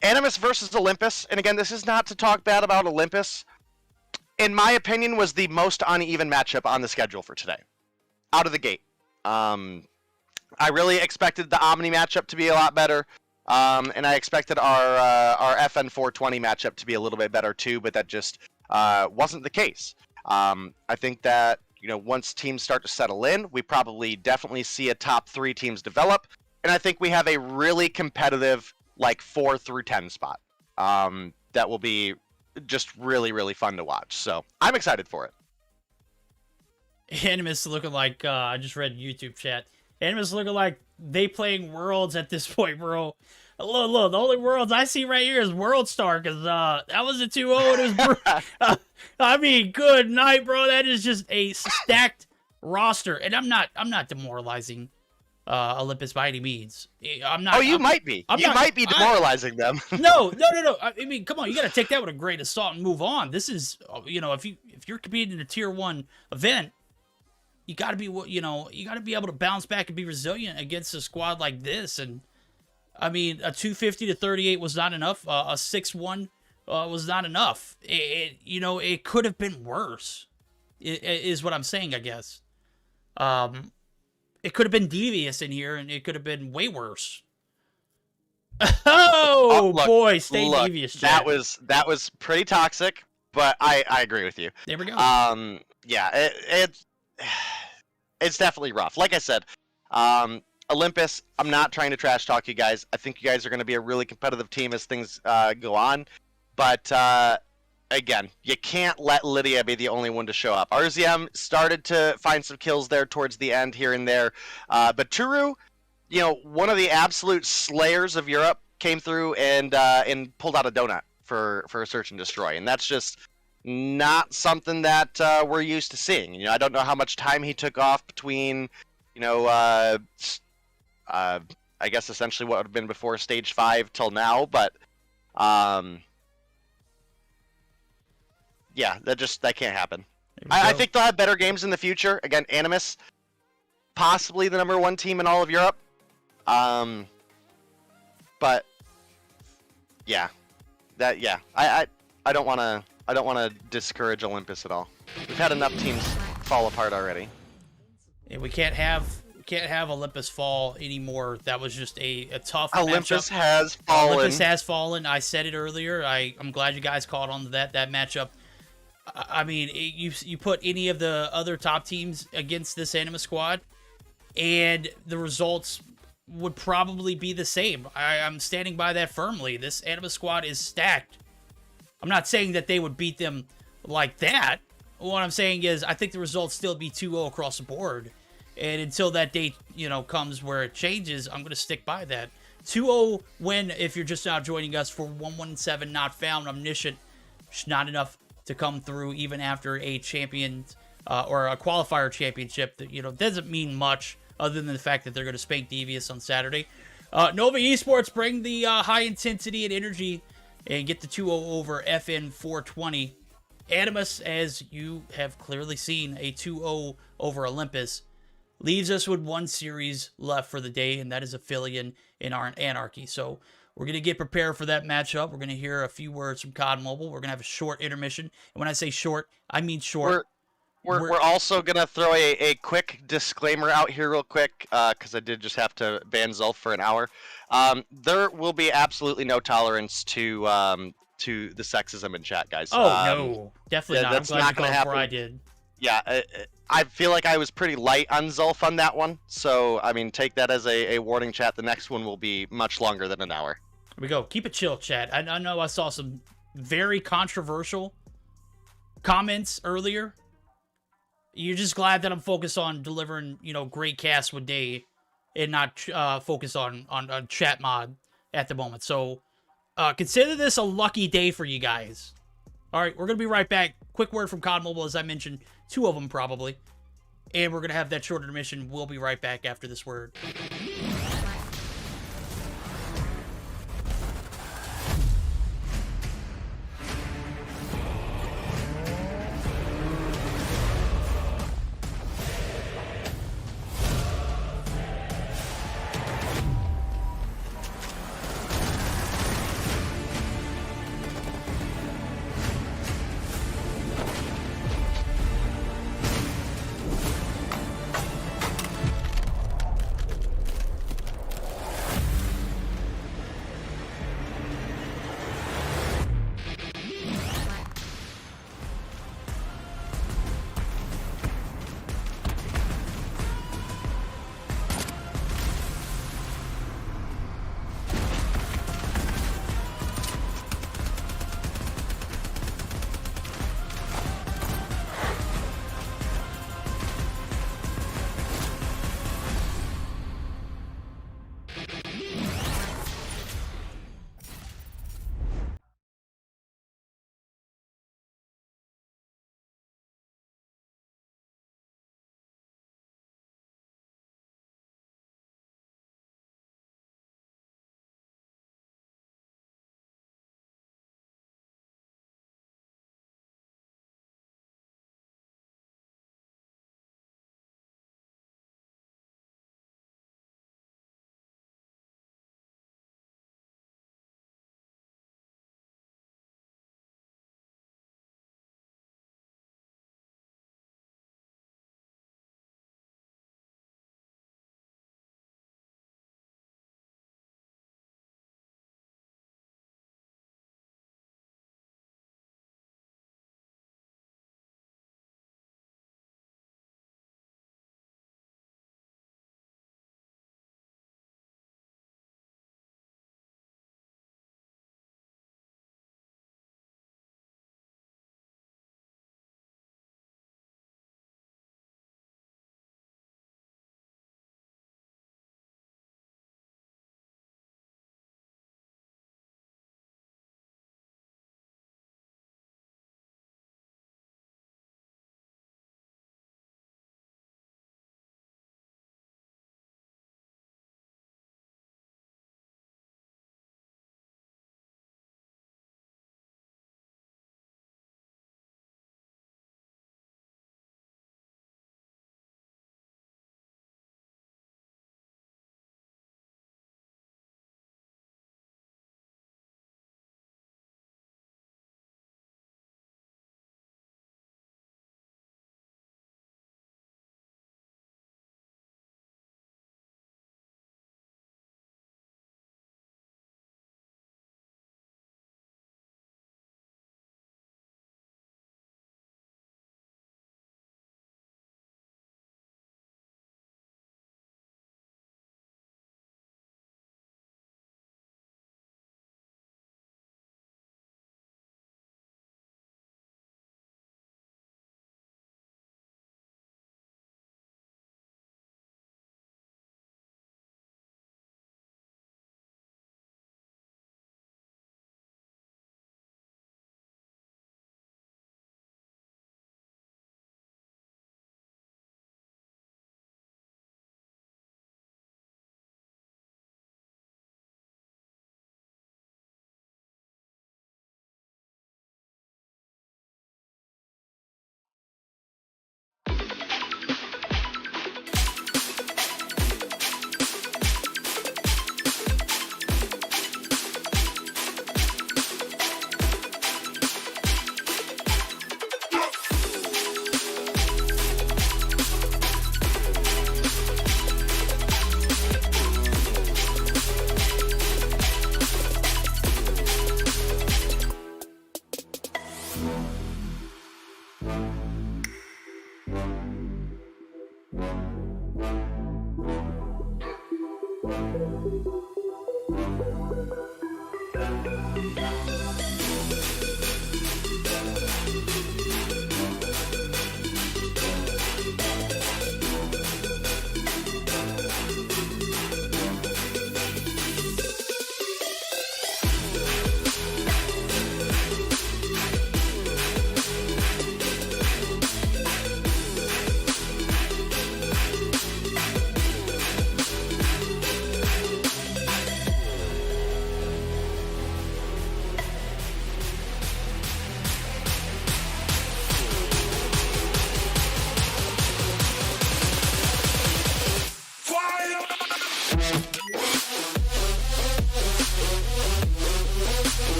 Animus versus Olympus. And again, this is not to talk bad about Olympus. In my opinion, was the most uneven matchup on the schedule for today. Out of the gate. I really expected the Omni matchup to be a lot better. And I expected our FN 420 matchup to be a little bit better too, but that just wasn't the case. I think that, you know, once teams start to settle in, we probably definitely see a top 3 teams develop. And I think we have a really competitive, like, 4 through 10 spot. That will be just really, really fun to watch. So I'm excited for it. Animus looking like, I just read YouTube chat. Animus looking like they playing Worlds at this point, bro. Look, the only Worlds I see right here is World Star, because that was a 2-0. I mean, good night, bro. That is just a stacked roster. And I'm not demoralizing Olympus by any means. I'm not. Oh, you might be. You might be demoralizing them. No. I mean, come on. You got to take that with a grain of salt and move on. This is, you know, if you're competing in a tier 1 event, you got to be, you know, you got to be able to bounce back and be resilient against a squad like this. And I mean, a 250-38 was not enough. A 6-1 was not enough. You know, it could have been worse. Is what I'm saying, I guess. It could have been devious in here, and it could have been way worse. Oh, look, boy, stay devious. Chat. That was pretty toxic, but I agree with you. There we go. Yeah, it's definitely rough. Like I said, Olympus, I'm not trying to trash talk you guys. I think you guys are going to be a really competitive team as things go on. But again, you can't let Lydia be the only one to show up. RZM started to find some kills there towards the end here and there. But Turu, you know, one of the absolute slayers of Europe, came through and pulled out a donut for a search and destroy. And that's just not something that we're used to seeing. You know, I don't know how much time he took off between, you know, I guess essentially what would have been before stage 5 till now, but yeah, that can't happen. I think they'll have better games in the future. Again, Animus, possibly the #1 team in all of Europe. But yeah, I don't want to discourage Olympus at all. We've had enough teams fall apart already. And we can't have Olympus fall anymore. That was just a tough Olympus matchup. Has fallen. Olympus has fallen. I said it earlier. I'm glad you guys caught on to that matchup. I mean, you put any of the other top teams against this Animus squad, and the results would probably be the same. I'm standing by that firmly. This Animus squad is stacked. I'm not saying that they would beat them like that. What I'm saying is I think the results still be 2-0 across the board. And until that date, you know, comes where it changes, I'm going to stick by that. 2-0 win if you're just now joining us for 117 not found. Omniscient, just not enough to come through even after a champion or a qualifier championship. That, you know, doesn't mean much other than the fact that they're going to spank Devious on Saturday. Nova Esports bring the high intensity and energy and get the 2-0 over FN 420. Animus, as you have clearly seen, a 2-0 over Olympus. Leaves us with one series left for the day, and that is Aphelion in our Anarchy. So we're going to get prepared for that matchup. We're going to hear a few words from COD Mobile. We're going to have a short intermission. And when I say short, I mean short. We're also going to throw a quick disclaimer out here real quick, because I did just have to ban Zulf for an hour. There will be absolutely no tolerance to the sexism in chat, guys. Oh, no. Definitely not. That's not going to happen. I did. Yeah, I feel like I was pretty light on Zulf on that one. So, I mean, take that as a warning, chat. The next one will be much longer than an hour. Here we go. Keep it chill, chat. I know I saw some very controversial comments earlier. You're just glad that I'm focused on delivering, you know, great casts with Day and not focus on chat mod at the moment. So, consider this a lucky day for you guys. All right, we're going to be right back. Quick word from COD Mobile, as I mentioned. 2 of them, probably. And we're going to have that short intermission. We'll be right back after this word.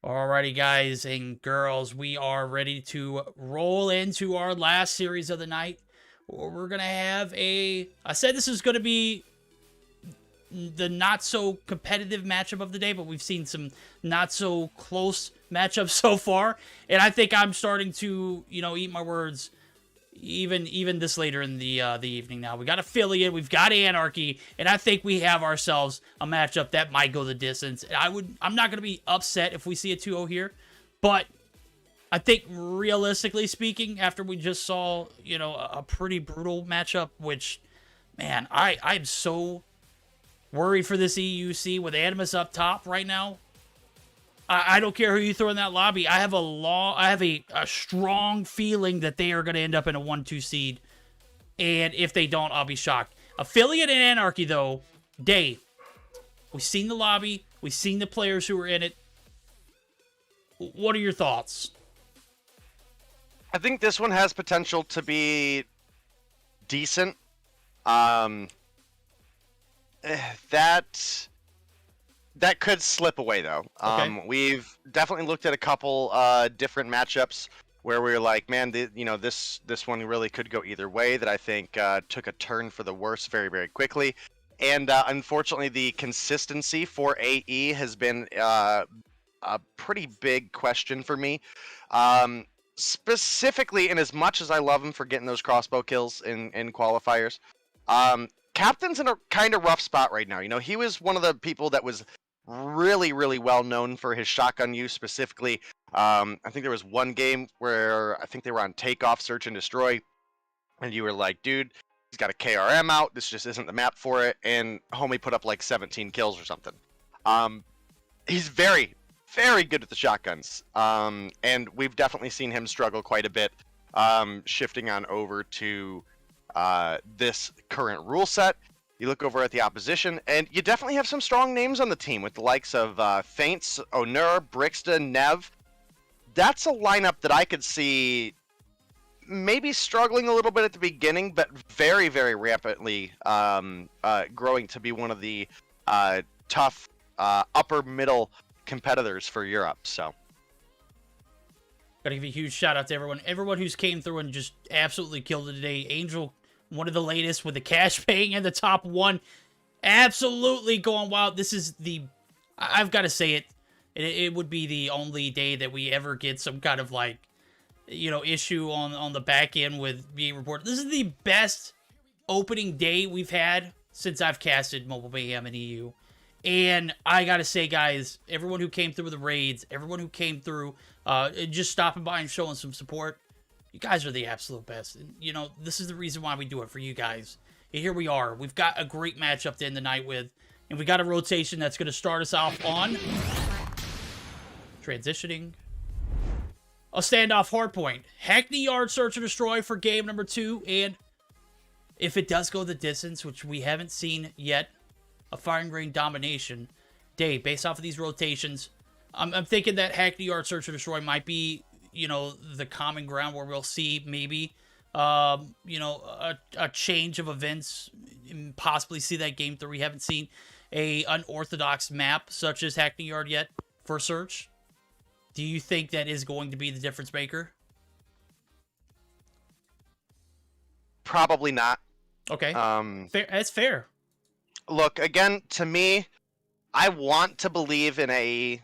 Alrighty, guys and girls, we are ready to roll into our last series of the night. We're going to have I said this is going to be the not-so-competitive matchup of the day, but we've seen some not-so-close matchups so far. And I think I'm starting to, eat my words even this later in the evening now. We got Aphelion, we've got Anarchy, and I think we have ourselves a matchup that might go the distance. I'm not going to be upset if we see a 2-0 here, but I think realistically speaking, after we just saw, a pretty brutal matchup, which, man, I'm so worried for this EUC with Animus up top right now. I don't care who you throw in that lobby. I have a strong feeling that they are going to end up in a 1-2 seed. And if they don't, I'll be shocked. Aphelion and Anarchy, though, Dave, we've seen the lobby. We've seen the players who are in it. What are your thoughts? I think this one has potential to be decent. That could slip away, though. Okay. We've definitely looked at a couple different matchups where we were like, man, this one really could go either way, that I think took a turn for the worse very, very quickly. And unfortunately, the consistency for AE has been a pretty big question for me. Specifically, and as much as I love him for getting those crossbow kills in qualifiers, Captain's in a kind of rough spot right now. He was one of the people that was really, really well known for his shotgun use specifically. I think there was one game where I think they were on takeoff, search and destroy, and you were like, dude, he's got a KRM out. This just isn't the map for it. And homie put up like 17 kills or something. He's very, very good at the shotguns. And we've definitely seen him struggle quite a bit, shifting on over to this current rule set. You look over at the opposition, and you definitely have some strong names on the team with the likes of Feints, Onur, Brixton, Nev. That's a lineup that I could see maybe struggling a little bit at the beginning, but very, very rapidly growing to be one of the tough upper middle competitors for Europe. So gotta give a huge shout out to everyone who's came through and just absolutely killed it today. Angel, one of the latest with the cash paying in the top one, absolutely going wild. This is I've got to say it would be the only day that we ever get some kind of issue on the back end with being reported. This is the best opening day we've had since I've casted Mobile Mayhem in EU. And I gotta say, guys, everyone who came through the raids, everyone who came through, just stopping by and showing some support, you guys are the absolute best. And, this is the reason why we do it for you guys. And here we are. We've got a great matchup to end the night with. And we got a rotation that's going to start us off on transitioning a standoff hardpoint. Hackney Yard Search and Destroy for game number 2. And if it does go the distance, which we haven't seen yet, a Firing Rain Domination. Dave, based off of these rotations, I'm thinking that Hackney Yard Search and Destroy might be, the common ground where we'll see maybe, a change of events, and possibly see that game 3. We haven't seen a unorthodox map such as Hackney Yard yet for Search. Do you think that is going to be the difference maker? Probably not. Okay. Fair. That's fair. Look, again, to me, I want to believe in a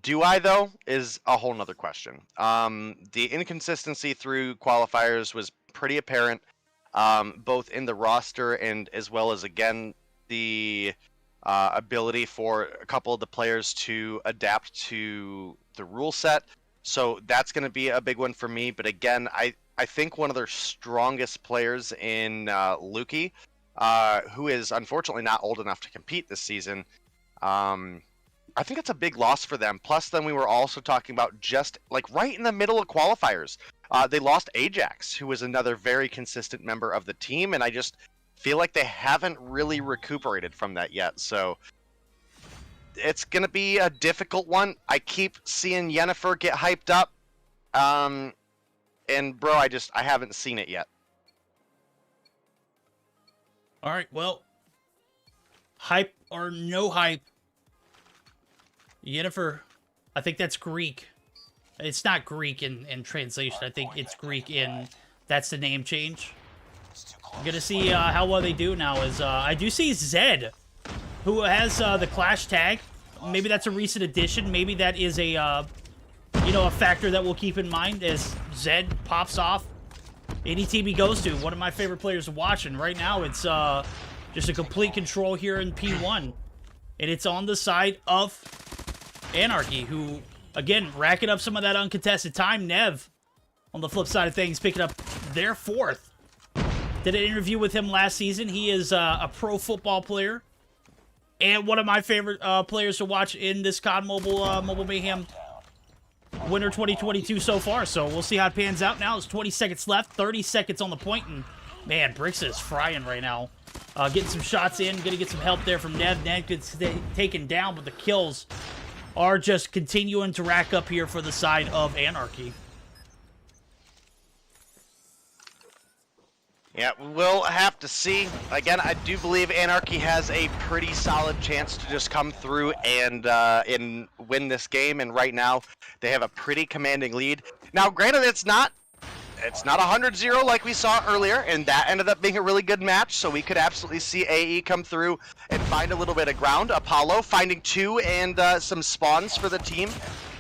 do I though is a whole nother question. The inconsistency through qualifiers was pretty apparent, both in the roster and as well as again the ability for a couple of the players to adapt to the rule set. So that's going to be a big one for me. But again, I think one of their strongest players in Luki, who is unfortunately not old enough to compete this season, I think it's a big loss for them. Plus, then we were also talking about just like right in the middle of qualifiers, they lost Ajax, who was another very consistent member of the team, and I just feel like they haven't really recuperated from that yet. So it's going to be a difficult one. I keep seeing Yennefer get hyped up. And bro, I haven't seen it yet. All right, well, hype or no hype, Yennefer, I think that's Greek. It's not Greek in translation. I think it's Greek in that's the name change. I'm going to see how well they do now. I do see Zed, who has the Clash tag. Maybe that's a recent addition. Maybe that is a, a factor that we'll keep in mind as Zed pops off. Any team he goes to, one of my favorite players to watch. And right now, it's just a complete control here in P1. And it's on the side of Anarchy, who, again, racking up some of that uncontested time. Nev, on the flip side of things, picking up their 4th. Did an interview with him last season. He is a pro football player. And one of my favorite players to watch in this COD Mobile Mayhem Winter 2022 so far. So we'll see how it pans out now. There's 20 seconds left, 30 seconds on the point, and man, Brix is frying right now. Getting some shots in, gonna get some help there from Nev. Nev gets taken down, but the kills are just continuing to rack up here for the side of Anarchy. Yeah, we'll have to see. Again, I do believe Anarchy has a pretty solid chance to just come through and win this game. And right now, they have a pretty commanding lead. Now, granted, it's not 100-0 like we saw earlier, and that ended up being a really good match. So we could absolutely see AE come through and find a little bit of ground. Apollo finding 2 and some spawns for the team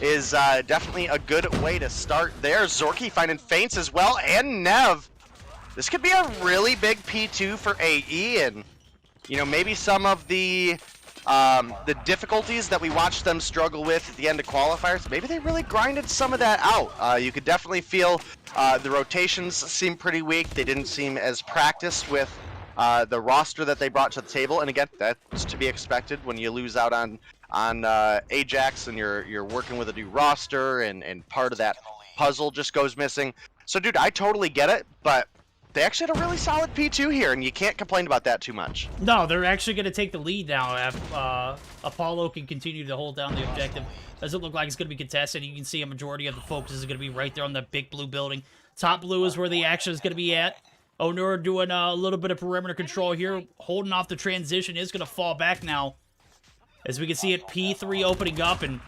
is definitely a good way to start there. Zorky finding feints as well, and Nev. This could be a really big P2 for AE, and maybe some of the difficulties that we watched them struggle with at the end of qualifiers, maybe they really grinded some of that out. You could definitely feel the rotations seem pretty weak. They didn't seem as practiced with the roster that they brought to the table, and again, that's to be expected when you lose out on Ajax and you're working with a new roster, and part of that puzzle just goes missing. So, dude, I totally get it, but they actually had a really solid P2 here, and you can't complain about that too much. No, they're actually going to take the lead now. Apollo can continue to hold down the objective. Doesn't look like it's going to be contested. You can see a majority of the focus is going to be right there on that big blue building. Top blue is where the action is going to be at. Onur doing a little bit of perimeter control here, holding off the transition. Is going to fall back now. As we can see it, P3 opening up, and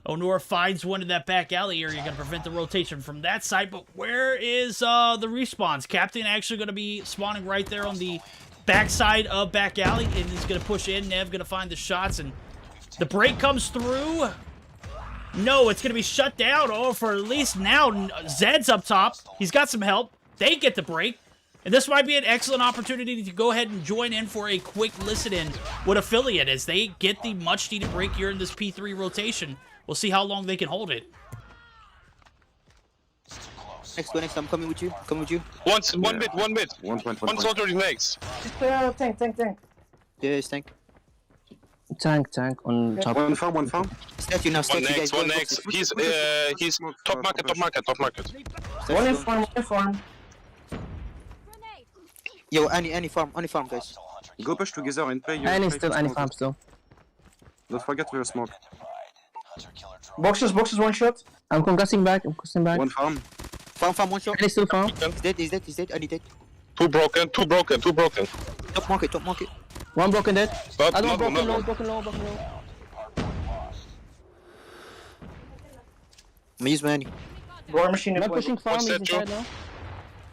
Onur finds one in that back alley area. You're going to prevent the rotation from that side, but where is the respawns? Captain actually going to be spawning right there on the backside of back alley, and he's going to push in. Nev going to find the shots, and the break comes through. No, it's going to be shut down. Oh, for at least now, Zed's up top. He's got some help. They get the break, and this might be an excellent opportunity to go ahead and join in for a quick listen-in with Aphelion as they get the much-needed break here in this P3 rotation. We'll see how long they can hold it. Next, I'm coming with you. One bit. One soldier is next. Just tank. Yes, tank. Tank on top. One farm. Step you now, One next. He's top market. One inform. Yo, any farm, guys. Go push together and play. Any farm still. Don't forget your smoke. Boxes, one shot. I'm concussing back. One farm. Farm, one shot. Any still farm? He's dead. Any dead. Two broken. Top market. One broken dead. But Other one no. broken low. Me use money. War machine I'm in pushing farm, What's he's that, Joe? inside now.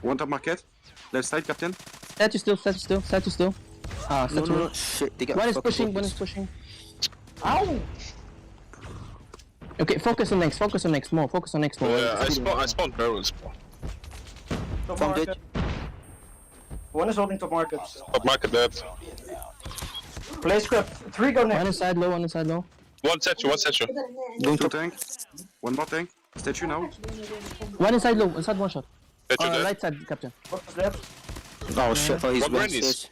One top market. Left side, captain. Statue still, statue still, statue still. Ah, No, statue. no, no. Shit, they got One is fucking pushing, one focused. is pushing. Ow! Okay, focus on next, more, focus on next more. Yeah, I spawned barrels. top Found market. One is holding top market. Top market dead. Play script. 3 go One next. inside low, one inside low. One statue, one statue. Two tank. One more tank. Statue now. One inside low, inside one shot. Statue dead. Right side, captain. Focus left. Oh shit, oh, he's What one grannies? stage.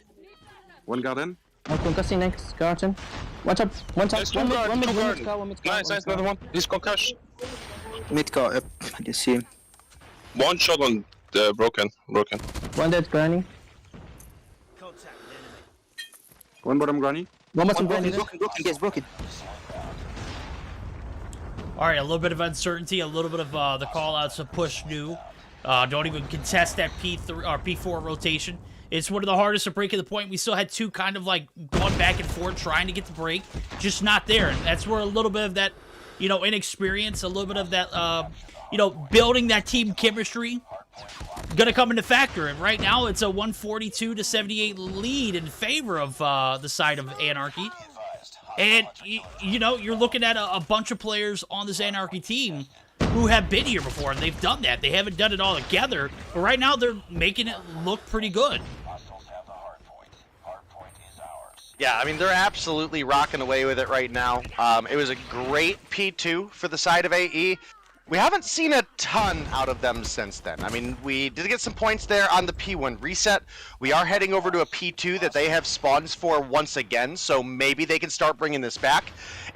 One garden. I'm concussing next, garden. One top, Nice, one mid, guard, one mid, two one guard. mid, car, one mid, car, Nice, nice, another one. He's concussed. Mid car up. I can see him. One shot on the broken. One dead, granny. One bottom granny. One more One granny. broken, guys, broken. All right, a little bit of uncertainty, a little bit of the call-outs of push new. Don't even contest that P3 or P4 rotation. It's one of the hardest to break at the point. We still had two kind of like going back and forth trying to get the break, just not there. And that's where a little bit of that, you know, inexperience, a little bit of that, you know, building that team chemistry gonna come into factor. And right now it's a 142 to 78 lead in favor of the side of Anarchy. And, you know, you're looking at a bunch of players on this Anarchy team who have been here before, and they've done that. They haven't done it all together, but right now they're making it look pretty good. Yeah, I mean, they're absolutely rocking away with it right now. It was a great P2 for the side of AE. We haven't seen a ton out of them since then. I mean, we did get some points there on the P1 reset. We are heading over to a P2 that they have spawns for once again, so maybe they can start bringing this back.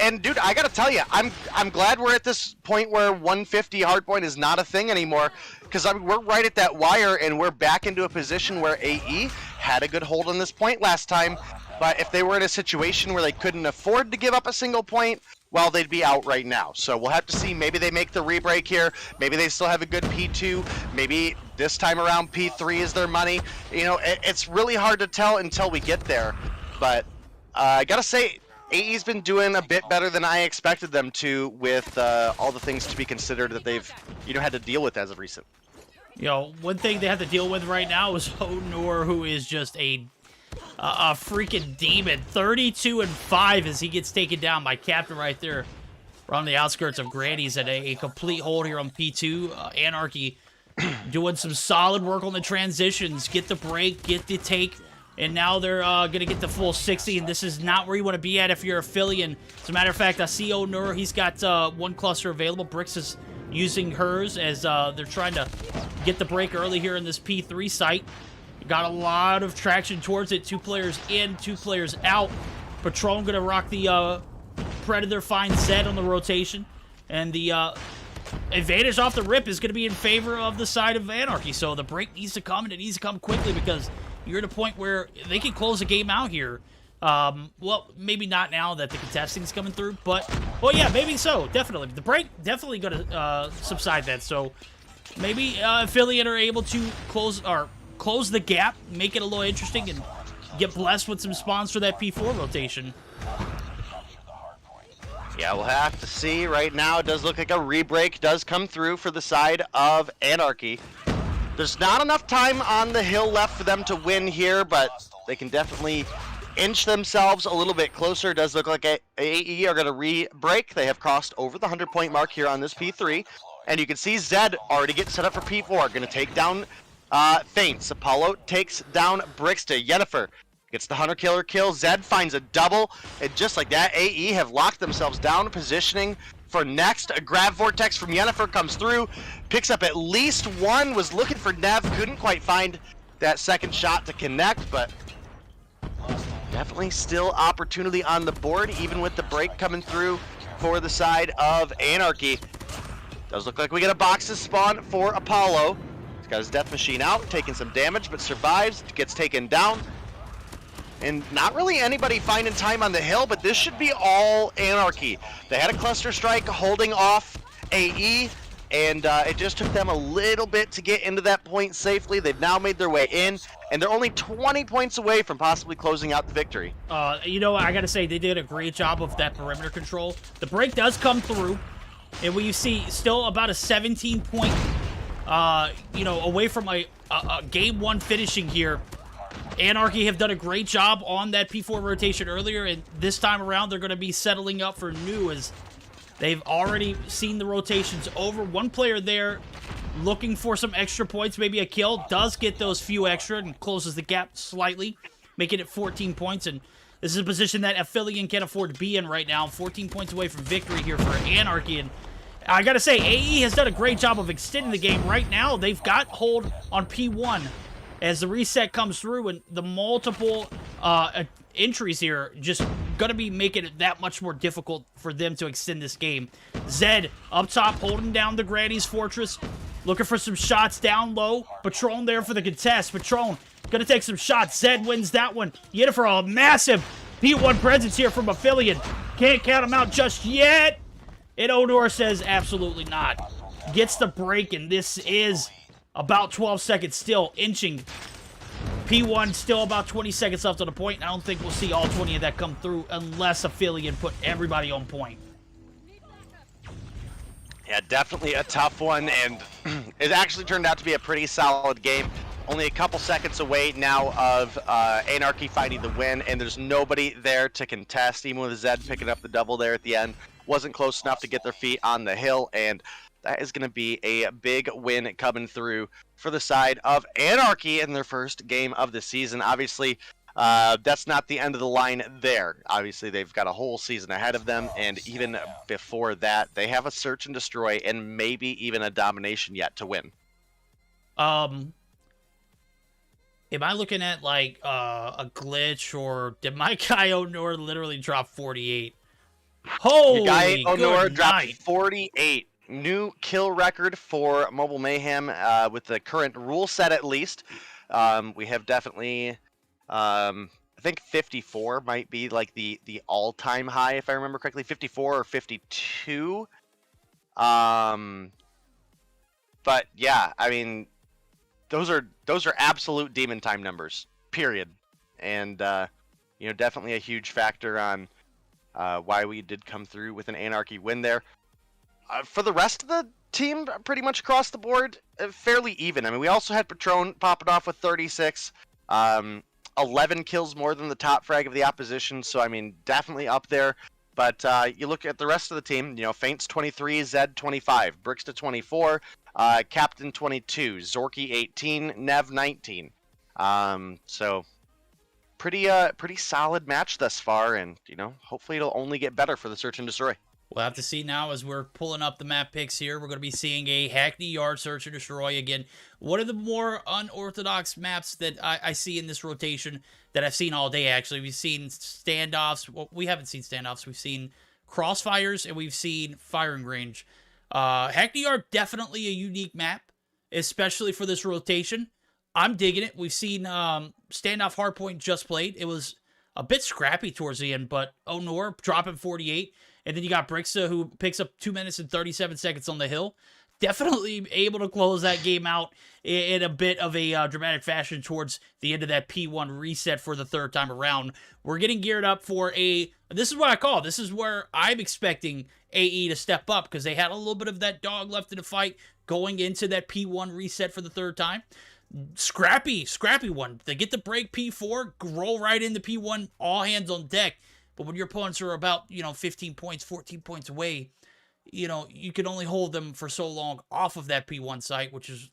And dude, I gotta tell you, I'm glad we're at this point where 150 hardpoint is not a thing anymore, because I mean, we're right at that wire, and we're back into a position where AE had a good hold on this point last time. But if they were in a situation where they couldn't afford to give up a single point, well, they'd be out right now. So we'll have to see. Maybe they make the re-break here. Maybe they still have a good P2. Maybe this time around P3 is their money. You know, it's really hard to tell until we get there. But I gotta say, AE's been doing a bit better than I expected them to, with all the things to be considered that they've, you know, had to deal with as of recent. You know, one thing they have to deal with right now is Honor, who is just a freaking demon. 32-5 as he gets taken down by Captain right there. We're on the outskirts of Granny's at a complete hold here on P2. Anarchy doing some solid work on the transitions. Get the break, get the take, and now they're going to get the full 60, and this is not where you want to be at if you're Aphelion. As a matter of fact, I see Onur, he's got one cluster available. Brix is using hers as they're trying to get the break early here in this P3 site. Got a lot of traction towards it. 2 players in, 2 players out. Patron gonna rock the Predator, finds Zed on the rotation. And the advantage off the rip is gonna be in favor of the side of Anarchy. So the break needs to come, and it needs to come quickly, because you're at a point where they can close the game out here. Well, maybe not now that the contesting's coming through, but, well, yeah, maybe so, definitely. The break definitely gonna subside that, so maybe Aphelion are able to close the gap, make it a little interesting, and get blessed with some spawns for that P4 rotation. Yeah, we'll have to see. Right now, it does look like a re-break does come through for the side of Anarchy. There's not enough time on the hill left for them to win here, but they can definitely inch themselves a little bit closer. It does look like AE are going to re-break. They have crossed over the 100-point mark here on this P3. And you can see Zed already getting set up for P4. Going to take down Feints. Apollo takes down Brixta. Yennefer gets the Hunter Killer kill. Zed finds a double. And just like that, AE have locked themselves down, positioning for next. A grab vortex from Yennefer comes through. Picks up at least one. Was looking for Nev. Couldn't quite find that second shot to connect, but definitely still opportunity on the board, even with the break coming through for the side of Anarchy. Does look like we get a boxes spawn for Apollo. He's got his death machine out, taking some damage, but survives, gets taken down. And not really anybody finding time on the hill, but this should be all Anarchy. They had a cluster strike holding off AE, and it just took them a little bit to get into that point safely. They've now made their way in, and they're only 20 points away from possibly closing out the victory. You know, I gotta say, they did a great job of that perimeter control. The break does come through. And we see still about a 17-point, away from a game 1 finishing here. Anarchy have done a great job on that P4 rotation earlier, and this time around they're going to be settling up for new as they've already seen the rotations over. One player there looking for some extra points, maybe a kill, does get those few extra and closes the gap slightly, making it 14 points. And this is a position that Aphelion can't afford to be in right now. 14 points away from victory here for Anarchy. And I gotta say, AE has done a great job of extending the game. Right now, they've got hold on P1 as the reset comes through, and the multiple entries here just gonna be making it that much more difficult for them to extend this game. Zed up top holding down the Granny's Fortress, looking for some shots down low. Patron there for the contest. Patron gonna take some shots. Zed wins that one. You get it for a massive P1 presence here from Aphelion. Can't count him out just yet. And Odor says absolutely not. Gets the break, and this is about 12 seconds still, inching. P1 still about 20 seconds left on the point. I don't think we'll see all 20 of that come through unless Aphelion put everybody on point. Yeah, definitely a tough one, and it actually turned out to be a pretty solid game. Only a couple seconds away now of Anarchy finding the win, and there's nobody there to contest, even with Zed picking up the double there at the end. Wasn't close enough to get their feet on the hill, and that is going to be a big win coming through for the side of Anarchy in their first game of the season. Obviously, that's not the end of the line there. Obviously, they've got a whole season ahead of them, and even before that, they have a search and destroy and maybe even a domination yet to win. Am I looking at, like, a glitch, or did my guy Onor literally drop 48? Holy Guy Onor dropped night. 48. New kill record for Mobile Mayhem with the current rule set at least. We have definitely, I think 54 might be like the all-time high, if I remember correctly. 54 or 52. But yeah, I mean, those are absolute demon time numbers, period. And definitely a huge factor on why we did come through with an Anarchy win there. For the rest of the team, pretty much across the board, fairly even. I mean, we also had Patron popping off with 36, 11 kills more than the top frag of the opposition, so I mean, definitely up there. But you look at the rest of the team, Faint's 23, Zed 25, Brixta 24, Captain 22, Zorky 18, Nev 19. So pretty solid match thus far, and hopefully it'll only get better for the Search and Destroy. We'll have to see now as we're pulling up the map picks here. We're going to be seeing a Hackney Yard Search and Destroy again. One of the more unorthodox maps that I see in this rotation that I've seen all day, actually. We've seen standoffs. Well, we haven't seen standoffs. We've seen crossfires, and we've seen firing range. Hackney Yard, definitely a unique map, especially for this rotation. I'm digging it. We've seen standoff hardpoint just played. It was a bit scrappy towards the end, but Onor dropping 48. And then you got Brixta, who picks up 2 minutes and 37 seconds on the hill. Definitely able to close that game out in a bit of a dramatic fashion towards the end of that P1 reset for the third time around. We're getting geared up for this is what I call, this is where I'm expecting AE to step up, because they had a little bit of that dog left in the fight going into that P1 reset for the third time. Scrappy one. They get the break P4, roll right into P1, all hands on deck. But when your opponents are about, 15 points, 14 points away, you can only hold them for so long off of that P1 site, which is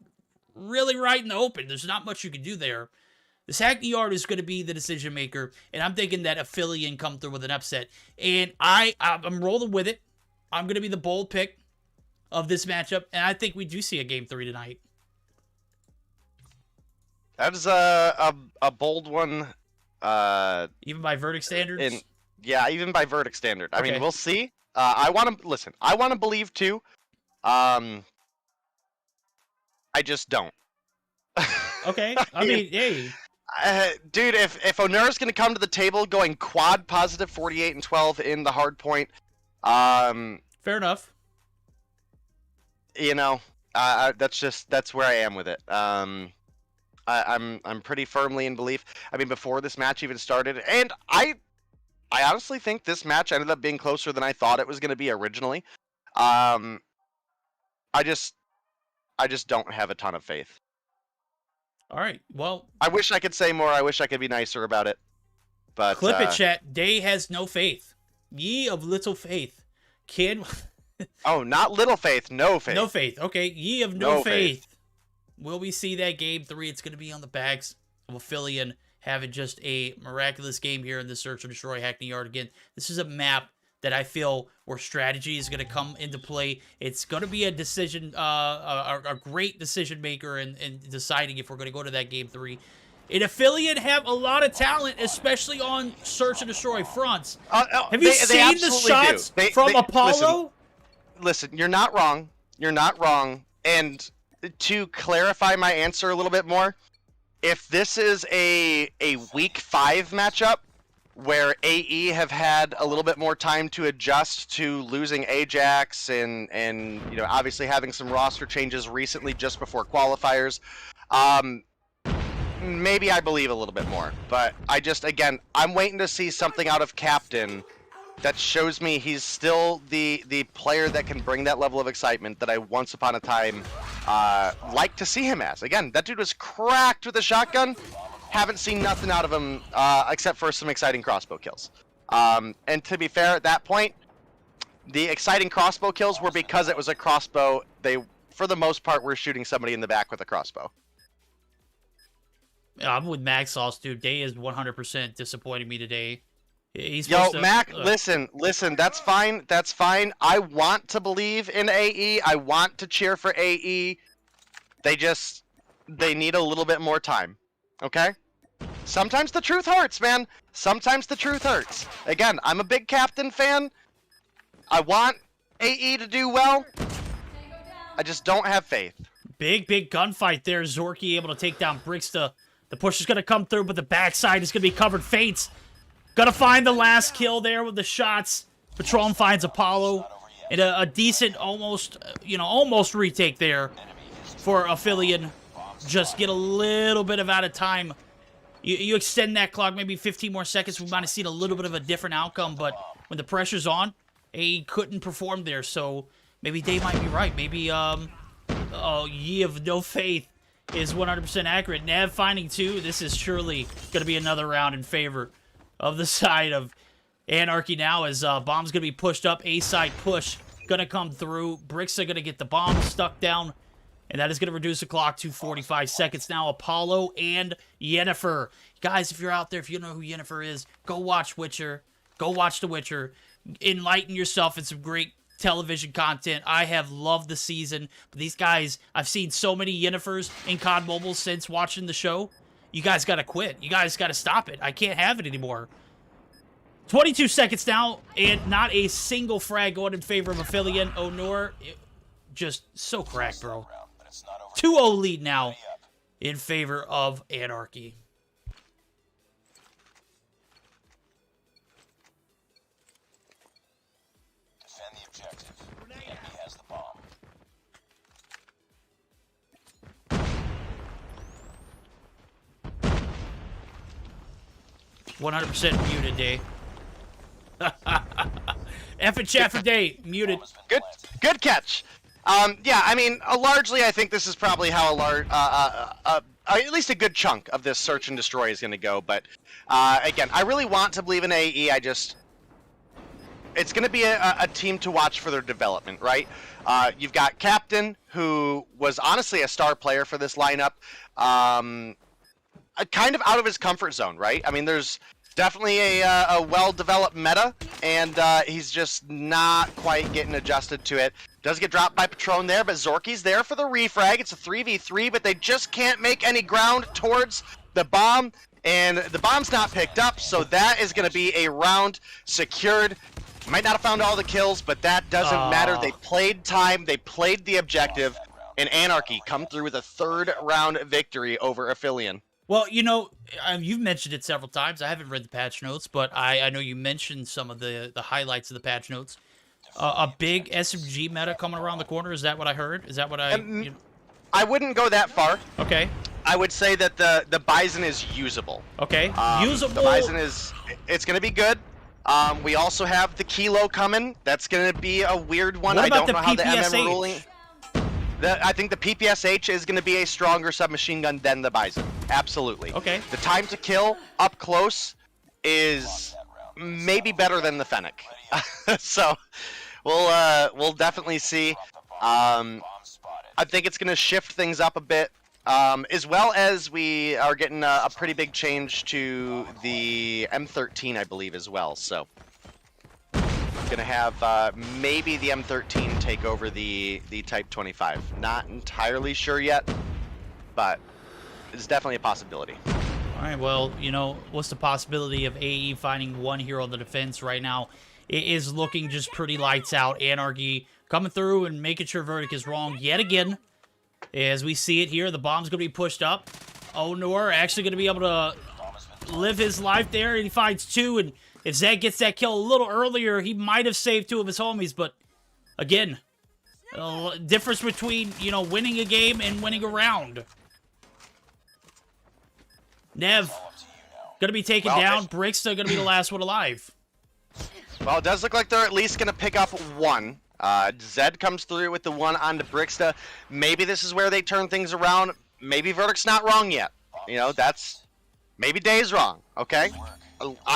really right in the open. There's not much you can do there. This Hackney Yard is going to be the decision maker, and I'm thinking that Aphelion come through with an upset. And I'm rolling with it. I'm going to be the bold pick of this matchup, and I think we do see a Game 3 tonight. That is a bold one. Even by verdict standards? Yeah, even by verdict standard. I Okay. mean, we'll see. I want to believe too. I just don't. Okay. I mean, hey. Dude, if Onura's going to come to the table going quad positive 48 and 12 in the hard point, fair enough. That's where I am with it. I'm pretty firmly in belief. I mean, before this match even started, and I honestly think this match ended up being closer than I thought it was going to be originally. I just don't have a ton of faith. All right, well, I wish I could say more. I wish I could be nicer about it. But clip it, chat. Day has no faith. Ye of little faith. Kid. Oh, not little faith, no faith. No faith. Okay, ye of no faith. Will we see that game 3? It's going to be on the backs of Aphelion having just a miraculous game here in the Search and Destroy Hackney Yard again. This is a map that I feel where strategy is going to come into play. It's going to be a decision, a great decision maker in deciding if we're going to go to that game 3. And Aphelion have a lot of talent, especially on Search and Destroy fronts. Have you seen the shots from Apollo? Listen, you're not wrong. You're not wrong. And to clarify my answer a little bit more, if this is a week 5 matchup where AE have had a little bit more time to adjust to losing Ajax and you know, obviously having some roster changes recently just before qualifiers, maybe I believe a little bit more. But again, I'm waiting to see something out of Captain that shows me he's still the player that can bring that level of excitement that I once upon a time like to see him as. Again, that dude was cracked with a shotgun. Haven't seen nothing out of him except for some exciting crossbow kills. And to be fair, at that point, the exciting crossbow kills were because it was a crossbow. They, for the most part, were shooting somebody in the back with a crossbow. I'm with Max Sauce, dude. Day is 100% disappointing me today. Yo, Mac, listen, that's fine, I want to believe in AE, I want to cheer for AE, they need a little bit more time, okay? Sometimes the truth hurts, man, sometimes the truth hurts. Again, I'm a big Captain fan, I want AE to do well, I just don't have faith. Big gunfight there, Zorky able to take down Brixta. The push is going to come through, but the backside is going to be covered. Fates gonna find the last kill there with the shots. Patron finds Apollo. And a decent, almost retake there for Aphelion. Just get a little bit of out of time. You extend that clock maybe 15 more seconds, we might have seen a little bit of a different outcome, but when the pressure's on, he couldn't perform there, so maybe Dave might be right. Maybe, Ye of No Faith is 100% accurate. Nav finding 2. This is surely gonna be another round in favor of the side of Anarchy now, as bomb's gonna be pushed up. A-side push gonna come through. Bricks are gonna get the bomb stuck down, and that is gonna reduce the clock to 45 seconds now. Apollo and Yennefer. Guys, if you're out there, if you know who Yennefer is, go watch Witcher. Go watch The Witcher. Enlighten yourself in some great television content. I have loved the season, but these guys, I've seen so many Yennefers in COD Mobile since watching the show. You guys gotta quit. You guys gotta stop it. I can't have it anymore. 22 seconds now, and not a single frag going in favor of Aphelion. Onur, just so cracked, bro. 2-0 lead now in favor of Anarchy. Defend the objective. The enemy has the bomb. 100% muted, Day. F and chat for Day, muted. Good catch. Yeah, I mean, largely, I think this is probably how at least a good chunk of this search and destroy is going to go. But again, I really want to believe in AE. It's going to be a team to watch for their development, right? You've got Captain, who was honestly a star player for this lineup. Kind of out of his comfort zone, right? I mean, there's definitely a well-developed meta, and he's just not quite getting adjusted to it. Does get dropped by Patron there, but Zorky's there for the refrag. It's a 3v3, but they just can't make any ground towards the bomb, and the bomb's not picked up, so that is going to be a round secured. Might not have found all the kills, but that doesn't matter. They played time, they played the objective, and Anarchy come through with a 3rd round victory over Aphelion. Well, you know, you've mentioned it several times. I haven't read the patch notes, but I know you mentioned some of the highlights of the patch notes. A big SMG meta coming around the corner. Is that what I heard? Is that what I... I wouldn't go that far. Okay. I would say that the Bison is usable. Okay. Usable. The Bison is... It's going to be good. We also have the Kilo coming. That's going to be a weird one. What I about don't know how the PPSH? MM ruling... I think the PPSH is going to be a stronger submachine gun than the Bison. Absolutely. Okay. The time to kill up close is maybe better than the Fennec. So we'll definitely see. I think it's going to shift things up a bit, as well as we are getting a pretty big change to the M13, I believe, as well. So gonna have maybe the M13 take over the Type 25. Not entirely sure yet, but it's definitely a possibility. All right, well, you know, what's the possibility of AE finding one hero on the defense right now? It is looking just pretty lights out. Anarchy coming through and making sure Verdict is wrong yet again. As we see it here, the bomb's going to be pushed up. Onur actually going to be able to live his life there, and he finds two, and if Zed gets that kill a little earlier, he might have saved two of his homies, but again, difference between, you know, winning a game and winning a round. Nev, gonna be taken down. Bricksta gonna be the last one alive. Well, it does look like they're at least gonna pick up one. Zed comes through with the one onto Bricksta. Maybe this is where they turn things around. Maybe Verdict's not wrong yet. You know, that's... Maybe Day's wrong, okay?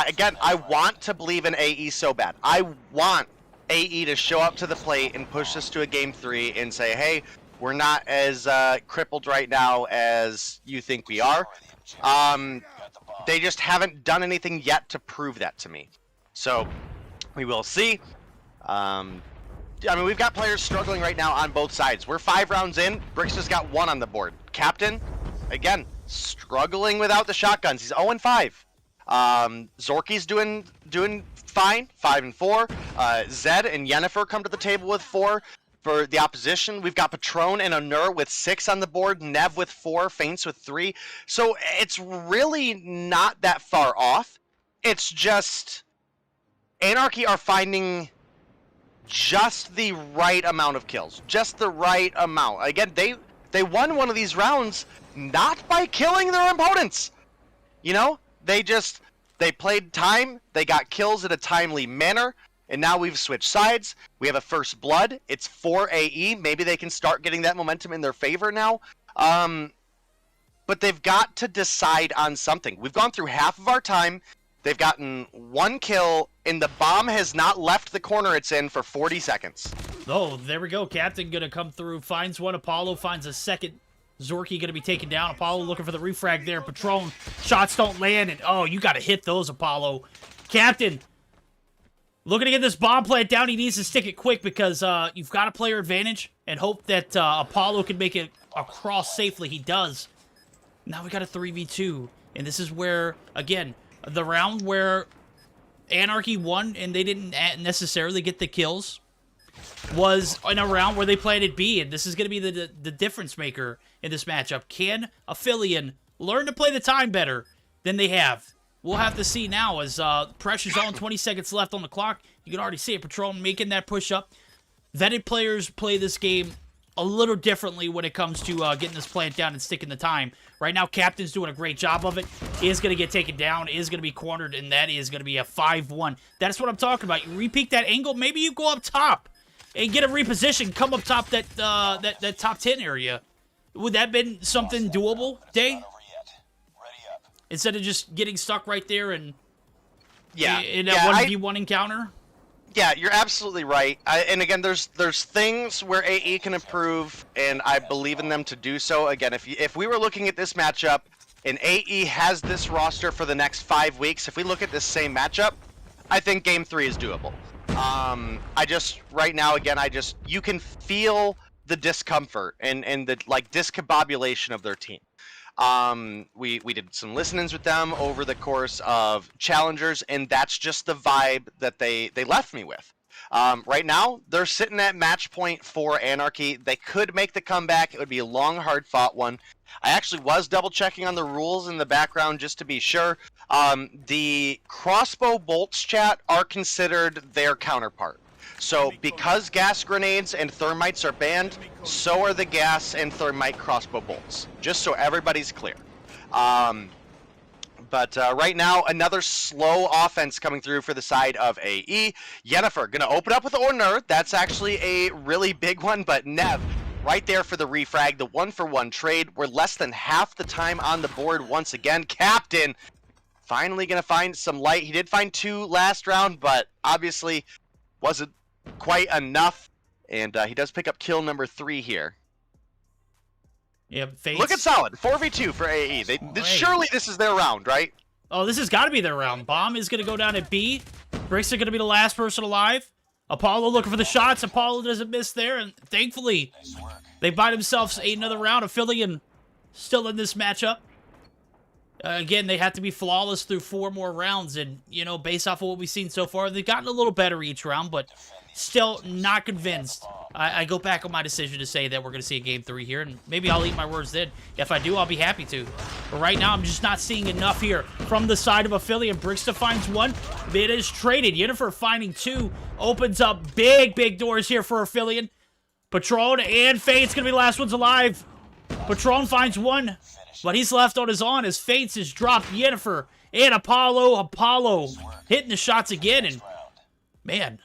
Again, I want to believe in AE so bad. I want AE to show up to the plate and push us to a game 3 and say, hey, we're not as crippled right now as you think we are. They just haven't done anything yet to prove that to me. So, we will see. I mean, we've got players struggling right now on both sides. We're 5 rounds in. Bricksta's got 1 on the board. Captain, again, struggling without the shotguns. He's 0-5. Zorky's doing fine, 5-4. Zed and Yennefer come to the table with 4. For the opposition, we've got Patron and Onur with 6 on the board, Nev with 4, Feints with 3. So it's really not that far off. It's just Anarchy are finding just the right amount of kills, just the right amount. Again, they won one of these rounds not by killing their opponents. You know, they played time, they got kills in a timely manner, and now we've switched sides. We have a first blood. It's for AE. Maybe they can start getting that momentum in their favor now. But they've got to decide on something. We've gone through half of our time. They've gotten 1 kill, and the bomb has not left the corner it's in for 40 seconds. Oh, there we go. Captain gonna come through, finds one. Apollo finds a second. Zorky gonna be taken down. Apollo looking for the refrag there. Patron, shots don't land, and oh, you gotta hit those, Apollo. Captain, looking to get this bomb plant down. He needs to stick it quick because you've got a player advantage and hope that Apollo can make it across safely. He does. Now we got a 3v2, and this is where, again, the round where Anarchy won and they didn't necessarily get the kills was in a round where they planted B, and this is going to be the difference maker in this matchup. Can Aphelion learn to play the time better than they have? We'll have to see now as pressure's on, 20 seconds left on the clock. You can already see it, Patron making that push up. Vetted players play this game a little differently when it comes to getting this plant down and sticking the time. Right now, Captain's doing a great job of it. Is going to get taken down, is going to be cornered, and that is going to be a 5-1. That's what I'm talking about. You repeat that angle, maybe you go up top and get a reposition, come up top that top 10 area. Would that have been something doable, Day? Instead of just getting stuck right there and in a 1v1 encounter? Yeah, you're absolutely right. And again, there's things where AE can improve, and I believe in them to do so. Again, if we were looking at this matchup, and AE has this roster for the next 5 weeks, if we look at this same matchup, I think Game 3 is doable. Right now, again, you can feel the discomfort and the, like, discombobulation of their team. We did some listen-ins with them over the course of Challengers, and that's just the vibe that they left me with. Right now, they're sitting at match point for Anarchy. They could make the comeback. It would be a long, hard-fought one. I actually was double-checking on the rules in the background just to be sure. The crossbow bolts, chat, are considered their counterpart. So because gas grenades and thermites are banned, so are the gas and thermite crossbow bolts. Just so everybody's clear. But right now, another slow offense coming through for the side of AE. Yennefer going to open up with Ornur. That's actually a really big one, but Nev right there for the refrag, the 1-for-1 trade. We're less than half the time on the board once again. Captain finally going to find some light. He did find 2 last round, but obviously wasn't quite enough. And he does pick up kill number 3 here. Yeah, Look at solid. 4v2 for AE. Surely this is their round, right? Oh, this has got to be their round. Bomb is going to go down at B. Bricks are going to be the last person alive. Apollo looking for the shots. Apollo doesn't miss there, and thankfully, they buy themselves another round. Aphelion still in this matchup. Again, they have to be flawless through 4 more rounds, and, you know, based off of what we've seen so far, they've gotten a little better each round, but still not convinced. I go back on my decision to say that we're going to see a game 3 here, and maybe I'll eat my words then. If I do, I'll be happy to. But right now, I'm just not seeing enough here from the side of Aphelion. Bricksta finds 1. It is traded. Yennefer finding 2. Opens up big doors here for Aphelion. Patron and Fate's going to be the last ones alive. Patron finds 1, but he's left on his own as Fates has dropped Yennefer and Apollo. Apollo hitting the shots again, and man,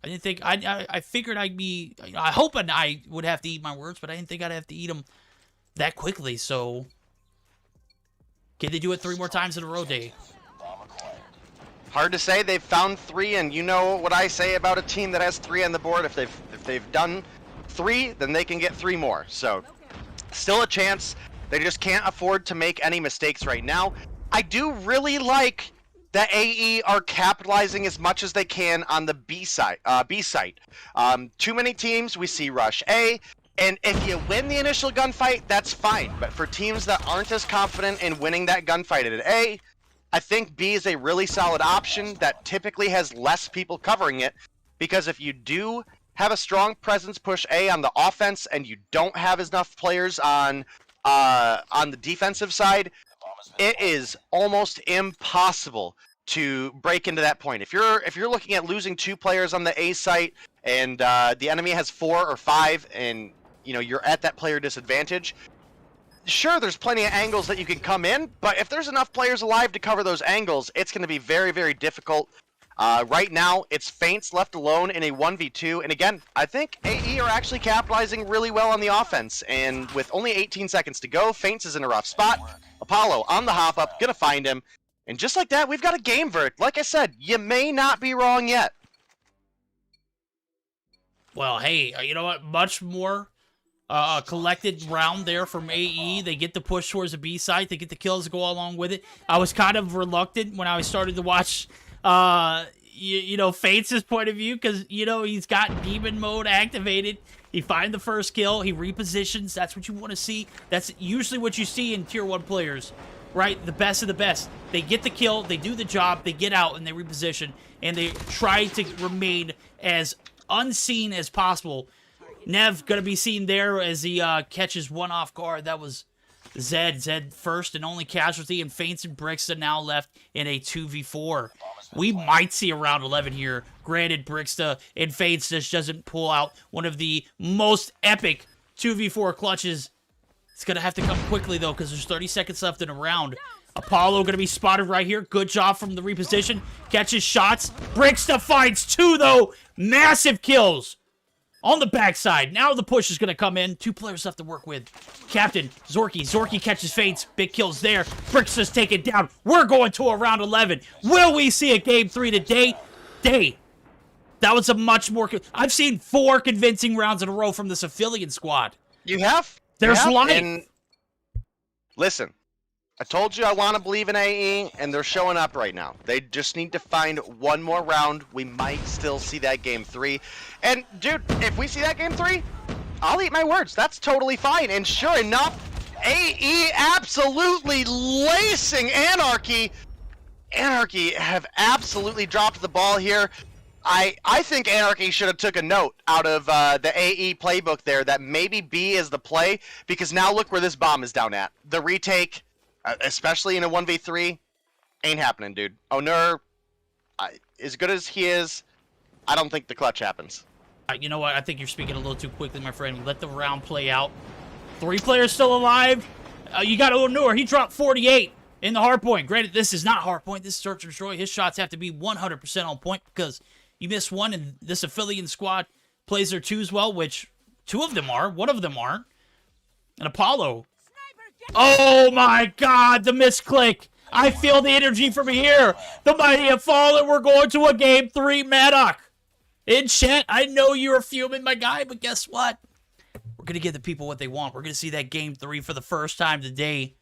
I didn't think, I figured I'd be, I hope I would have to eat my words, but I didn't think I'd have to eat them that quickly, so can they do it 3 more times in a row, Dave? Hard to say. They've found 3, and you know what I say about a team that has 3 on the board. If they've done 3, then they can get 3 more. So still a chance. They just can't afford to make any mistakes right now. I do really like that AE are capitalizing as much as they can on the B site. Too many teams, we see rush A, and if you win the initial gunfight, that's fine. But for teams that aren't as confident in winning that gunfight at A, I think B is a really solid option that typically has less people covering it, because if you do have a strong presence push A on the offense and you don't have enough players on the defensive side, it is almost impossible to break into that point. If you're looking at losing 2 players on the A site and the enemy has 4 or 5, and you know you're at that player disadvantage, sure, there's plenty of angles that you can come in, but if there's enough players alive to cover those angles, it's going to be very difficult. Right now, it's Faints left alone in a 1v2, and again, I think AE are actually capitalizing really well on the offense, and with only 18 seconds to go, Faints is in a rough spot. Apollo on the hop up, gonna find him, and just like that, we've got a game verdict. Like I said, you may not be wrong yet. Well, hey, you know what? Much more collected round there from AE. They get the push towards the B side. They get the kills to go along with it. I was kind of reluctant when I started to watch you know, Fates' point of view, because, you know, he's got demon mode activated. He finds the first kill, he repositions. That's what you want to see. That's usually what you see in tier 1 players, right? The best of the best. They get the kill, they do the job, they get out, and they reposition, and they try to remain as unseen as possible. Nev gonna be seen there as he catches 1 off guard. That was Zed first and only casualty, and Faints and Bricksta now left in a 2v4. We might see a round 11 here. Granted, Bricksta and Faints just doesn't pull out one of the most epic 2v4 clutches. It's going to have to come quickly, though, because there's 30 seconds left in a round. Apollo going to be spotted right here. Good job from the reposition. Catches shots. Bricksta finds 2, though. Massive kills on the backside. Now the push is going to come in. 2 players left to work with. Captain, Zorky. Zorky catches Faints. Big kills there. Bricksta's taken down. We're going to a round 11. Will we see a game 3 today? That was a much more... I've seen 4 convincing rounds in a row from this Aphelion squad. You have? There's life. And listen, I told you I want to believe in AE, and they're showing up right now. They just need to find 1 more round. We might still see that game 3. And, dude, if we see that game 3, I'll eat my words. That's totally fine. And sure enough, AE absolutely lacing Anarchy. Anarchy have absolutely dropped the ball here. I think Anarchy should have took a note out of the AE playbook there that maybe B is the play, because now look where this bomb is down at. The retake, especially in a 1v3, ain't happening, dude. Onur, as good as he is, I don't think the clutch happens. You know what? I think you're speaking a little too quickly, my friend. Let the round play out. 3 players still alive. You got Onur. He dropped 48. in the hardpoint. Granted, this is not hardpoint. This is search and destroy. His shots have to be 100% on point because you miss one, and this Aphelion squad plays their twos well, which 2 of them are. 1 of them aren't. And Apollo. Oh my God, the misclick. I feel the energy from here. The mighty have fallen. We're going to a game 3, Maddock. In chat, I know you're fuming, my guy, but guess what? We're going to give the people what they want. We're going to see that game 3 for the first time today.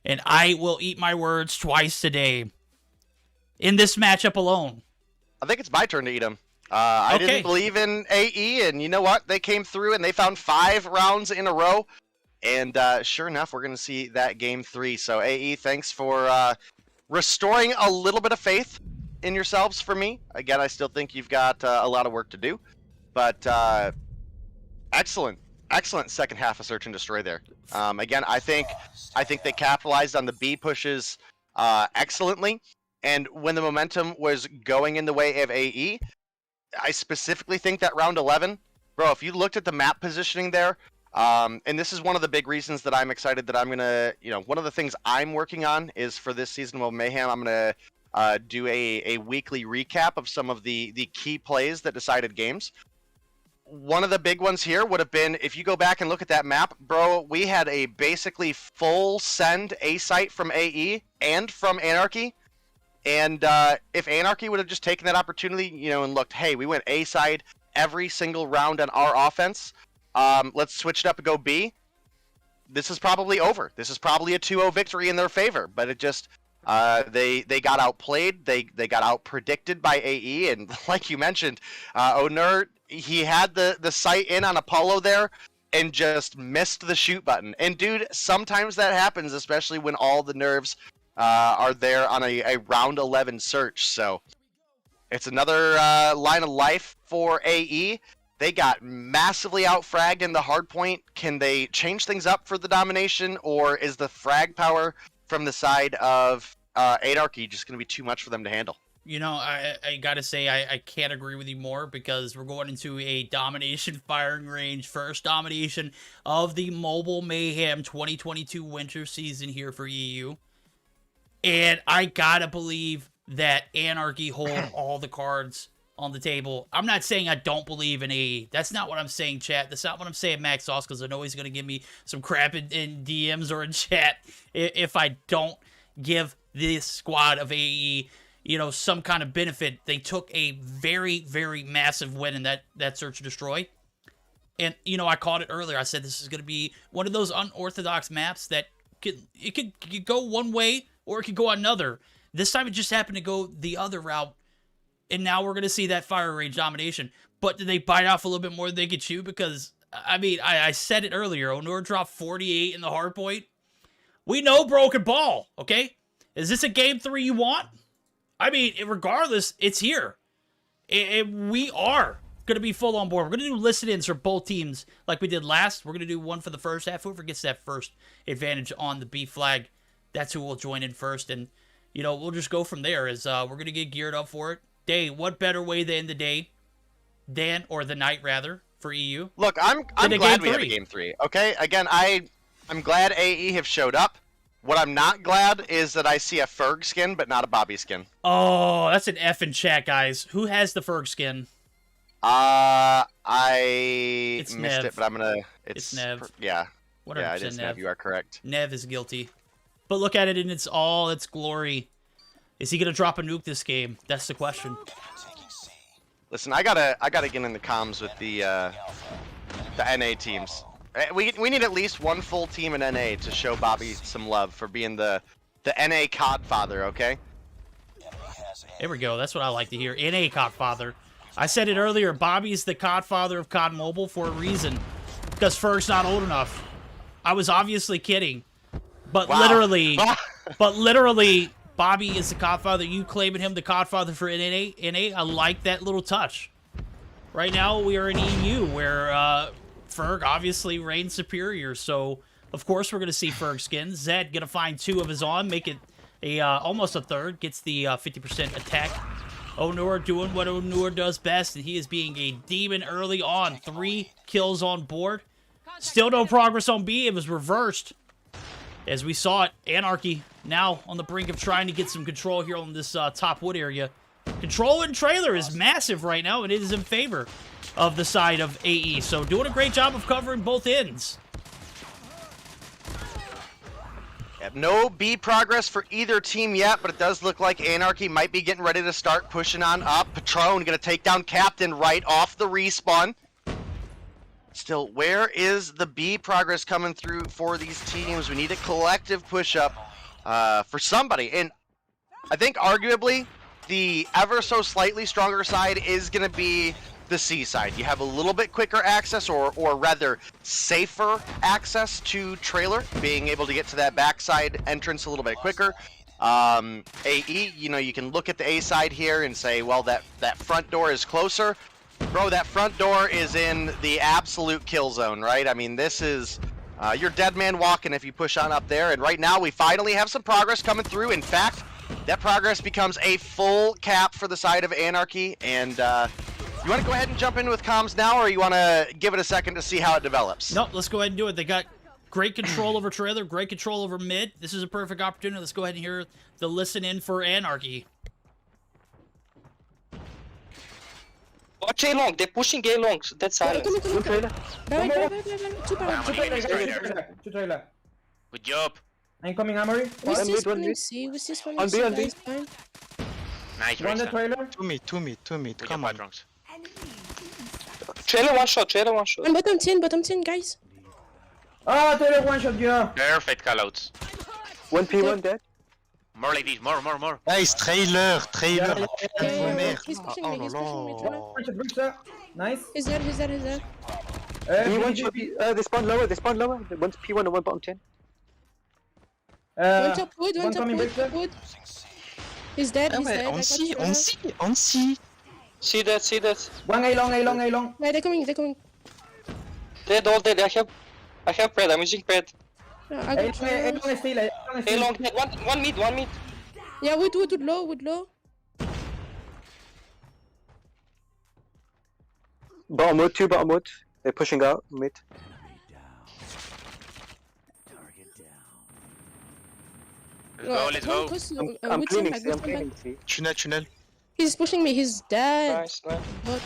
And I will eat my words twice today. In this matchup alone. I think it's my turn to eat them. I didn't believe in AE, and you know what? They came through and they found 5 rounds in a row. And sure enough, we're going to see that game 3. So AE, thanks for restoring a little bit of faith in yourselves for me. Again, I still think you've got a lot of work to do. But excellent second half of Search and Destroy there. Again, I think they capitalized on the B pushes excellently. And when the momentum was going in the way of AE, I specifically think that round 11, bro, if you looked at the map positioning there, and this is one of the big reasons that I'm excited that I'm going to, one of the things I'm working on is for this season of Mayhem, I'm going to do a weekly recap of some of the key plays that decided games. One of the big ones here would have been, if you go back and look at that map, bro, we had a basically full send A site from AE and from Anarchy. And if Anarchy would have just taken that opportunity, and looked, hey, we went A side every single round on our offense. Let's switch it up and go B. This is probably over. This is probably a 2-0 victory in their favor. But it just, they got outplayed. They got out-predicted by AE. And like you mentioned, Onur, he had the sight in on Apollo there and just missed the shoot button. And dude, sometimes that happens, especially when all the nerves are there on a round 11 search. So it's another line of life for AE. They got massively outfragged in the hardpoint. Can they change things up for the domination, or is the frag power from the side of Anarchy just going to be too much for them to handle? I gotta say, I can't agree with you more, because we're going into a domination firing range. First domination of the Mobile Mayhem 2022 winter season here for EU. And I gotta believe that Anarchy hold all the cards on the table. I'm not saying I don't believe in AE. That's not what I'm saying, chat. That's not what I'm saying, Max Sauce, because I know he's going to give me some crap in DMs or in chat if I don't give this squad of AE, some kind of benefit. They took a very, very massive win in that Search and Destroy. And, I called it earlier. I said this is going to be one of those unorthodox maps that could go one way or it could go another. This time it just happened to go the other route. And now we're going to see that fire range domination. But did they bite off a little bit more than they could chew? Because, I said it earlier. Onur dropped 48 in the hardpoint. We know broken ball, okay? Is this a game 3 you want? Regardless, it's here. We are going to be full on board. We're going to do listen-ins for both teams like we did last. We're going to do one for the first half. Whoever gets that first advantage on the B flag, that's who will join in first. And, we'll just go from there as we're going to get geared up for it. Day, what better way to end the day or the night rather, for EU? Look, I'm glad we have a game 3. Okay, again, I'm glad AE have showed up. What I'm not glad is that I see a Ferg skin, but not a Bobby skin. Oh, that's an F in chat, guys. Who has the Ferg skin? I missed Nev. it, but I'm gonna. It's Nev. Yeah. 100% Yeah, it is Nev. You are correct. Nev is guilty. But look at it in all its glory. Is he gonna drop a nuke this game? That's the question. Listen, I gotta get in the comms with the NA teams. We need at least one full team in NA to show Bobby some love for being the NA Codfather, okay? There we go. That's what I like to hear. NA Codfather. I said it earlier. Bobby's the Codfather of COD Mobile for a reason, because Ferg's not old enough. I was obviously kidding, but wow. literally. Bobby is the Codfather. You claiming him the Codfather for NA? I like that little touch. Right now, we are in EU, where Ferg obviously reigns superior. So, of course, we're going to see Ferg skins. Zed going to find 2 of his on, make it almost a third. Gets the 50% attack. Onur doing what Onur does best, and he is being a demon early on. 3 kills on board. Still no progress on B. It was reversed. As we saw it, Anarchy now on the brink of trying to get some control here on this top wood area. Control and trailer is massive right now, and it is in favor of the side of AE. So doing a great job of covering both ends. No B progress for either team yet, but it does look like Anarchy might be getting ready to start pushing on up. Patron gonna take down Captain right off the respawn. Still, where is the B progress coming through for these teams? We need a collective push-up for somebody. And I think arguably the ever so slightly stronger side is going to be the C side. You have a little bit quicker access, or rather safer access to trailer, being able to get to that backside entrance a little bit quicker. AE, you know, you can look at the A side here and say, well, that front door is closer. Bro, that front door is in the absolute kill zone, right? I mean, this is, you're dead man walking if you push on up there. And right now, we finally have some progress coming through. In fact, that progress becomes a full cap for the side of Anarchy. And you want to go ahead and jump in with comms now, or you want to give it a second to see how it develops? Nope, let's go ahead and do it. They got great control over trailer, great control over mid. This is a perfect opportunity. Let's go ahead and hear the listen in for Anarchy. Watch A long, they're pushing A long, so that's silence. Two trailer. Good job. Incoming armory. We still spawning C. We still spawning On C. B, on B. Guys, fine. Nice, One the Risa. trailer. Two mid. Good Come job, on. Patrons. Trailer one shot. On bottom 10, guys. Ah, trailer one shot, yeah. Perfect callouts. 1P1 dead. More like this, more. Nice, trailer. Yeah. He's pushing me, Oh trailer. One shot, Brewster. Nice. He's dead. P1 should be, they spawn lower. One's P1 and one bottom 10. One top wood, coming Brewster. wood. He's dead, Ah he's ouais, dead. on C. See that. One A long. Yeah, they're coming. Dead, all dead. I have pred, I'm using pred. I got A long is still. A long dead, one mid. Yeah, wood low. Bottom wood, two bottom wood. They're pushing out mid. Let's go. I'm cleaning C. Tunnel. He's pushing me, he's dead. Nice. What?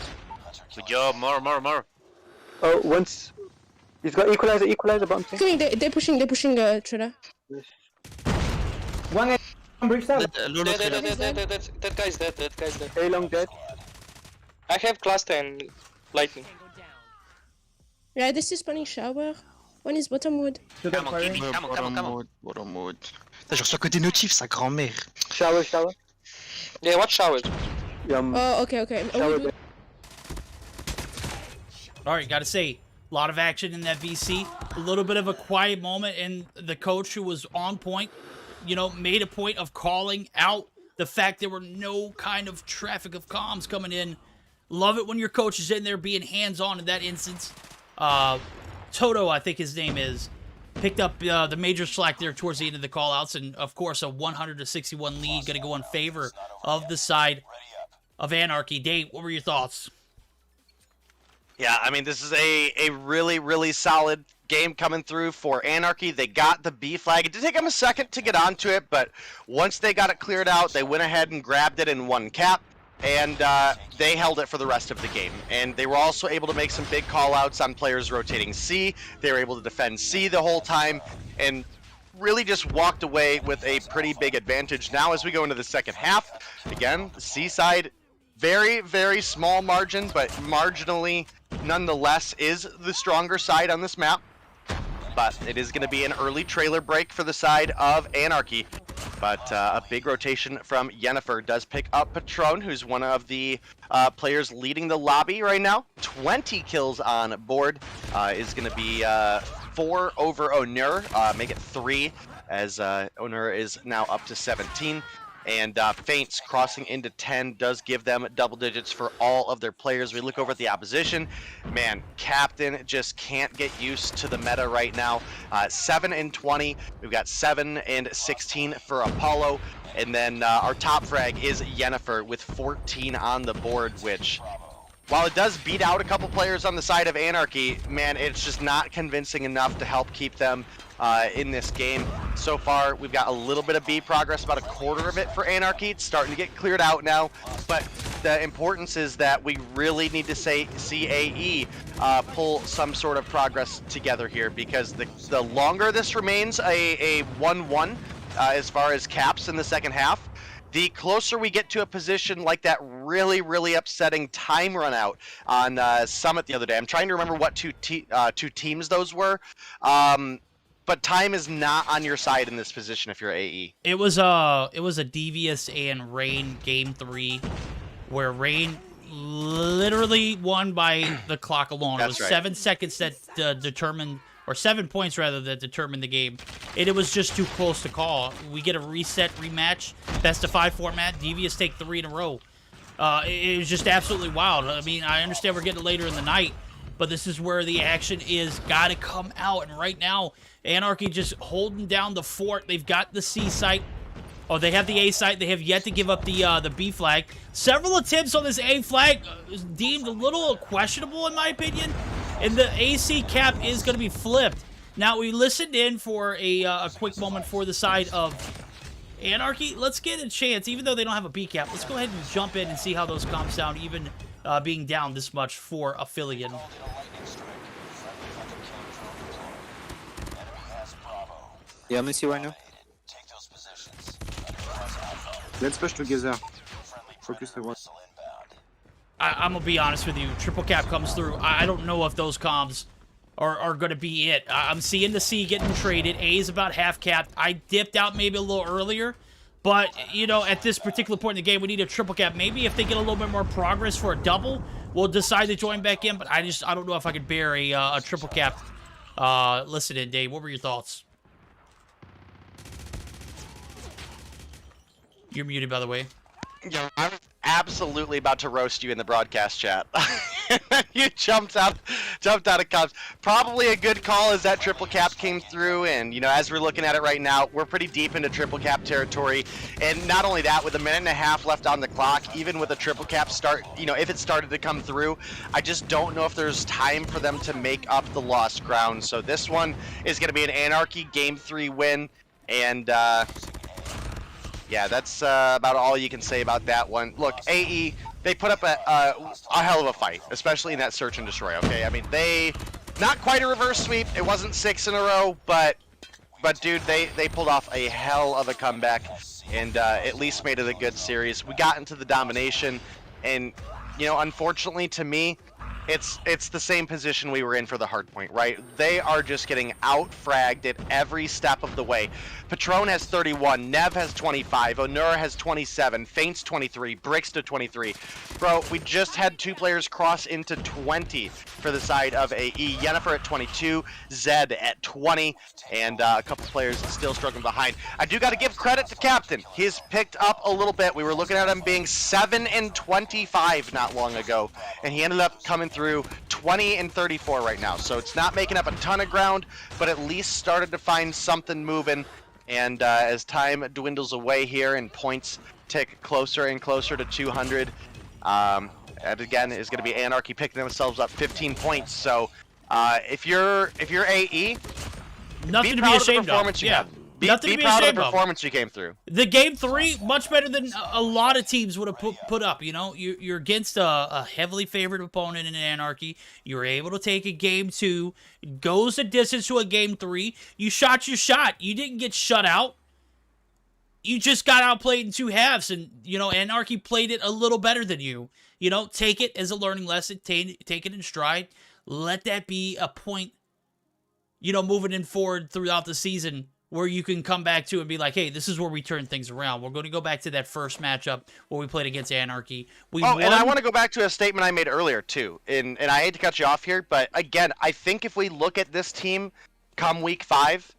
Good job, more. Oh, once. He's got equalizer bottom 10. Coming, they're pushing trailer. One A long Brewster. That guy's dead. A long dead. I have cluster and lightning. Yeah, this is spawning shower. One is bottom wood. Come on, Kimi. Come on. Bottom mode. Putain, je reçois que des notifs, sa grand-mère. Shower. Yeah, watch shower. Oh, okay. Shower Wood. All right, gotta say, a lot of action in that VC. A little bit of a quiet moment, and the coach, who was on point, you know, made a point of calling out the fact there were no kind of traffic of comms coming in. Love it when your coach is in there being hands-on in that instance. Toto, I think his name is, picked up the major slack there towards the end of the callouts, and of course a 100-61 lead going to go in favor of the side of Anarchy. Dave, what were your thoughts? Yeah, I mean, this is a really solid game coming through for Anarchy. They got the B flag. It did take them a second to get onto it, but once they got it cleared out, they went ahead and grabbed it in one cap, and they held it for the rest of the game. And they were also able to make some big call-outs on players rotating C. They were able to defend C the whole time, and really just walked away with a pretty big advantage. Now, as we go into the second half, again, the C side, very small margin, but marginally nonetheless is the stronger side on this map. But it is going to be an early trailer break for the side of Anarchy. But a big rotation from Yennefer does pick up Patron, who's one of the players leading the lobby right now. 20 kills on board, is going to be 4 over Onur, make it 3, as Onur is now up to 17. And Feints crossing into 10 does give them double digits for all of their players. We look over at the opposition. Man, Captain just can't get used to the meta right now. 7 and 20. We've got 7 and 16 for Apollo. And then our top frag is Yennefer with 14 on the board, which, while it does beat out a couple players on the side of Anarchy, man, it's just not convincing enough to help keep them in this game. So far, we've got a little bit of B progress, about a quarter of it for Anarchy. It's starting to get cleared out now, but the importance is that we really need to see AE pull some sort of progress together here, because the longer this remains a 1-1 as far as caps in the second half, the closer we get to a position like that really, really upsetting time run out on Summit the other day. I'm trying to remember what two teams those were, but time is not on your side in this position if you're AE. It was a Devious and Rain game 3, where Rain literally won by the clock alone. That's it was right. 7 seconds that determined, or 7 points rather, that determined the game. And it was just too close to call. We get a reset rematch, best of 5 format. Devious take 3 in a row. It was just absolutely wild. I mean, I understand we're getting later in the night, but this is where the action is got to come out. And right now, Anarchy just holding down the fort. They've got the C site. Oh, they have the A site. They have yet to give up the B flag. Several attempts on this A flag is deemed a little questionable, in my opinion. And the AC cap is going to be flipped. Now, we listened in for a quick moment for the side of Anarchy. Let's get a chance, even though they don't have a B cap. Let's go ahead and jump in and see how those comps sound, even being down this much for Aphelion. Yeah, let me see right now. Let's push together. Focus the one. I'm going to be honest with you. Triple cap comes through. I don't know if those comms are going to be it. I'm seeing the C getting traded. A is about half capped. I dipped out maybe a little earlier. But, you know, at this particular point in the game, we need a triple cap. Maybe if they get a little bit more progress for a double, we'll decide to join back in. But I don't know if I could bear a triple cap. Listen in, Dave. What were your thoughts? You're muted, by the way. Yo, I'm absolutely about to roast you in the broadcast chat. You jumped out of cups. Probably a good call as that triple cap came through, and you know, as we're looking at it right now, we're pretty deep into triple cap territory. And not only that, with a minute and a half left on the clock, even with a triple cap start, you know, if it started to come through, I just don't know if there's time for them to make up the lost ground. So this one is going to be an Anarchy game 3 win, and yeah, that's about all you can say about that one. Look, AE, they put up a hell of a fight, especially in that search and destroy, okay? I mean, they, not quite a reverse sweep. It wasn't 6 in a row, but dude, they pulled off a hell of a comeback and at least made it a good series. We got into the domination, and, you know, unfortunately to me, it's the same position we were in for the hardpoint, right? They are just getting out-fragged at every step of the way. Patron has 31, Nev has 25, Onura has 27, Faint's 23, Brixta 23. Bro, we just had 2 players cross into 20 for the side of AE. Yennefer at 22, Zed at 20, and a couple players still struggling behind. I do got to give credit to Captain. He's picked up a little bit. We were looking at him being 7 and 25 not long ago, and he ended up coming through 20 and 34 right now. So it's not making up a ton of ground, but at least started to find something moving. And as time dwindles away here and points tick closer and closer to 200, and again is going to be Anarchy picking themselves up 15 points. So if you're AE, Nothing to be ashamed of. Yeah. Be Nothing to be proud of ashamed the of. performance you came through. The game 3, much better than a lot of teams would have put up. You know, you're against a heavily favored opponent in Anarchy. You were able to take a game 2, goes the distance to a game 3. You shot your shot. You didn't get shut out. You just got outplayed in 2 halves, and you know, Anarchy played it a little better than you. You know, take it as a learning lesson. Take it in stride. Let that be a point, you know, moving in forward throughout the season, where you can come back to and be like, hey, this is where we turn things around. We're going to go back to that first matchup where we played against Anarchy. And I want to go back to a statement I made earlier, too. And I hate to cut you off here, but again, I think if we look at this team come week 5,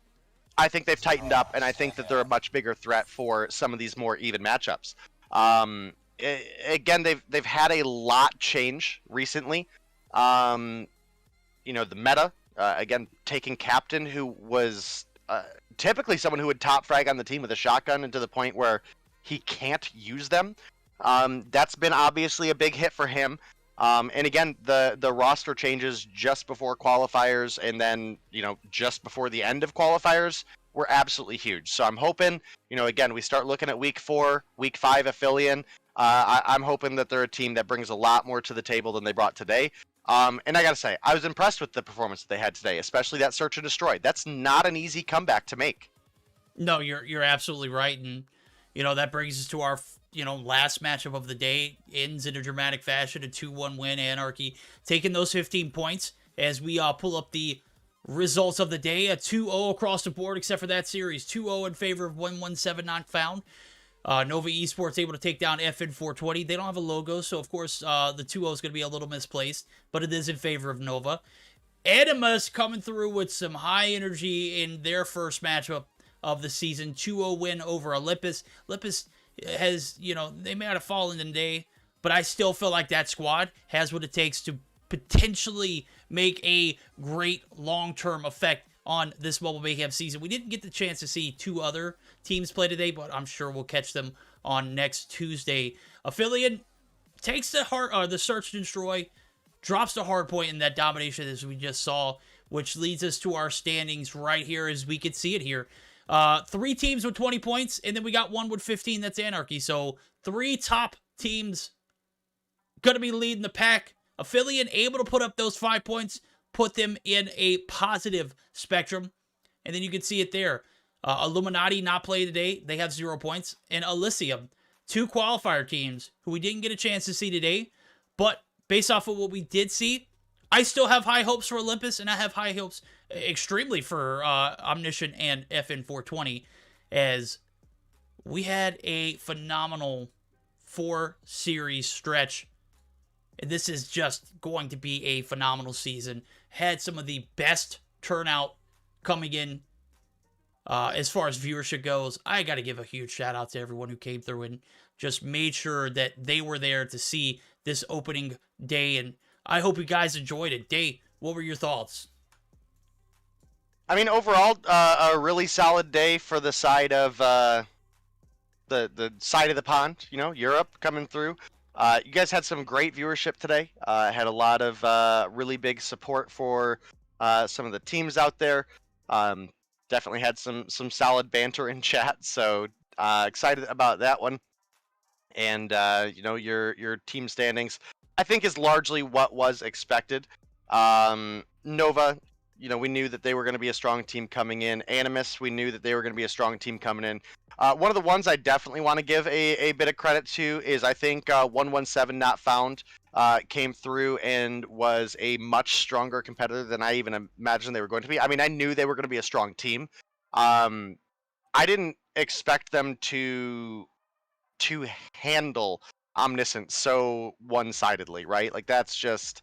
I think they've tightened up, and I think that they're a much bigger threat for some of these more even matchups. Again, they've had a lot change recently. You know, the meta, again, taking Captain, who was typically someone who would top frag on the team with a shotgun, and to the point where he can't use them. That's been obviously a big hit for him. And again, the roster changes just before qualifiers and then, just before the end of qualifiers were absolutely huge. So I'm hoping, again, we start looking at week 4, week 5 Aphelion. I'm hoping that they're a team that brings a lot more to the table than they brought today. And I gotta say, I was impressed with the performance that they had today, especially that search and destroy. That's not an easy comeback to make. No, you're absolutely right, and that brings us to our last matchup of the day. Ends in a dramatic fashion, a 2-1 win. Anarchy taking those 15 points as we pull up the results of the day. A 2-0 across the board, except for that series. 2-0 in favor of 117 Not Found. Nova Esports able to take down FN 420. They don't have a logo, so of course the 2-0 is going to be a little misplaced, but it is in favor of Nova. Animus coming through with some high energy in their first matchup of the season. 2-0 win over Olympus. Olympus has, they may have fallen today, but I still feel like that squad has what it takes to potentially make a great long-term effect on this Mobile Mayhem season. We didn't get the chance to see 2 other teams play today, but I'm sure we'll catch them on next Tuesday. Aphelion takes the search and destroy, drops the hard point in that domination as we just saw, which leads us to our standings right here as we can see it here. 3 teams with 20 points, and then we got 1 with 15. That's Anarchy. So 3 top teams going to be leading the pack. Aphelion able to put up those 5 points, put them in a positive spectrum. And then you can see it there. Illuminati not playing today. They have 0 points. And Elysium, 2 qualifier teams who we didn't get a chance to see today. But based off of what we did see, I still have high hopes for Olympus, and I have high hopes extremely for Omniscient and FN 420, as we had a phenomenal 4-series stretch. And this is just going to be a phenomenal season. Had some of the best turnout coming in as far as viewership goes. I got to give a huge shout out to everyone who came through and just made sure that they were there to see this opening day. And I hope you guys enjoyed it. Dave, what were your thoughts? I mean, overall, a really solid day for the side of the side of the pond. Europe coming through. You guys had some great viewership today. Had a lot of really big support for some of the teams out there. Definitely had some solid banter in chat. So excited about that one. And your team standings, I think, is largely what was expected. Nova, we knew that they were going to be a strong team coming in. Animus, we knew that they were going to be a strong team coming in. One of the ones I definitely want to give a bit of credit to is, I think, 117 Not Found came through and was a much stronger competitor than I even imagined they were going to be. I mean, I knew they were going to be a strong team. I didn't expect them to handle Omniscient so one-sidedly, right? Like, that's just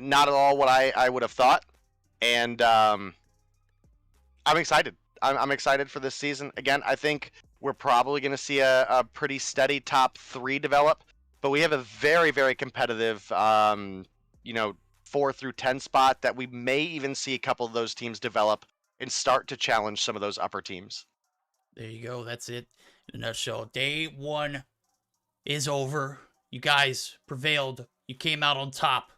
not at all what I would have thought. And I'm excited. I'm excited for this season. Again, I think we're probably going to see a pretty steady top 3 develop, but we have a very, very competitive, 4 through 10 spot that we may even see a couple of those teams develop and start to challenge some of those upper teams. There you go. That's it in a nutshell. Day 1 is over. You guys prevailed. You came out on top.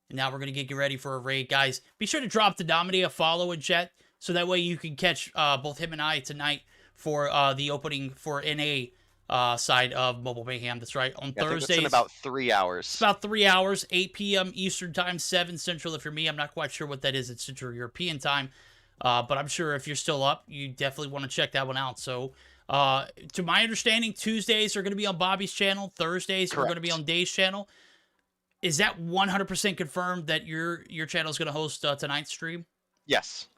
And now we're going to get you ready for a raid. Guys, be sure to drop the Dominate a follow in chat, so that way you can catch both him and I tonight for the opening for NA side of Mobile Mayhem. That's right. On Thursdays. It's in about 3 hours. It's about 3 hours, 8 p.m. Eastern Time, 7 Central if you're me. I'm not quite sure what that is at Central European Time. But I'm sure if you're still up, you definitely want to check that one out. So, to my understanding, Tuesdays are going to be on Bobby's channel. Thursdays are going to be on Dave's channel. Is that 100% confirmed that your channel is going to host tonight's stream? Yes.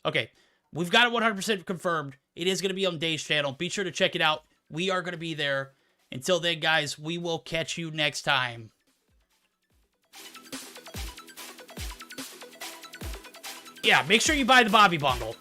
Okay. We've got it 100% confirmed. It is going to be on Dave's channel. Be sure to check it out. We are going to be there. Until then, guys, we will catch you next time. Yeah, make sure you buy the Bobby bundle.